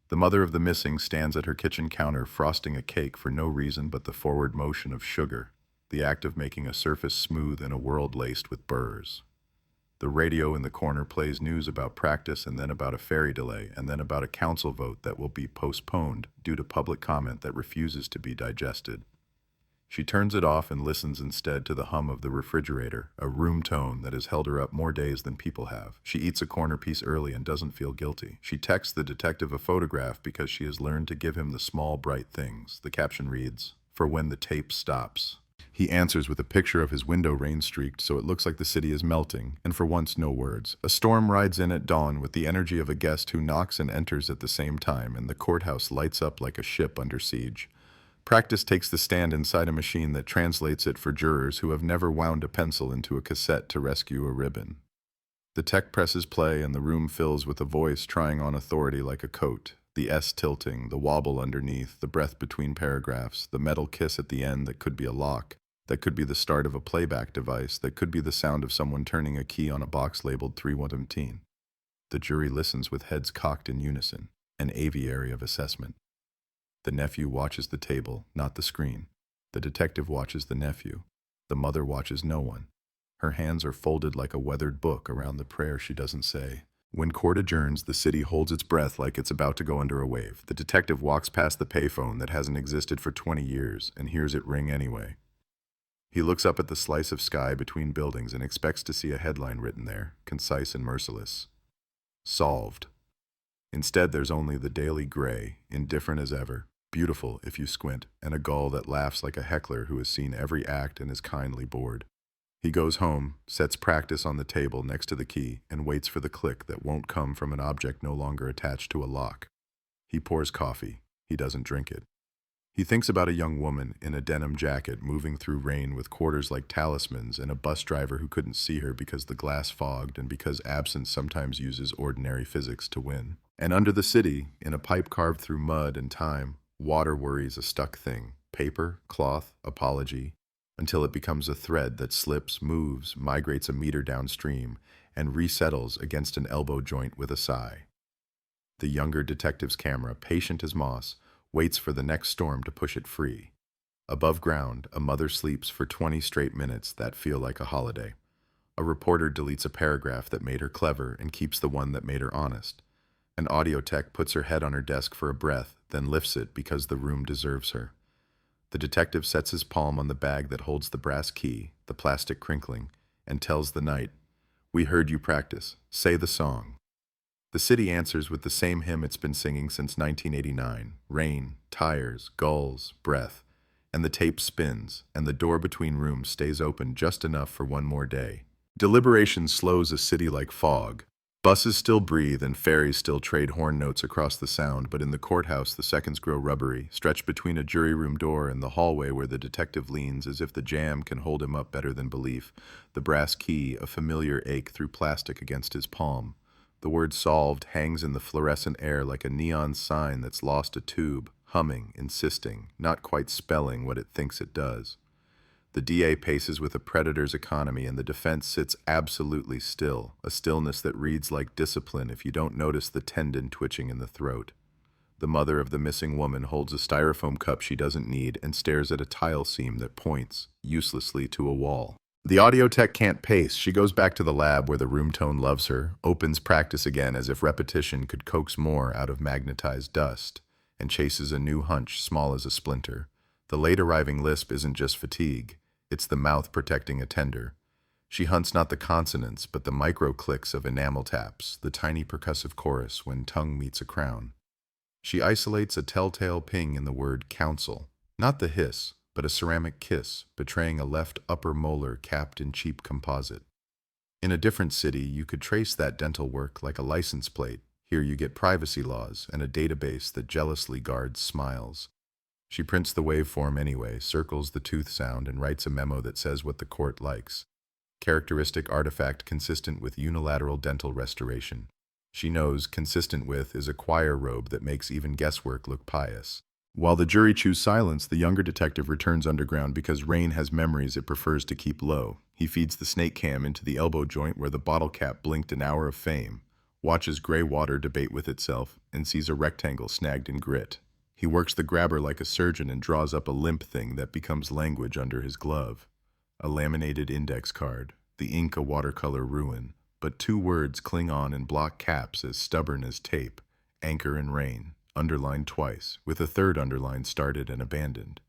The mother of the missing stands at her kitchen counter frosting a cake for no reason but the forward motion of sugar, the act of making a surface smooth in a world laced with burrs. The radio in the corner plays news about practice and then about a ferry delay and then about a council vote that will be postponed due to public comment that refuses to be digested. She turns it off and listens instead to the hum of the refrigerator, a room tone that has held her up more days than people have. She eats a corner piece early and doesn't feel guilty. She texts the detective a photograph because she has learned to give him the small, bright things. The caption reads, "For when the tape stops." He answers with a picture of his window rain-streaked so it looks like the city is melting, and for once no words. A storm rides in at dawn with the energy of a guest who knocks and enters at the same time, and the courthouse lights up like a ship under siege. Practice takes the stand inside a machine that translates it for jurors who have never wound a pencil into a cassette to rescue a ribbon. The tech presses play and the room fills with a voice trying on authority like a coat. The S tilting, the wobble underneath, the breath between paragraphs, the metal kiss at the end that could be a lock, that could be the start of a playback device, that could be the sound of someone turning a key on a box labeled 317. The jury listens with heads cocked in unison, an aviary of assessment. The nephew watches the table, not the screen. The detective watches the nephew. The mother watches no one. Her hands are folded like a weathered book around the prayer she doesn't say. When court adjourns, the city holds its breath like it's about to go under a wave. The detective walks past the payphone that hasn't existed for 20 years and hears it ring anyway. He looks up at the slice of sky between buildings and expects to see a headline written there, concise and merciless. Solved. Instead, there's only the daily gray, indifferent as ever, beautiful if you squint, and a gull that laughs like a heckler who has seen every act and is kindly bored. He goes home, sets practice on the table next to the key, and waits for the click that won't come from an object no longer attached to a lock. He pours coffee. He doesn't drink it. He thinks about a young woman in a denim jacket moving through rain with quarters like talismans and a bus driver who couldn't see her because the glass fogged and because absence sometimes uses ordinary physics to win. And under the city, in a pipe carved through mud and time, water worries a stuck thing. Paper, cloth, apology, until it becomes a thread that slips, moves, migrates a meter downstream, and resettles against an elbow joint with a sigh. The younger detective's camera, patient as moss, waits for the next storm to push it free. Above ground, a mother sleeps for 20 straight minutes that feel like a holiday. A reporter deletes a paragraph that made her clever and keeps the one that made her honest. An audio tech puts her head on her desk for a breath, then lifts it because the room deserves her. The detective sets his palm on the bag that holds the brass key, the plastic crinkling, and tells the night, "We heard you practice. Say the song." The city answers with the same hymn it's been singing since 1989. Rain, tires, gulls, breath. And the tape spins, and the door between rooms stays open just enough for one more day. Deliberation slows a city like fog. Buses still breathe and ferries still trade horn notes across the sound, but in the courthouse the seconds grow rubbery, stretched between a jury room door and the hallway where the detective leans as if the jam can hold him up better than belief, the brass key a familiar ache through plastic against his palm. The word solved hangs in the fluorescent air like a neon sign that's lost a tube, humming, insisting, not quite spelling what it thinks it does. The DA paces with a predator's economy and the defense sits absolutely still, a stillness that reads like discipline if you don't notice the tendon twitching in the throat. The mother of the missing woman holds a styrofoam cup she doesn't need and stares at a tile seam that points, uselessly, to a wall. The audio tech can't pace. She goes back to the lab where the room tone loves her, opens practice again as if repetition could coax more out of magnetized dust, and chases a new hunch small as a splinter. The late arriving lisp isn't just fatigue. It's the mouth protecting a tender. She hunts not the consonants, but the micro-clicks of enamel taps, the tiny percussive chorus when tongue meets a crown. She isolates a telltale ping in the word counsel, not the hiss, but a ceramic kiss, betraying a left upper molar capped in cheap composite. In a different city, you could trace that dental work like a license plate. Here you get privacy laws and a database that jealously guards smiles. She prints the waveform anyway, circles the tooth sound, and writes a memo that says what the court likes. Characteristic artifact consistent with unilateral dental restoration. She knows consistent with is a choir robe that makes even guesswork look pious. While the jury chews silence, the younger detective returns underground because Rain has memories it prefers to keep low. He feeds the snake cam into the elbow joint where the bottle cap blinked an hour of fame, watches gray water debate with itself, and sees a rectangle snagged in grit. He works the grabber like a surgeon and draws up a limp thing that becomes language under his glove. A laminated index card, the ink a watercolor ruin, but two words cling on in block caps as stubborn as tape, anchor and rain, underlined twice, with a third underline started and abandoned.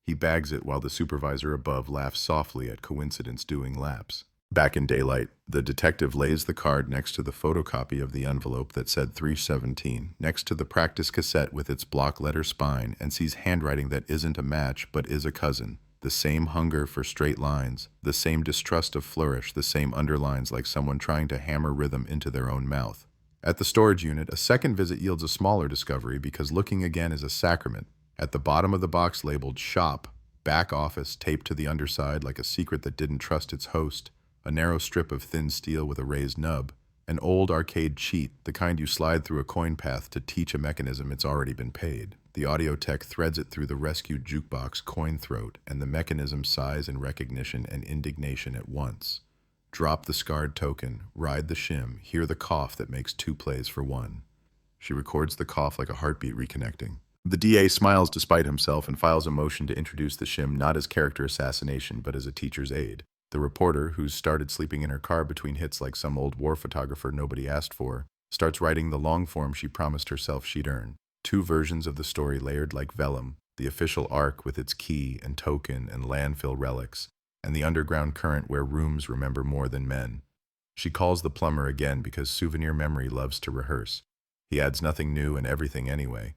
He bags it while the supervisor above laughs softly at coincidence doing laps. Back in daylight, the detective lays the card next to the photocopy of the envelope that said 317, next to the practice cassette with its block letter spine, and sees handwriting that isn't a match but is a cousin. The same hunger for straight lines, the same distrust of flourish, the same underlines like someone trying to hammer rhythm into their own mouth. At the storage unit, a second visit yields a smaller discovery because looking again is a sacrament. At the bottom of the box labeled shop, back office taped to the underside like a secret that didn't trust its host, a narrow strip of thin steel with a raised nub, an old arcade cheat, the kind you slide through a coin path to teach a mechanism it's already been paid. The audio tech threads it through the rescued jukebox coin throat, and the mechanism sighs in recognition and indignation at once. Drop the scarred token, ride the shim, hear the cough that makes two plays for one. She records the cough like a heartbeat reconnecting. The DA smiles despite himself and files a motion to introduce the shim not as character assassination, but as a teacher's aid. The reporter, who's started sleeping in her car between hits like some old war photographer nobody asked for, starts writing the long form she promised herself she'd earn. Two versions of the story layered like vellum, the official arc with its key and token and landfill relics, and the underground current where rooms remember more than men. She calls the plumber again because souvenir memory loves to rehearse. He adds nothing new and everything anyway.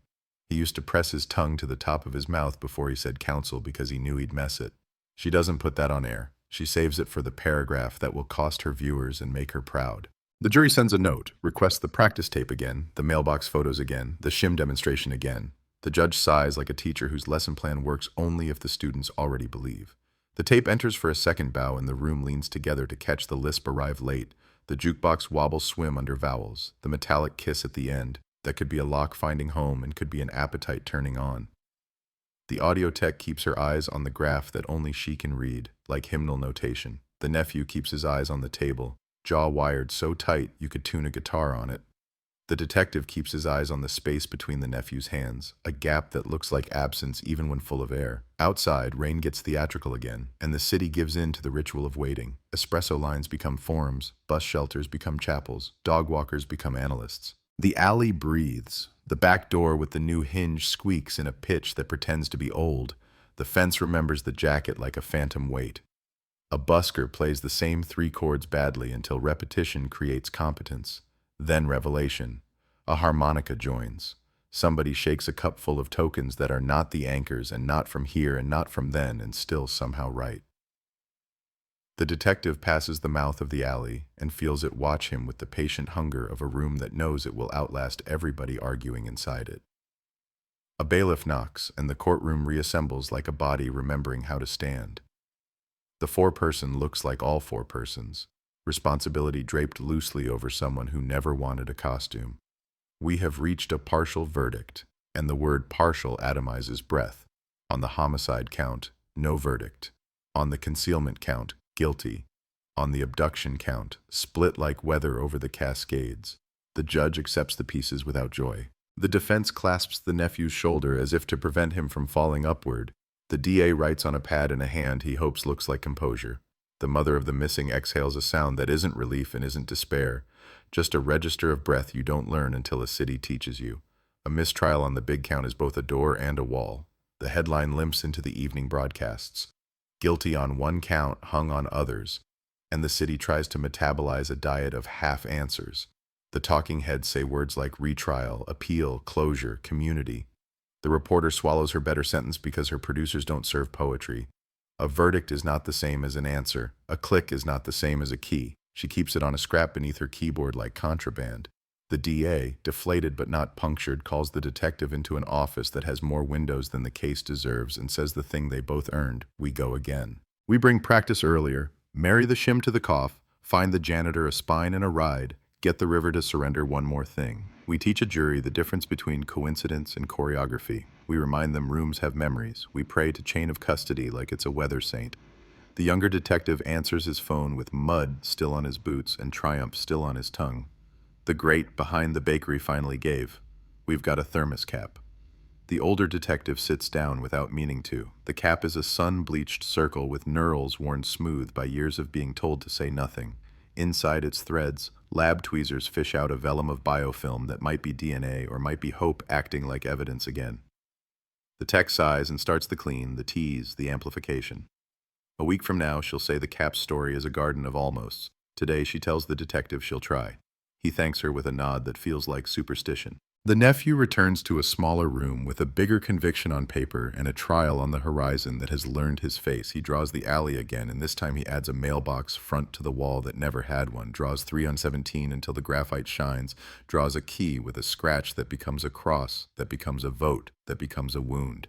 He used to press his tongue to the top of his mouth before he said counsel because he knew he'd mess it. She doesn't put that on air. She saves it for the paragraph that will cost her viewers and make her proud. The jury sends a note, requests the practice tape again, the mailbox photos again, the shim demonstration again. The judge sighs like a teacher whose lesson plan works only if the students already believe. The tape enters for a second bow and the room leans together to catch the lisp arrive late. The jukebox wobbles swim under vowels, the metallic kiss at the end. That could be a lock finding home and could be an appetite turning on. The audio tech keeps her eyes on the graph that only she can read, like hymnal notation. The nephew keeps his eyes on the table, jaw wired so tight you could tune a guitar on it. The detective keeps his eyes on the space between the nephew's hands, a gap that looks like absence even when full of air. Outside, rain gets theatrical again, and the city gives in to the ritual of waiting. Espresso lines become forums, bus shelters become chapels, dog walkers become analysts. The alley breathes. The back door with the new hinge squeaks in a pitch that pretends to be old. The fence remembers the jacket like a phantom weight. A busker plays the same 3 chords badly until repetition creates competence. Then revelation. A harmonica joins. Somebody shakes a cup full of tokens that are not the anchors and not from here and not from then and still somehow right. The detective passes the mouth of the alley and feels it watch him with the patient hunger of a room that knows it will outlast everybody arguing inside it. A bailiff knocks and the courtroom reassembles like a body remembering how to stand. The 4-person looks like all 4 persons. Responsibility draped loosely over someone who never wanted a costume. We have reached a partial verdict, and the word partial atomizes breath. On the homicide count, no verdict. On the concealment count, guilty. On the abduction count, split like weather over the Cascades. The judge accepts the pieces without joy. The defense clasps the nephew's shoulder as if to prevent him from falling upward. The DA writes on a pad in a hand he hopes looks like composure. The mother of the missing exhales a sound that isn't relief and isn't despair, just a register of breath you don't learn until a city teaches you. A mistrial on the big count is both a door and a wall. The headline limps into the evening broadcasts. Guilty on 1 count, hung on others. And the city tries to metabolize a diet of half answers. The talking heads say words like retrial, appeal, closure, community. The reporter swallows her better sentence because her producers don't serve poetry. A verdict is not the same as an answer. A click is not the same as a key. She keeps it on a scrap beneath her keyboard like contraband. The DA, deflated but not punctured, calls the detective into an office that has more windows than the case deserves and says the thing they both earned: we go again. We bring practice earlier, marry the shim to the cough, find the janitor a spine and a ride, get the river to surrender one more thing. We teach a jury the difference between coincidence and choreography. We remind them rooms have memories. We pray to chain of custody like it's a weather saint. The younger detective answers his phone with mud still on his boots and triumph still on his tongue. The grate behind the bakery finally gave. We've got a thermos cap. The older detective sits down without meaning to. The cap is a sun-bleached circle with knurls worn smooth by years of being told to say nothing. Inside its threads, lab tweezers fish out a vellum of biofilm that might be DNA or might be hope acting like evidence again. The tech sighs and starts the clean, the tease, the amplification. A week from now, she'll say the cap's story is a garden of almosts. Today, she tells the detective she'll try. He thanks her with a nod that feels like superstition. The nephew returns to a smaller room with a bigger conviction on paper and a trial on the horizon that has learned his face. He draws the alley again, and this time he adds a mailbox front to the wall that never had one, draws 3 on 17 until the graphite shines, draws a key with a scratch that becomes a cross, that becomes a vote, that becomes a wound.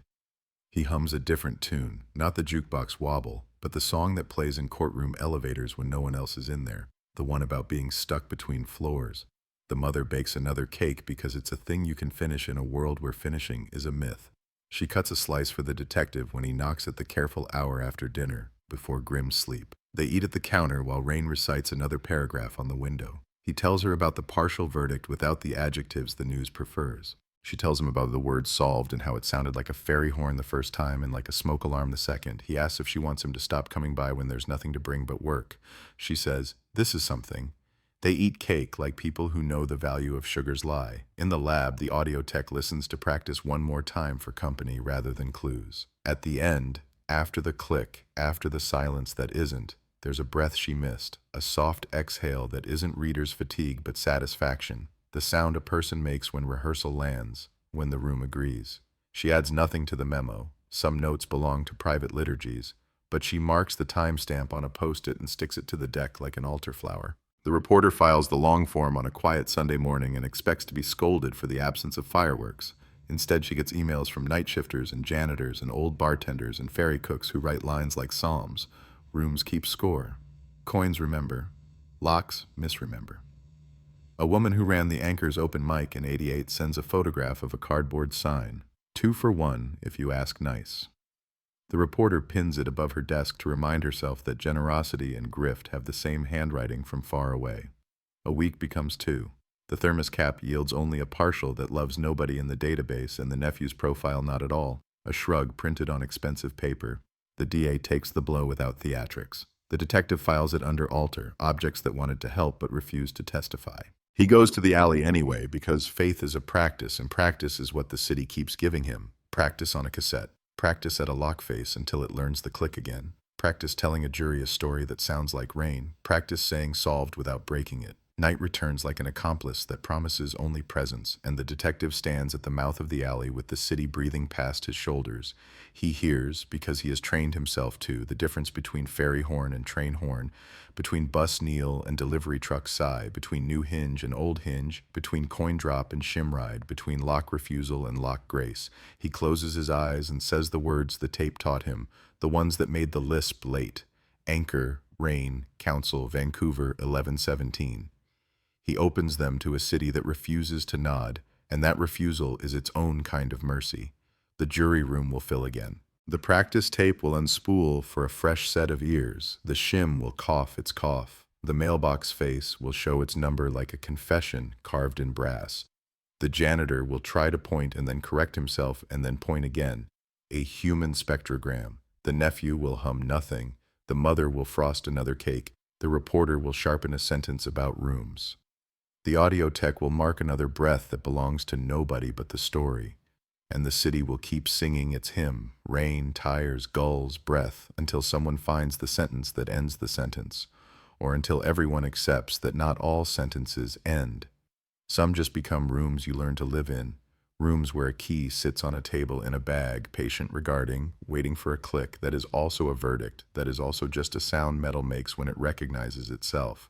He hums a different tune, not the jukebox wobble, but the song that plays in courtroom elevators when no one else is in there, the one about being stuck between floors. The mother bakes another cake because it's a thing you can finish in a world where finishing is a myth. She cuts a slice for the detective when he knocks at the careful hour after dinner, before grim sleep. They eat at the counter while Rain recites another paragraph on the window. He tells her about the partial verdict without the adjectives the news prefers. She tells him about the word solved and how it sounded like a fairy horn the first time and like a smoke alarm the second. He asks if she wants him to stop coming by when there's nothing to bring but work. She says, "This is something." They eat cake like people who know the value of sugar's lie. In the lab, the audio tech listens to practice one more time for company rather than clues. At the end, after the click, after the silence that isn't, there's a breath she missed, a soft exhale that isn't reader's fatigue but satisfaction, the sound a person makes when rehearsal lands, when the room agrees. She adds nothing to the memo. Some notes belong to private liturgies, but she marks the timestamp on a post-it and sticks it to the deck like an altar flower. The reporter files the long form on a quiet Sunday morning and expects to be scolded for the absence of fireworks. Instead, she gets emails from night shifters and janitors and old bartenders and ferry cooks who write lines like psalms. Rooms keep score. Coins remember. Locks misremember. A woman who ran the Anchor's open mic in '88 sends a photograph of a cardboard sign. 2 for 1 if you ask nice. The reporter pins it above her desk to remind herself that generosity and grift have the same handwriting from far away. A week becomes 2. The thermos cap yields only a partial that loves nobody in the database and the nephew's profile not at all, a shrug printed on expensive paper. The DA takes the blow without theatrics. The detective files it under alter, objects that wanted to help but refused to testify. He goes to the alley anyway because faith is a practice, and practice is what the city keeps giving him. Practice on a cassette. Practice at a lock face until it learns the click again. Practice telling a jury a story that sounds like rain. Practice saying solved without breaking it. Night returns like an accomplice that promises only presence, and the detective stands at the mouth of the alley with the city breathing past his shoulders. He hears, because he has trained himself to, the difference between ferry horn and train horn, between bus kneel and delivery truck sigh, between new hinge and old hinge, between coin drop and shim ride, between lock refusal and lock grace. He closes his eyes and says the words the tape taught him, the ones that made the lisp late. Anchor, rain, council, Vancouver, 1117. He opens them to a city that refuses to nod, and that refusal is its own kind of mercy. The jury room will fill again. The practice tape will unspool for a fresh set of ears. The shim will cough its cough. The mailbox face will show its number like a confession carved in brass. The janitor will try to point and then correct himself and then point again. A human spectrogram. The nephew will hum nothing. The mother will frost another cake. The reporter will sharpen a sentence about rooms. The audio tech will mark another breath that belongs to nobody but the story. And the city will keep singing its hymn, rain, tires, gulls, breath, until someone finds the sentence that ends the sentence, or until everyone accepts that not all sentences end. Some just become rooms you learn to live in, rooms where a key sits on a table in a bag, patient regarding, waiting for a click that is also a verdict, that is also just a sound metal makes when it recognizes itself.